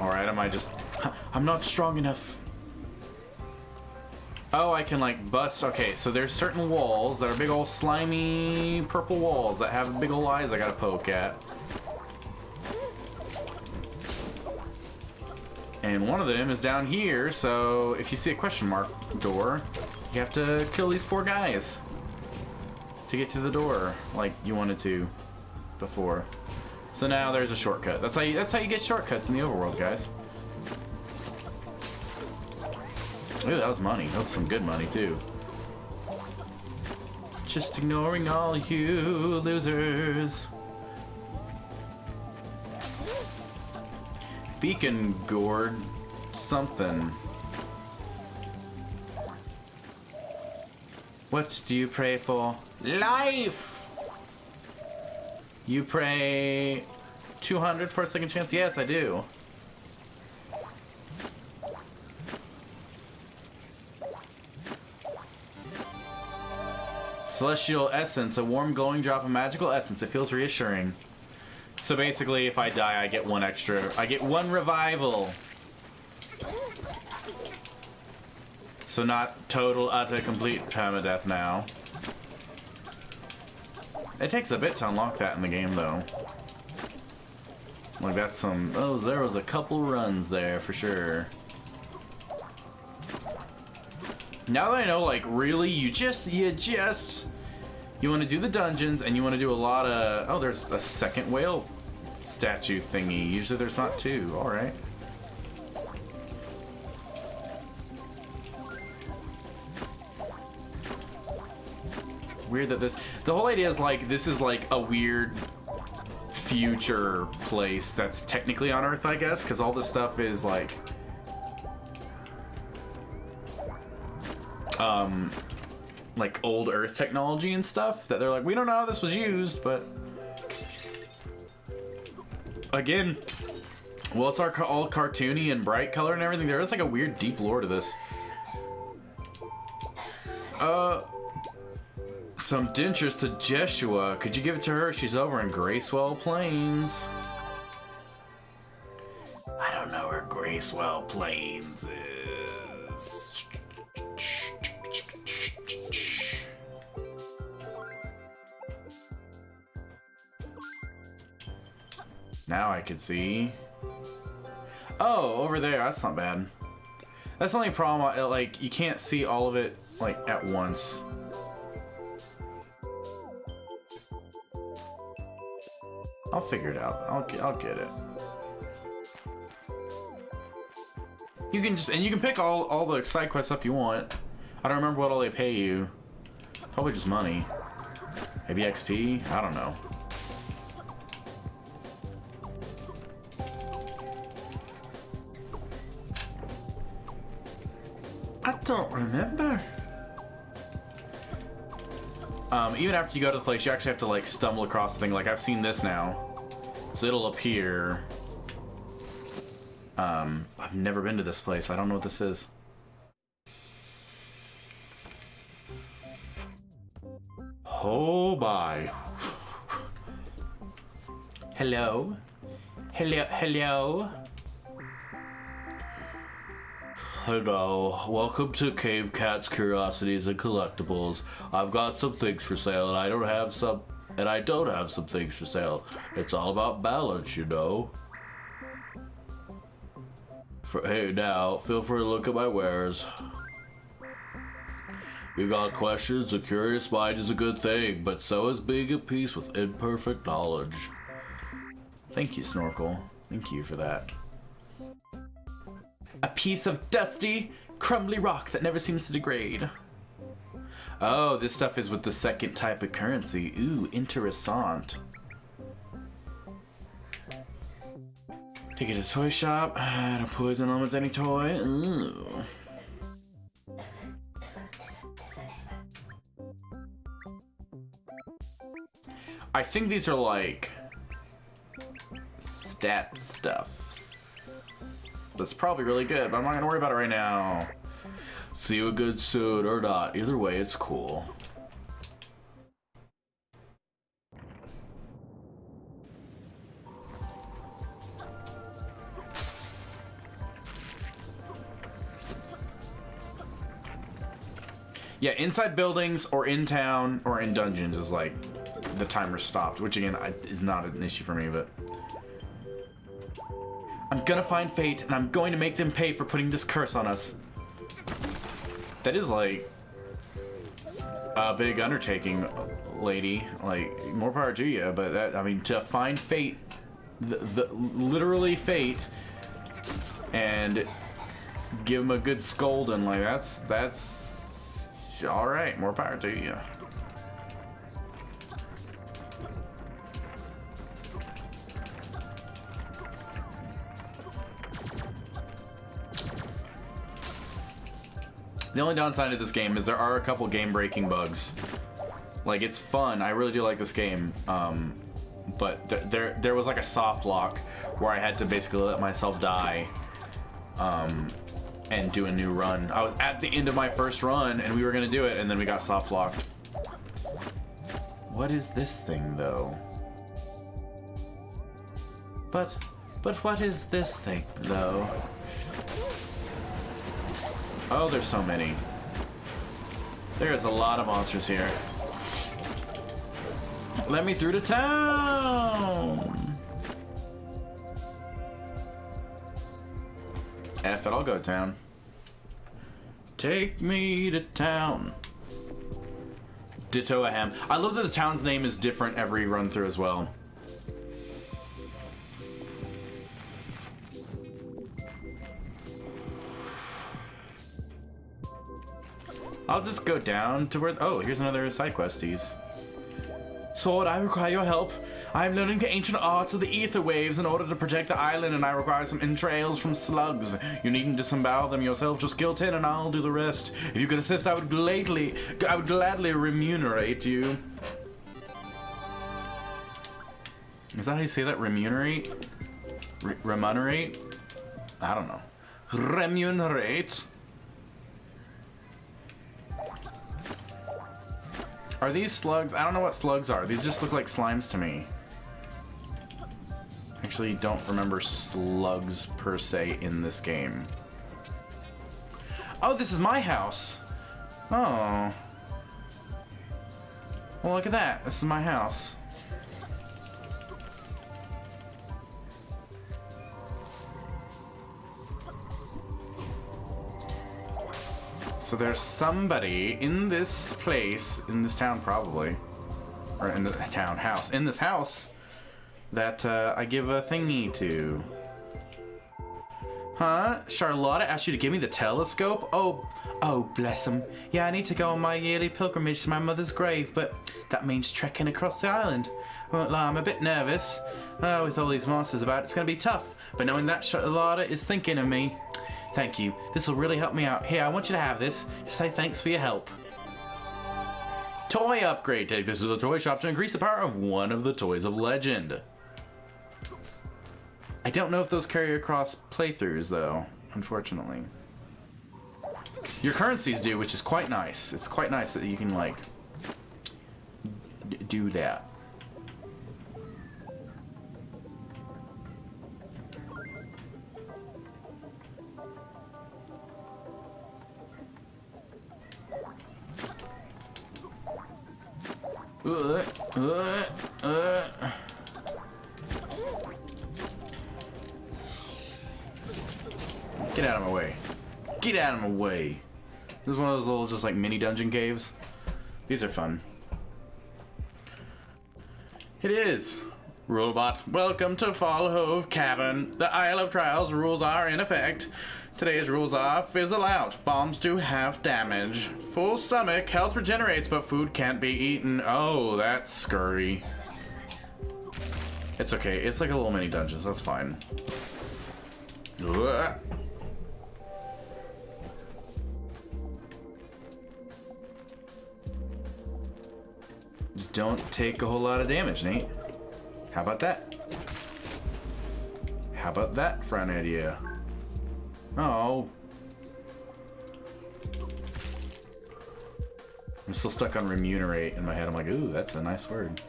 Alright, am I just... I'm not strong enough. Oh, I can like bust... Okay, so there's certain walls that are big old slimy purple walls that have big old eyes I gotta poke at. And one of them is down here, so if you see a question mark door, you have to kill these poor guys to get to the door like you wanted to before. So now there's a shortcut. That's how you get shortcuts in the overworld, guys. Ooh, that was money. That was some good money too. Just ignoring all you losers. Beacon gourd something. What do you pray for? Life! You pray 200 for a second chance? Yes, I do. Celestial Essence, a warm glowing drop of magical essence. It feels reassuring. So basically, if I die, I get one extra. I get one revival. So not total, utter, complete permadeath now. It takes a bit to unlock that in the game, though. Like, that's some... Oh, there was a couple runs there, for sure. Now that I know, like, really, you want to do the dungeons, and you want to do a lot of... Oh, there's a second whale statue thingy. Usually there's not two. Alright. Weird that this... The whole idea is, like, this is, like, a weird future place that's technically on Earth, I guess, because all this stuff is, like... like old Earth technology and stuff that they're like, we don't know how this was used, but again, well, it's all cartoony and bright color and everything. There is like a weird deep lore to this. Some dentures to Jeshua. Could you give it to her? She's over in Gracewell Plains. I don't know where Gracewell Plains is. Now I can see. Oh, over there. That's not bad. That's the only problem. Like, you can't see all of it, like, at once. I'll figure it out. I'll get it. You can just... And you can pick all the side quests up you want. I don't remember what all they pay you. Probably just money. Maybe XP? I don't know. I don't remember. Even after you go to the place, you actually have to like stumble across the thing. Like I've seen this now, so it'll appear. I've never been to this place. I don't know what this is. Oh bye. Hello. Hello. Hello. Hello, welcome to Cave Cat's Curiosities and Collectibles. I've got some things for sale, and I don't have some things for sale. It's all about balance, you know. Hey, now, feel free to look at my wares. You got questions? A curious mind is a good thing, but so is being at peace with imperfect knowledge. Thank you, Snorkel. Thank you for that. A piece of dusty, crumbly rock that never seems to degrade. Oh, this stuff is with the second type of currency. Ooh, interessant. Take it to the toy shop. Don't poison almost any toy. Ooh. I think these are like stat stuff. That's probably really good, but I'm not gonna worry about it right now. See you again soon or not. Either way, it's cool. Yeah, inside buildings or in town or in dungeons is like the timer stopped, which again is not an issue for me, but I'm gonna find fate and I'm going to make them pay for putting this curse on us. That is like a big undertaking, lady. Like, more power to you, but that, I mean, to find fate, literally fate, and give them a good scolding, like that's all right. More power to you. The only downside of this game is there are a couple game-breaking bugs. Like, it's fun. I really do like this game. But there was like a soft lock where I had to basically let myself die and do a new run. I was at the end of my first run and we were gonna do it, and then we got soft locked. What is this thing though? But what is this thing though? Oh, there's so many. There's a lot of monsters here. Let me through to town! F it, I'll go to town. Take me to town. Ditto ahem. I love that the town's name is different every run through as well. I'll just go down to where... Oh, here's another side questies. Sword, I require your help. I am learning the ancient arts of the ether waves in order to protect the island, and I require some entrails from slugs. You needn't disembowel them yourself, just guilt in and I'll do the rest. If you could assist, I would gladly remunerate you. Is that how you say that? Remunerate? Remunerate? I don't know. Remunerate? Are these slugs? I don't know what slugs are. These just look like slimes to me. Actually, don't remember slugs per se in this game. Oh, this is my house. Oh. Well, look at that. This is my house. So there's somebody in this place, in this town probably, or in the townhouse, in this house, that I give a thingy to. Huh? Charlotta asked you to give me the telescope? Oh, bless him. Yeah, I need to go on my yearly pilgrimage to my mother's grave, but that means trekking across the island. Well, I'm a bit nervous. With all these monsters about, it's gonna be tough, but knowing that Charlotta is thinking of me, thank you. This will really help me out. Here, I want you to have this. Just say thanks for your help. Toy upgrade. Take this to the toy shop to increase the power of one of the toys of legend. I don't know if those carry across playthroughs, though, unfortunately. Your currencies do, which is quite nice. It's quite nice that you can, like, do that. Get out of my way. Get out of my way. This is one of those little just like mini dungeon caves. These are fun. It is. Robot, welcome to Fallhove Cavern. The Isle of Trials rules are in effect. Today's rules are fizzle out. Bombs do half damage. Full stomach, health regenerates, but food can't be eaten. Oh, that's scurry. It's okay. It's like a little mini dungeon, so that's fine. Ugh. Just don't take a whole lot of damage, Nate. How about that? How about that for an idea? Oh. I'm still stuck on remunerate in my head. I'm like, ooh, that's a nice word.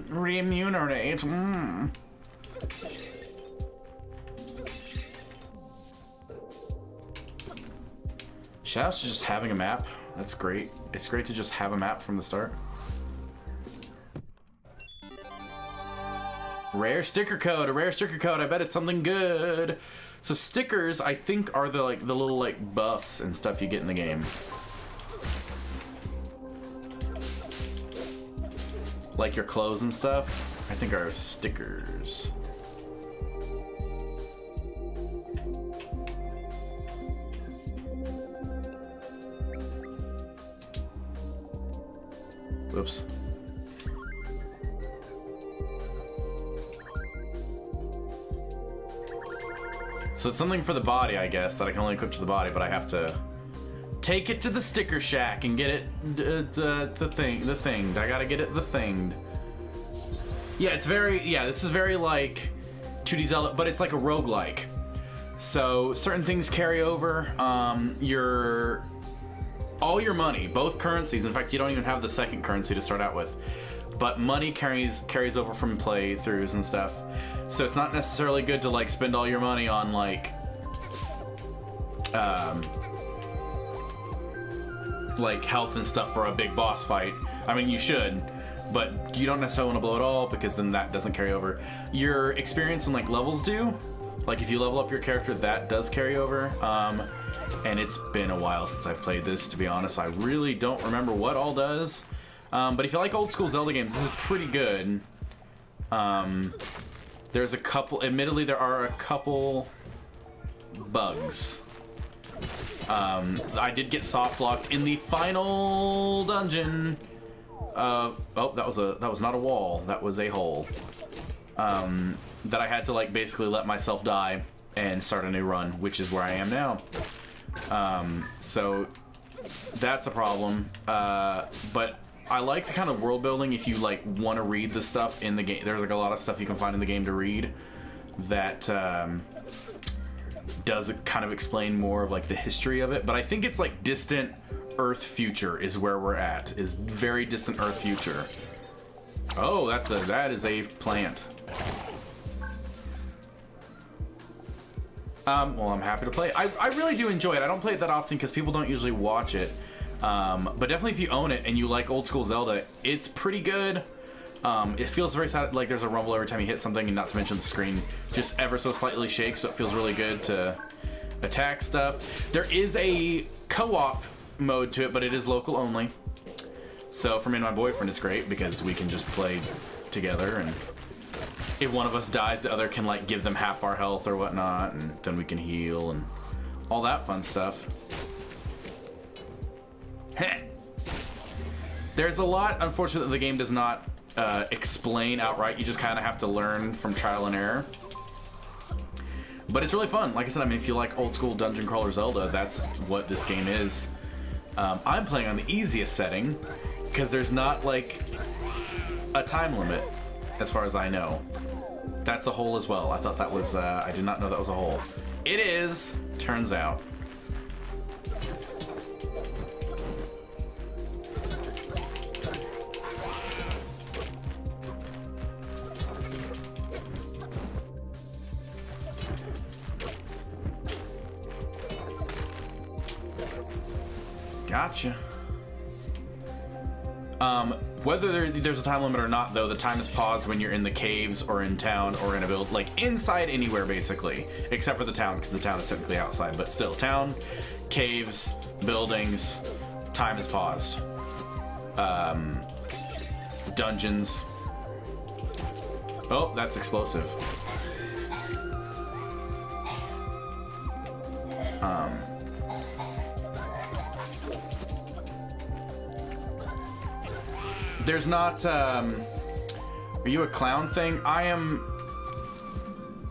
Remunerate. Shoutouts to just having a map. That's great. It's great to just have a map from the start. Rare sticker code, a rare sticker code. I bet it's something good. So stickers, I think, are the little like buffs and stuff you get in the game. Like your clothes and stuff, I think are stickers. Whoops. So it's something for the body, I guess, that I can only equip to the body, but I have to take it to the sticker shack and get it the thing. I gotta get it the thinged. Yeah, it's very, this is very like 2D Zelda, but it's like a roguelike. So certain things carry over. All your money, both currencies. In fact, you don't even have the second currency to start out with. But money carries over from playthroughs and stuff. So it's not necessarily good to like spend all your money on like health and stuff for a big boss fight. I mean, you should, but you don't necessarily want to blow it all because then that doesn't carry over. Your experience and like levels do. Like if you level up your character, that does carry over. And it's been a while since I've played this, to be honest. I really don't remember what all does. But if you like old school Zelda games, this is pretty good. There's a couple, admittedly there are a couple bugs. I did get soft locked in the final dungeon. Oh, that was not a wall, that was a hole. That I had to like basically let myself die and start a new run, which is where I am now. So that's a problem. But I like the kind of world building if you like want to read the stuff in the game. There's like a lot of stuff you can find in the game to read that does kind of explain more of like the history of it. But I think it's like distant Earth future is where we're at. Is very distant Earth future. Oh, that is a plant. Well, I'm happy to play. I really do enjoy it. I don't play it that often because people don't usually watch it. But definitely if you own it and you like old school Zelda, it's pretty good. It feels very sad, like there's a rumble every time you hit something, and not to mention the screen just ever so slightly shakes, so it feels really good to attack stuff. There is a co-op mode to it, but it is local only. So for me and my boyfriend, it's great because we can just play together, and if one of us dies, the other can like give them half our health or whatnot, and then we can heal and all that fun stuff. There's a lot, unfortunately, the game does not explain outright. You just kind of have to learn from trial and error. But it's really fun. Like I said, I mean, if you like old school dungeon crawler Zelda, that's what this game is. I'm playing on the easiest setting because there's not like a time limit, as far as I know. That's a hole as well. I thought that was, I did not know that was a hole. It is, turns out. Gotcha. Whether there's a time limit or not, though, the time is paused when you're in the caves or in town or in a build, like inside anywhere basically, except for the town because the town is technically outside. But still, town, caves, buildings, time is paused. Dungeons. Oh, that's explosive. There's not, are you a clown thing? I am,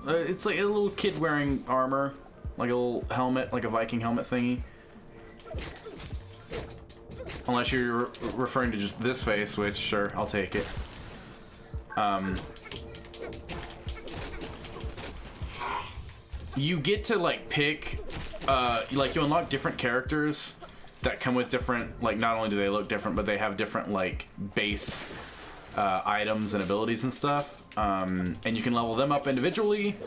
it's like a little kid wearing armor, like a little helmet, like a Viking helmet thingy. Unless you're referring to just this face, which, sure, I'll take it. You get to, like, pick, like, you unlock different characters that come with different, like, not only do they look different, but they have different, like, base items and abilities and stuff. And you can level them up individually,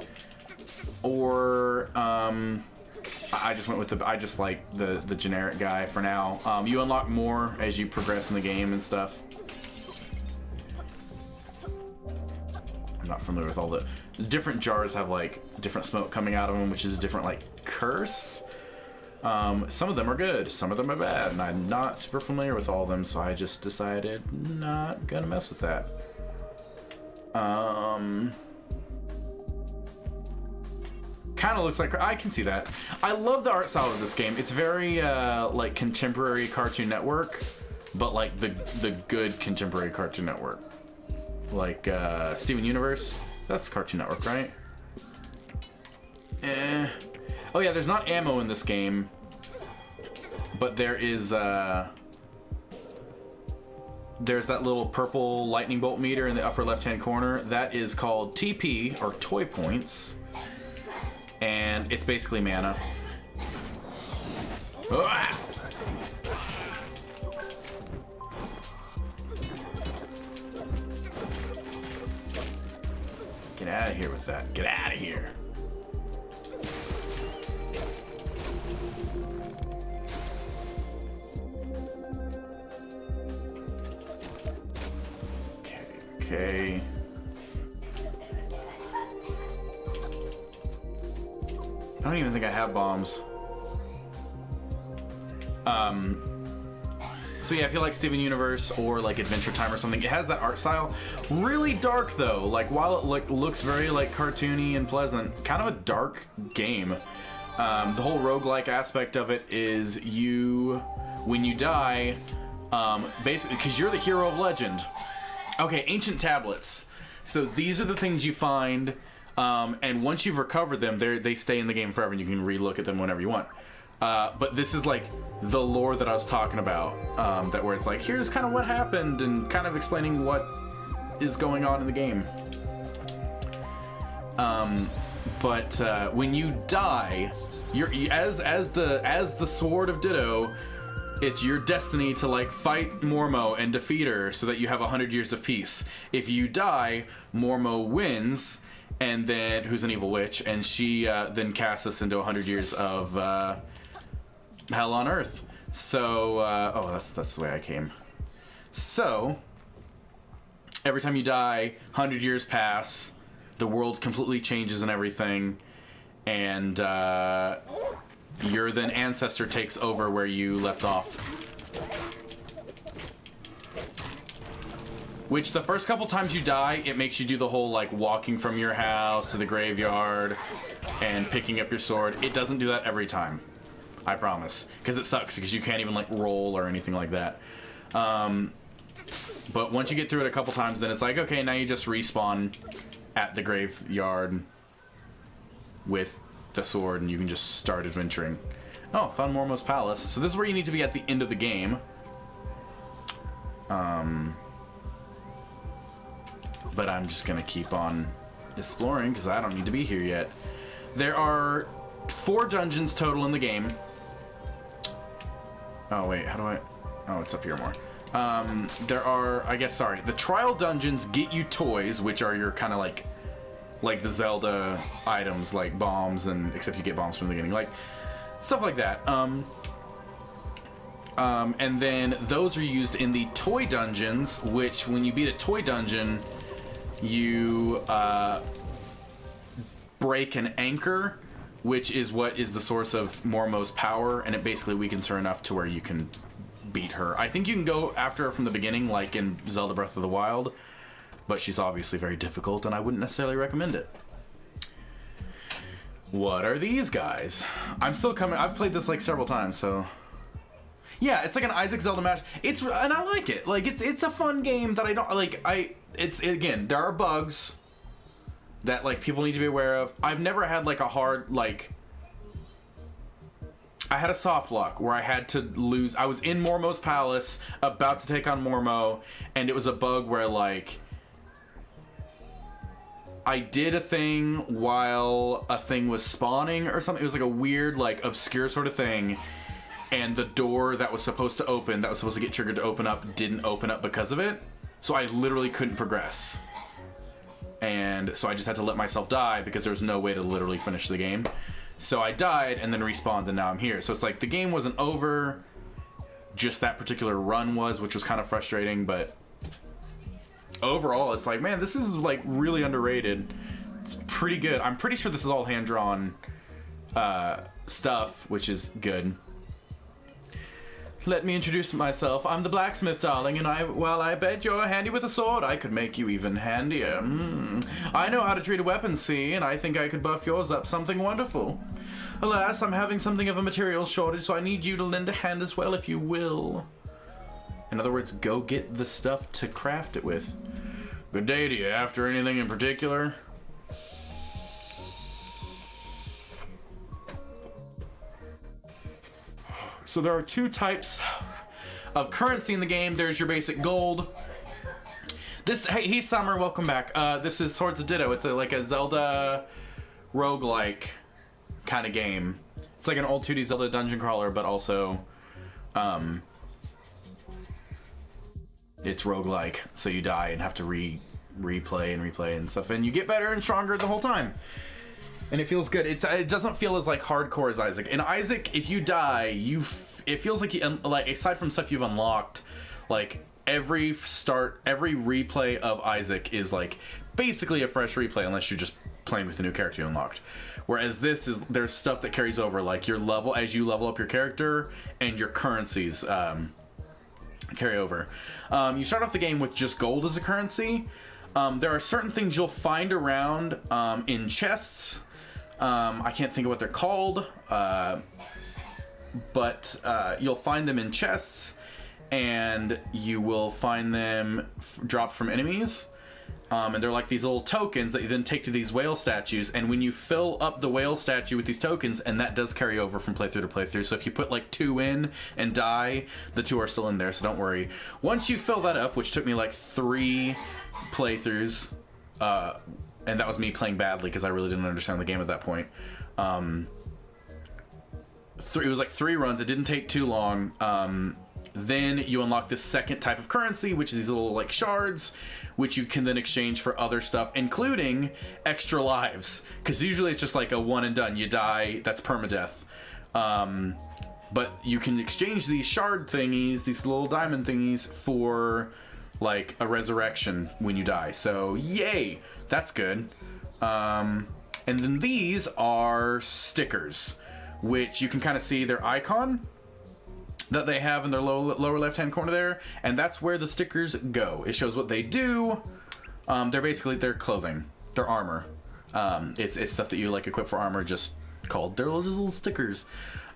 or I just went with I just like the generic guy for now. You unlock more as you progress in the game and stuff. I'm not familiar with all the different jars have like different smoke coming out of them, which is a different like curse. Some of them are good, some of them are bad, and I'm not super familiar with all of them, so I just decided not gonna mess with that. Kind of looks like, I can see that. I love the art style of this game. It's very like contemporary Cartoon Network, but like the good contemporary Cartoon Network, like Steven Universe. That's Cartoon Network, right? Oh yeah, there's not ammo in this game, but there is there's that little purple lightning bolt meter in the upper left-hand corner. That is called TP, or toy points, and it's basically mana. Ah! Get out of here with that. Get out of here. Okay. I don't even think I have bombs. So yeah, if you like Steven Universe or like Adventure Time or something, it has that art style. Really dark though. Like while it looks very like cartoony and pleasant, kind of a dark game. The whole roguelike aspect of it is when you die, basically, because you're the hero of legend. Okay, ancient tablets. So these are the things you find, and once you've recovered them, they stay in the game forever, and you can re-look at them whenever you want. But this is like the lore that I was talking about, that where it's like, here's kind of what happened, and kind of explaining what is going on in the game. But when you die, you're as the Sword of Ditto. It's your destiny to like fight Mormo and defeat her so that you have 100 years of peace. If you die, Mormo wins, and then who's an evil witch, and she then casts us into 100 years of hell on earth. So oh, that's the way I came. So every time you die, 100 years pass, the world completely changes and everything, and your then ancestor takes over where you left off. Which the first couple times you die, it makes you do the whole like walking from your house to the graveyard and picking up your sword. It doesn't do that every time, I promise, because it sucks because you can't even like roll or anything like that. But once you get through it a couple times, then it's like, okay, now you just respawn at the graveyard with the sword, and you can just start adventuring. Oh, found Mormo's Palace. So this is where you need to be at the end of the game. But I'm just gonna keep on exploring because I don't need to be here yet. There are 4 dungeons total in the game. Oh wait, how do I... Oh, it's up here more. There are, the trial dungeons get you toys, which are your kind of like the Zelda items, like bombs, and except you get bombs from the beginning, like stuff like that. And then those are used in the toy dungeons, which when you beat a toy dungeon, you break an anchor, which is what is the source of Mormo's power, and it basically weakens her enough to where you can beat her. I think you can go after her from the beginning, like in Zelda Breath of the Wild, but she's obviously very difficult, and I wouldn't necessarily recommend it. What are these guys? I'm still coming. I've played this like several times, so yeah, it's like an Isaac Zelda match. And I like it. Like it's a fun game that I don't like. Again, there are bugs that like people need to be aware of. I've never had like a hard like. I had a soft lock where I had to lose. I was in Mormo's Palace about to take on Mormo, and it was a bug where like I did a thing while a thing was spawning or something. It was like a weird, like, obscure sort of thing. And the door that was supposed to open, that was supposed to get triggered to open up, didn't open up because of it. So I literally couldn't progress. And so I just had to let myself die because there was no way to literally finish the game. So I died and then respawned, and now I'm here. So it's like the game wasn't over. Just that particular run was, which was kind of frustrating, but overall, it's like, man, this is like really underrated. It's pretty good. I'm pretty sure this is all hand-drawn stuff, which is good. Let me introduce myself. I'm the blacksmith, darling, and I bet you're handy with a sword, I could make you even handier. I know how to treat a weapon, see, and I think I could buff yours up something wonderful. Alas, I'm having something of a materials shortage, so I need you to lend a hand as well, if you will. In other words, go get the stuff to craft it with. Good day to you. After anything in particular? So there are two types of currency in the game. There's your basic gold. Hey Summer, welcome back. This is Swords of Ditto. It's like a Zelda roguelike kind of game. It's like an old 2D Zelda dungeon crawler, but also it's roguelike. So you die and have to replay and stuff, and you get better and stronger the whole time. And it feels good. It doesn't feel as like hardcore as Isaac. In Isaac, if you die, it feels like like aside from stuff you've unlocked, like every replay of Isaac is like basically a fresh replay unless you're just playing with the new character you unlocked. Whereas there's stuff that carries over, like your level as you level up your character and your currencies carry over. You start off the game with just gold as a currency. There are certain things you'll find around in chests. I can't think of what they're called, but you'll find them in chests, and you will find them dropped from enemies. And they're like these little tokens that you then take to these whale statues, and when you fill up the whale statue with these tokens, and that does carry over from playthrough to playthrough, so if you put like 2 in and die, the 2 are still in there, so don't worry. Once you fill that up, which took me like 3 playthroughs, and that was me playing badly because I really didn't understand the game at that point. It was like 3 runs. It didn't take too long. Then you unlock this second type of currency, which is these little like shards, which you can then exchange for other stuff, including extra lives. Because usually it's just like a one and done. You die, that's permadeath. But you can exchange these shard thingies, these little diamond thingies, for like a resurrection when you die. So yay, that's good. And then these are stickers, which you can kind of see their icon that they have in their lower left-hand corner there, and that's where the stickers go. It shows what they do. They're basically their clothing, their armor. It's stuff that you like equip for armor, just called they're just little stickers.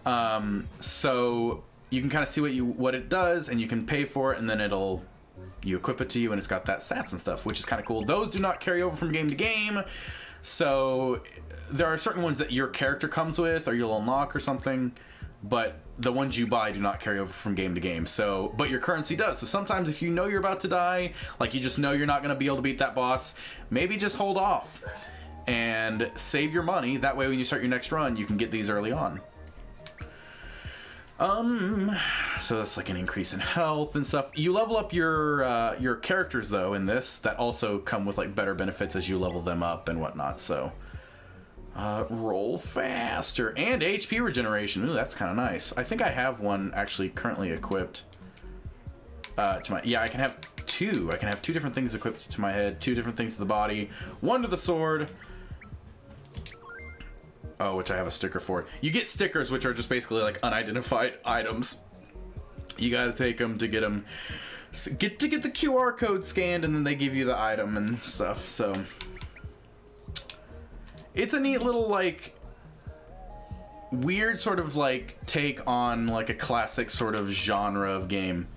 So you can kind of see what it does, and you can pay for it, and then you equip it to you, and it's got that stats and stuff, which is kind of cool. Those do not carry over from game to game, so there are certain ones that your character comes with or you'll unlock or something, but the ones you buy do not carry over from game to game. So, but your currency does. So sometimes if you know you're about to die, like you just know you're not going to be able to beat that boss, maybe just hold off and save your money. That way when you start your next run, you can get these early on. So that's like an increase in health and stuff. You level up your characters though in this, that also come with like better benefits as you level them up and whatnot. So roll faster and HP regeneration. Ooh, that's kind of nice. I think I have one actually currently equipped to my, yeah, I can have 2. I can have 2 different things equipped to my head, 2 different things to the body, 1 to the sword. Oh, which I have a sticker for. You get stickers, which are just basically like unidentified items. You got to take them to get them, get the QR code scanned, and then they give you the item and stuff. So it's a neat little like weird sort of like take on like a classic sort of genre of game.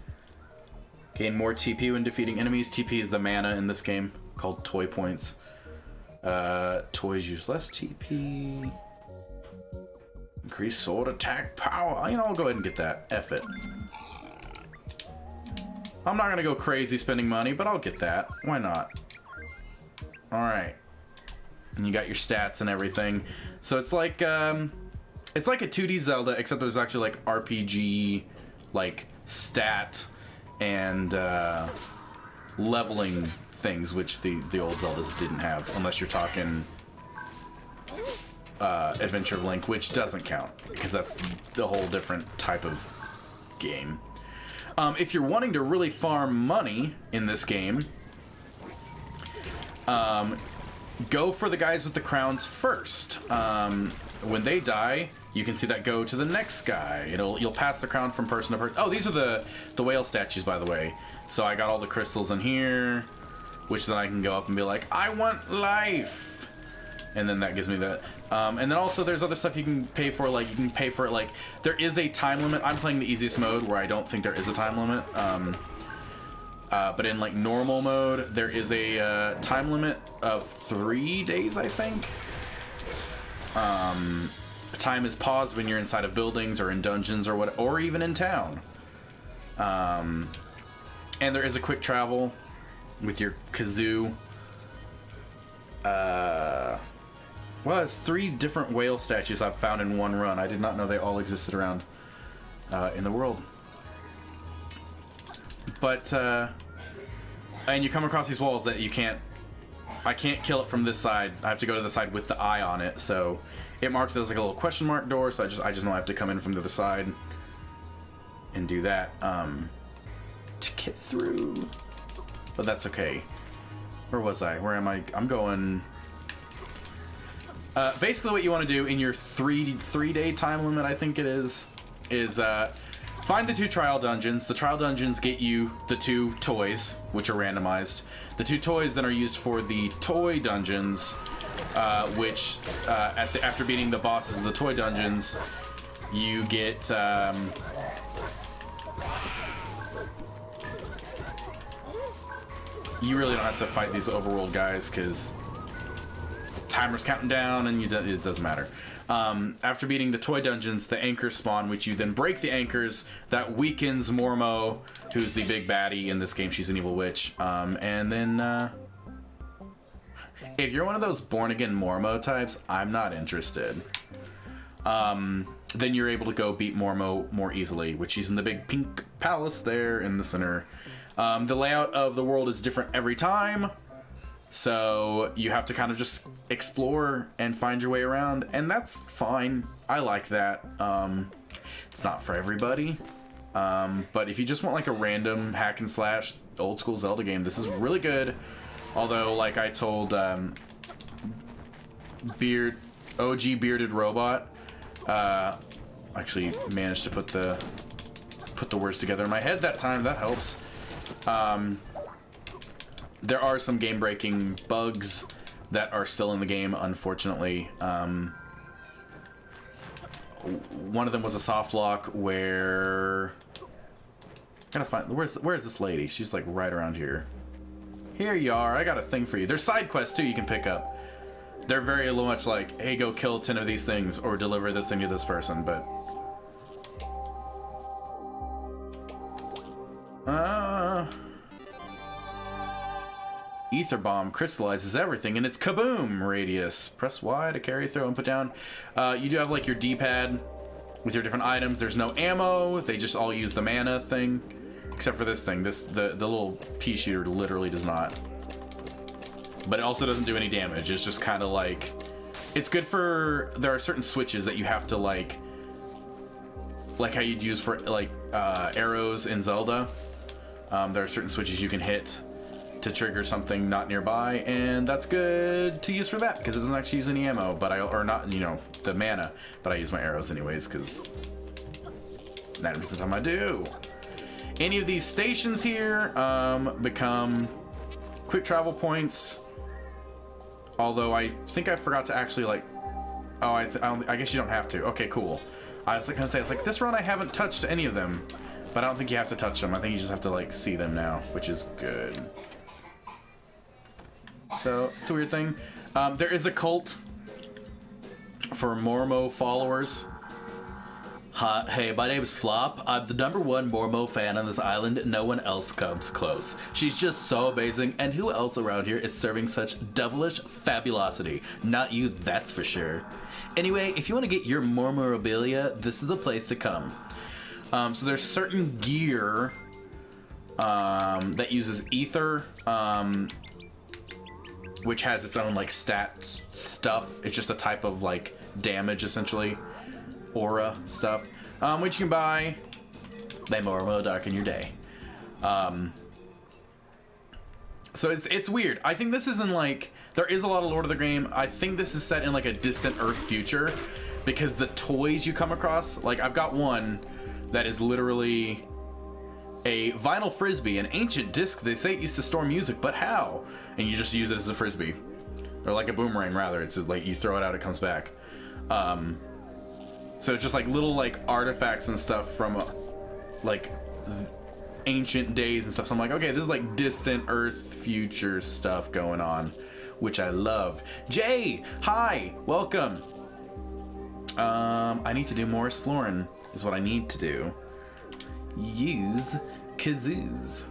Gain more TP when defeating enemies. TP is the mana in this game, called toy points. Toys use less TP. Increase sword attack power. You know, I'll go ahead and get that. F it. I'm not gonna go crazy spending money, but I'll get that. Why not? Alright. And you got your stats and everything. So it's like a 2D Zelda, except there's actually like RPG, like stat and leveling things, which the old Zeldas didn't have, unless you're talking Adventure of Link, which doesn't count because that's the whole different type of game. If you're wanting to really farm money in this game, go for the guys with the crowns first. When they die, you can see that go to the next guy. You'll pass the crown from person to person. Oh, these are the whale statues, by the way. So I got all the crystals in here, which then I can go up and be like, I want life, and then that gives me that. And then also there's other stuff you can pay for, like you can pay for it, like there is a time limit. I'm playing the easiest mode where I don't think there is a time limit. But in like normal mode, there is a time limit of 3 days, I think. time is paused when you're inside of buildings or in dungeons or what, or even in town. And there is a quick travel with your kazoo. Well, it's 3 different whale statues I've found in one run. I did not know they all existed around in the world. But, and you come across these walls that I can't kill it from this side. I have to go to the side with the eye on it, so it marks it as like a little question mark door, so I just know I have to come in from the other side and do that to get through. But that's okay. Where was I? Where am I? I'm going... basically what you want to do in your three-day time limit, I think it is find the 2 trial dungeons. The trial dungeons get you the 2 toys, which are randomized. The 2 toys then are used for the toy dungeons, which after beating the bosses of the toy dungeons, you get you really don't have to fight these overworld guys because timer's counting down and it doesn't matter. After beating the toy dungeons, the anchors spawn, which you then break the anchors. That weakens Mormo, who's the big baddie in this game. She's an evil witch. And then if you're one of those born-again Mormo types, I'm not interested. Then you're able to go beat Mormo more easily, which she's in the big pink palace there in the center. The layout of the world is different every time. So you have to kind of just explore and find your way around, and that's fine. I like that. It's not for everybody, but if you just want like a random hack and slash old school Zelda game, this is really good. Although, like I told OG Bearded Robot, actually managed to put the words together in my head that time. That helps. There are some game-breaking bugs that are still in the game, unfortunately. One of them was a soft lock where... I gotta find... Where's this lady? She's like right around here. Here you are. I got a thing for you. There's side quests too you can pick up. They're very much like, hey, go kill 10 of these things or deliver this thing to this person, but... Ether bomb crystallizes everything in its kaboom radius. Press Y to carry, throw, and put down. You do have like your D-pad with your different items. There's no ammo. They just all use the mana thing, except for this thing. The little pea shooter literally does not. But it also doesn't do any damage. It's just kind of like, it's good for. There are certain switches that you have to like how you'd use for like arrows in Zelda. There are certain switches you can hit to trigger something not nearby, and that's good to use for that because it doesn't actually use any ammo, or not, the mana, but I use my arrows anyways because 90% of the time I do. Any of these stations here become quick travel points, although I think I forgot to actually like, I guess you don't have to. Okay, cool. I was gonna say, it's like this run I haven't touched any of them, but I don't think you have to touch them. I think you just have to like see them now, which is good. So, it's a weird thing. There is a cult for Mormo followers. Hey, my name is Flop. I'm the #1 Mormo fan on this island. No one else comes close. She's just so amazing, and who else around here is serving such devilish fabulosity? Not you, that's for sure. Anyway, if you want to get your Mormorabilia, this is the place to come. So there's certain gear that uses ether, which has its own like stat stuff. It's just a type of like damage essentially, aura stuff, which you can buy. They more darken your day. So it's weird. I think this is in like, there is a lot of Lord of the Game. I think this is set in like a distant Earth future, because the toys you come across, like I've got one that is literally a vinyl frisbee, an ancient disc. They say it used to store music, but how? And you just use it as a frisbee, or like a boomerang rather. It's just like you throw it out, it comes back. So it's just like little like artifacts and stuff from like ancient days and stuff. So I'm like, okay, this is like distant Earth future stuff going on, which I love. Jay, hi, welcome. I need to do more exploring, is what I need to do. Use kazoos.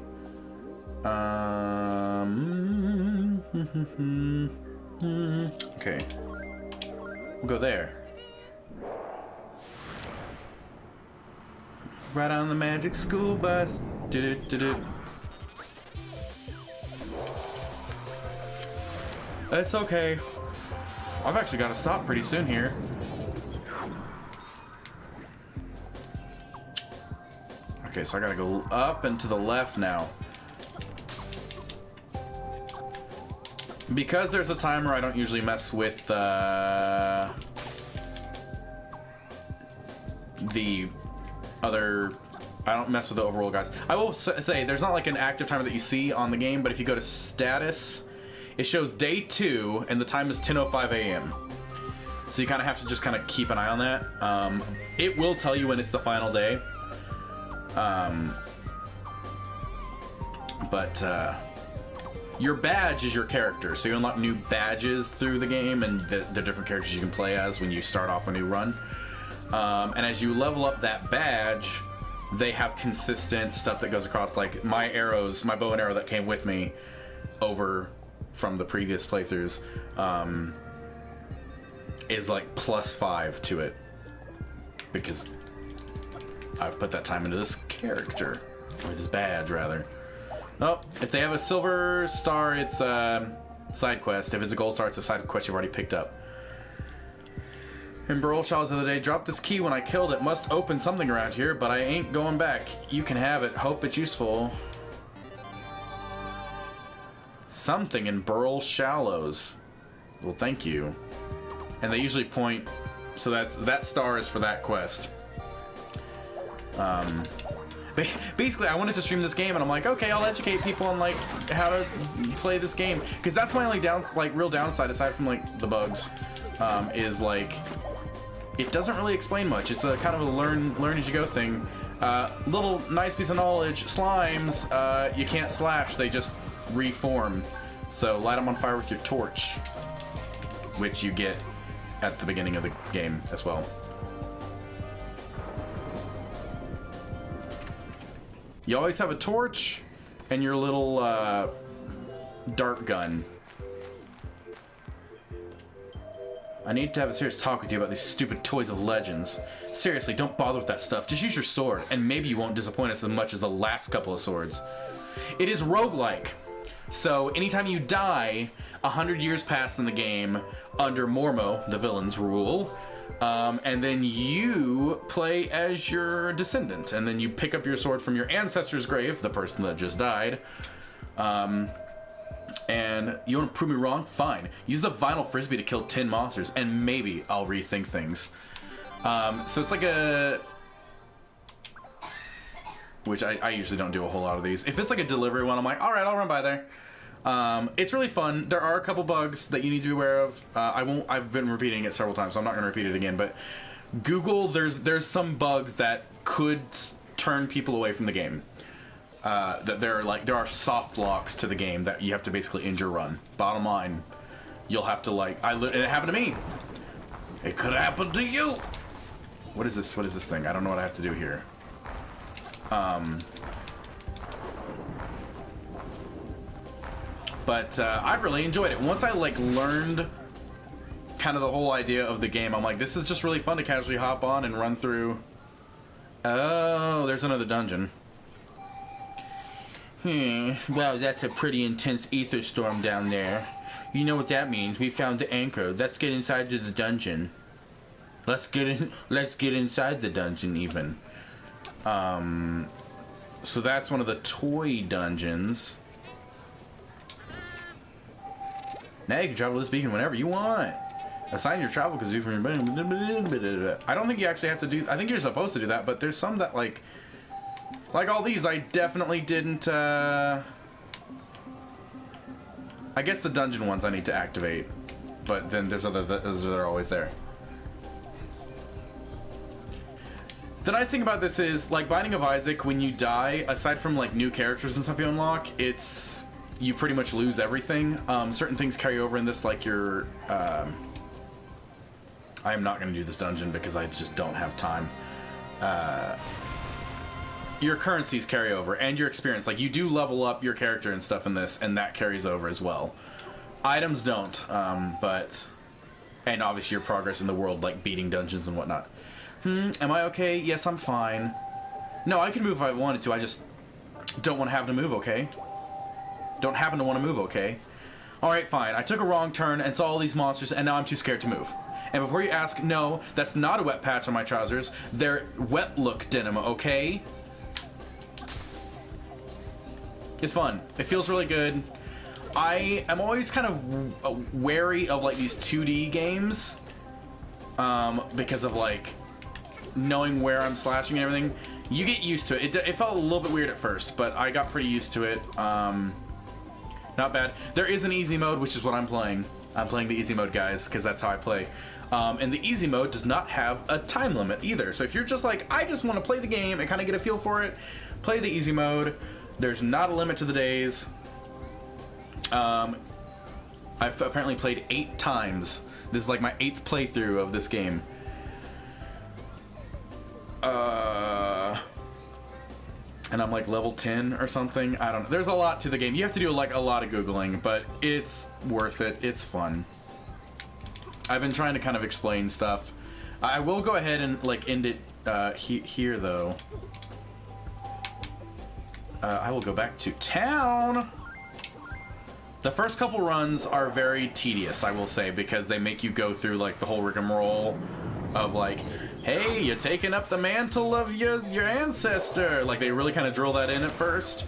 Okay. We'll go there. Right on the magic school bus. That's okay. I've actually got to stop pretty soon here. Okay, so I gotta go up and to the left now. Because there's a timer, I don't usually mess with the other... I don't mess with the overall guys. I will say, there's not like an active timer that you see on the game, but if you go to status, it shows day 2, and the time is 10:05 a.m. So you kind of have to just kind of keep an eye on that. It will tell you when it's the final day. Your badge is your character, so you unlock new badges through the game, and the different characters you can play as when you start off a new run. And as you level up that badge, they have consistent stuff that goes across, like my arrows, my bow and arrow that came with me over from the previous playthroughs, is like +5 to it, because I've put that time into this character, or this badge rather. Oh, if they have a silver star, it's a side quest. If it's a gold star, it's a side quest you've already picked up. In Burl Shaw's the other day, dropped this key when I killed it. Must open something around here, but I ain't going back. You can have it. Hope it's useful. Something in Burl Shallows. Well, thank you. And they usually point, so that star is for that quest. Basically, I wanted to stream this game, and I'm like, okay, I'll educate people on like how to play this game, because that's my only real downside, aside from like the bugs, is like it doesn't really explain much. It's a kind of a learn as you go thing. Little nice piece of knowledge: slimes, you can't slash; they just reform. So light them on fire with your torch, which you get at the beginning of the game as well. You always have a torch and your little dart gun. I need to have a serious talk with you about these stupid toys of legends. Seriously, don't bother with that stuff. Just use your sword, and maybe you won't disappoint us as much as the last couple of swords. It is roguelike. So anytime you die, 100 years pass in the game under Mormo, the villain's rule. And then you play as your descendant, and then you pick up your sword from your ancestor's grave, the person that just died. And you want to prove me wrong? Fine. Use the vinyl frisbee to kill 10 monsters, and maybe I'll rethink things. So it's like a... Which I usually don't do a whole lot of these. If it's like a delivery one, I'm like, alright, I'll run by there. It's really fun. There are a couple bugs that you need to be aware of. I've been repeating it several times, so I'm not going to repeat it again, but Google, there's some bugs that could turn people away from the game. That there are soft locks to the game that you have to basically end your run. Bottom line, you'll have to and it happened to me. It could happen to you. What is this? What is this thing? I don't know what I have to do here. But I've really enjoyed it. Once I learned kind of the whole idea of the game, I'm like, this is just really fun to casually hop on and run through. Oh, there's another dungeon. Well, that's a pretty intense ether storm down there. You know what that means. We found the anchor. Let's get inside to the dungeon. Let's get inside the dungeon even. So that's one of the toy dungeons. Now you can travel this beacon whenever you want. Assign your travel kazoo from your... I don't think you actually have to do... I think you're supposed to do that, but there's some that like all these, I definitely didn't... I guess the dungeon ones I need to activate, but then there's others that are always there. The nice thing about this is, like Binding of Isaac, when you die, aside from like new characters and stuff you unlock, you pretty much lose everything. Certain things carry over in this, like your I am not going to do this dungeon because I just don't have time. Your currencies carry over, and your experience. Like, you do level up your character and stuff in this, and that carries over as well. Items don't, but... And obviously your progress in the world, like beating dungeons and whatnot. Am I okay? Yes, I'm fine. No, I could move if I wanted to, I just don't want to have to move, okay? Don't happen to want to move, okay? Alright, fine. I took a wrong turn and saw all these monsters, and now I'm too scared to move. And before you ask, no, that's not a wet patch on my trousers. They're wet look denim, okay? It's fun. It feels really good. I am always kind of wary of like these 2D games because of like knowing where I'm slashing and everything. You get used to it. It felt a little bit weird at first, but I got pretty used to it. Not bad. There is an easy mode, which is what I'm playing. I'm playing the easy mode, guys, because that's how I play. And the easy mode does not have a time limit either. So if you're just like, I just want to play the game and kind of get a feel for it, play the easy mode. There's not a limit to the days. I've apparently played 8 times. This is like my 8th playthrough of this game. And I'm like level 10 or something. I don't know. There's a lot to the game. You have to do like a lot of Googling, but it's worth it. It's fun. I've been trying to kind of explain stuff. I will go ahead and like end it here though. I will go back to town. The first couple runs are very tedious, I will say, because they make you go through like the whole rigmarole of like, hey, you're taking up the mantle of your ancestor. Like they really kind of drill that in at first,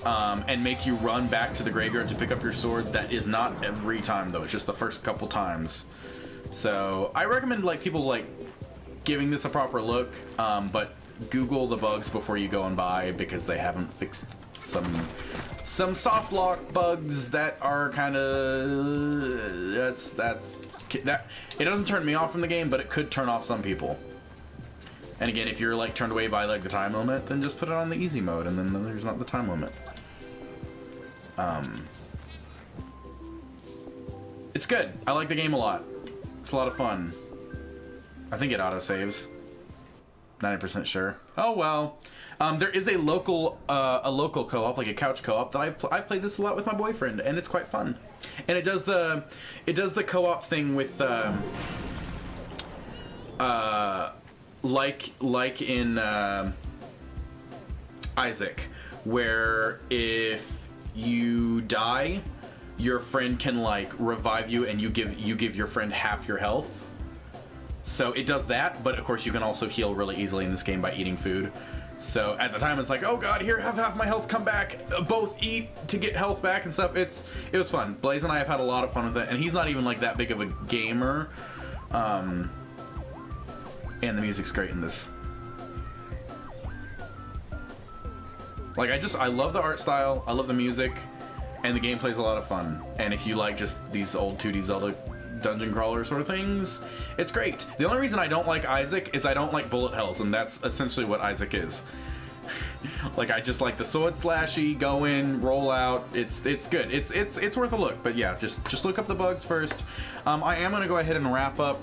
and make you run back to the graveyard to pick up your sword. That is not every time though. It's just the first couple times. So I recommend like people like giving this a proper look, but Google the bugs before you go and buy because they haven't fixed some soft lock bugs that are kind of that it doesn't turn me off from the game, but it could turn off some people. And again, if you're like turned away by like the time limit, then just put it on the easy mode, and then there's not the time limit. It's good. I like the game a lot. It's a lot of fun. I think it autosaves. 90% sure. Oh well. There is a local co-op, like a couch co-op, that I've played this a lot with my boyfriend, and it's quite fun. And it does the co-op thing with like in Isaac, where if you die, your friend can like revive you, and you give your friend half your health. So it does that, but of course you can also heal really easily in this game by eating food. So at the time it's like, oh god, here, have half my health come back. Both eat to get health back and stuff. It was fun. Blaze and I have had a lot of fun with it, and he's not even like that big of a gamer. And the music's great in this. Like I love the art style, I love the music, and the gameplay's a lot of fun. And if you like just these old 2D Zelda dungeon crawler sort of things, it's great. The only reason I don't like Isaac is I don't like bullet hells, and that's essentially what Isaac is. Like I just like the sword slashy, go in, roll out. It's good. It's worth a look. But yeah, just look up the bugs first. I am gonna go ahead and wrap up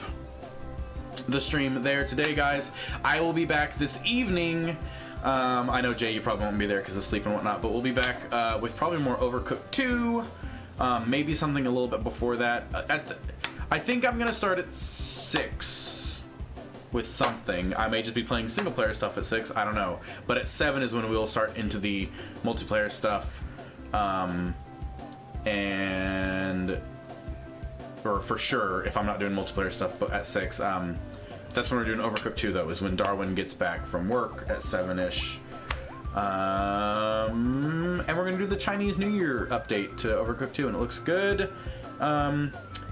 the stream there today, guys. I will be back this evening. I know Jay, you probably won't be there because of sleep and whatnot, but we'll be back with probably more Overcooked 2. Maybe something a little bit before that. I think I'm gonna start at 6 with something. I may just be playing single player stuff at 6, I don't know. But at 7 is when we'll start into the multiplayer stuff. Or for sure, if I'm not doing multiplayer stuff, but at 6, that's when we're doing Overcooked 2 though, is when Darwin gets back from work at 7-ish. And we're gonna do the Chinese New Year update to Overcooked 2, and it looks good.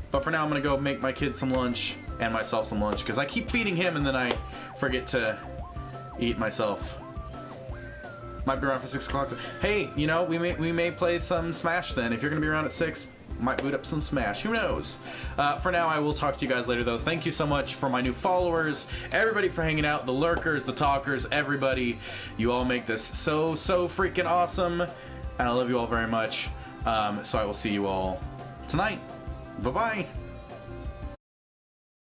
But for now, I'm gonna go make my kids some lunch and myself some lunch, because I keep feeding him and then I forget to eat myself. Might be around for 6 o'clock. Hey, you know, we may play some Smash then. If you're gonna be around at 6, might boot up some Smash. Who knows? For now, I will talk to you guys later, though. Thank you so much for my new followers, everybody for hanging out, the lurkers, the talkers, everybody. You all make this so freaking awesome, and I love you all very much. So I will see you all tonight. Bye-bye.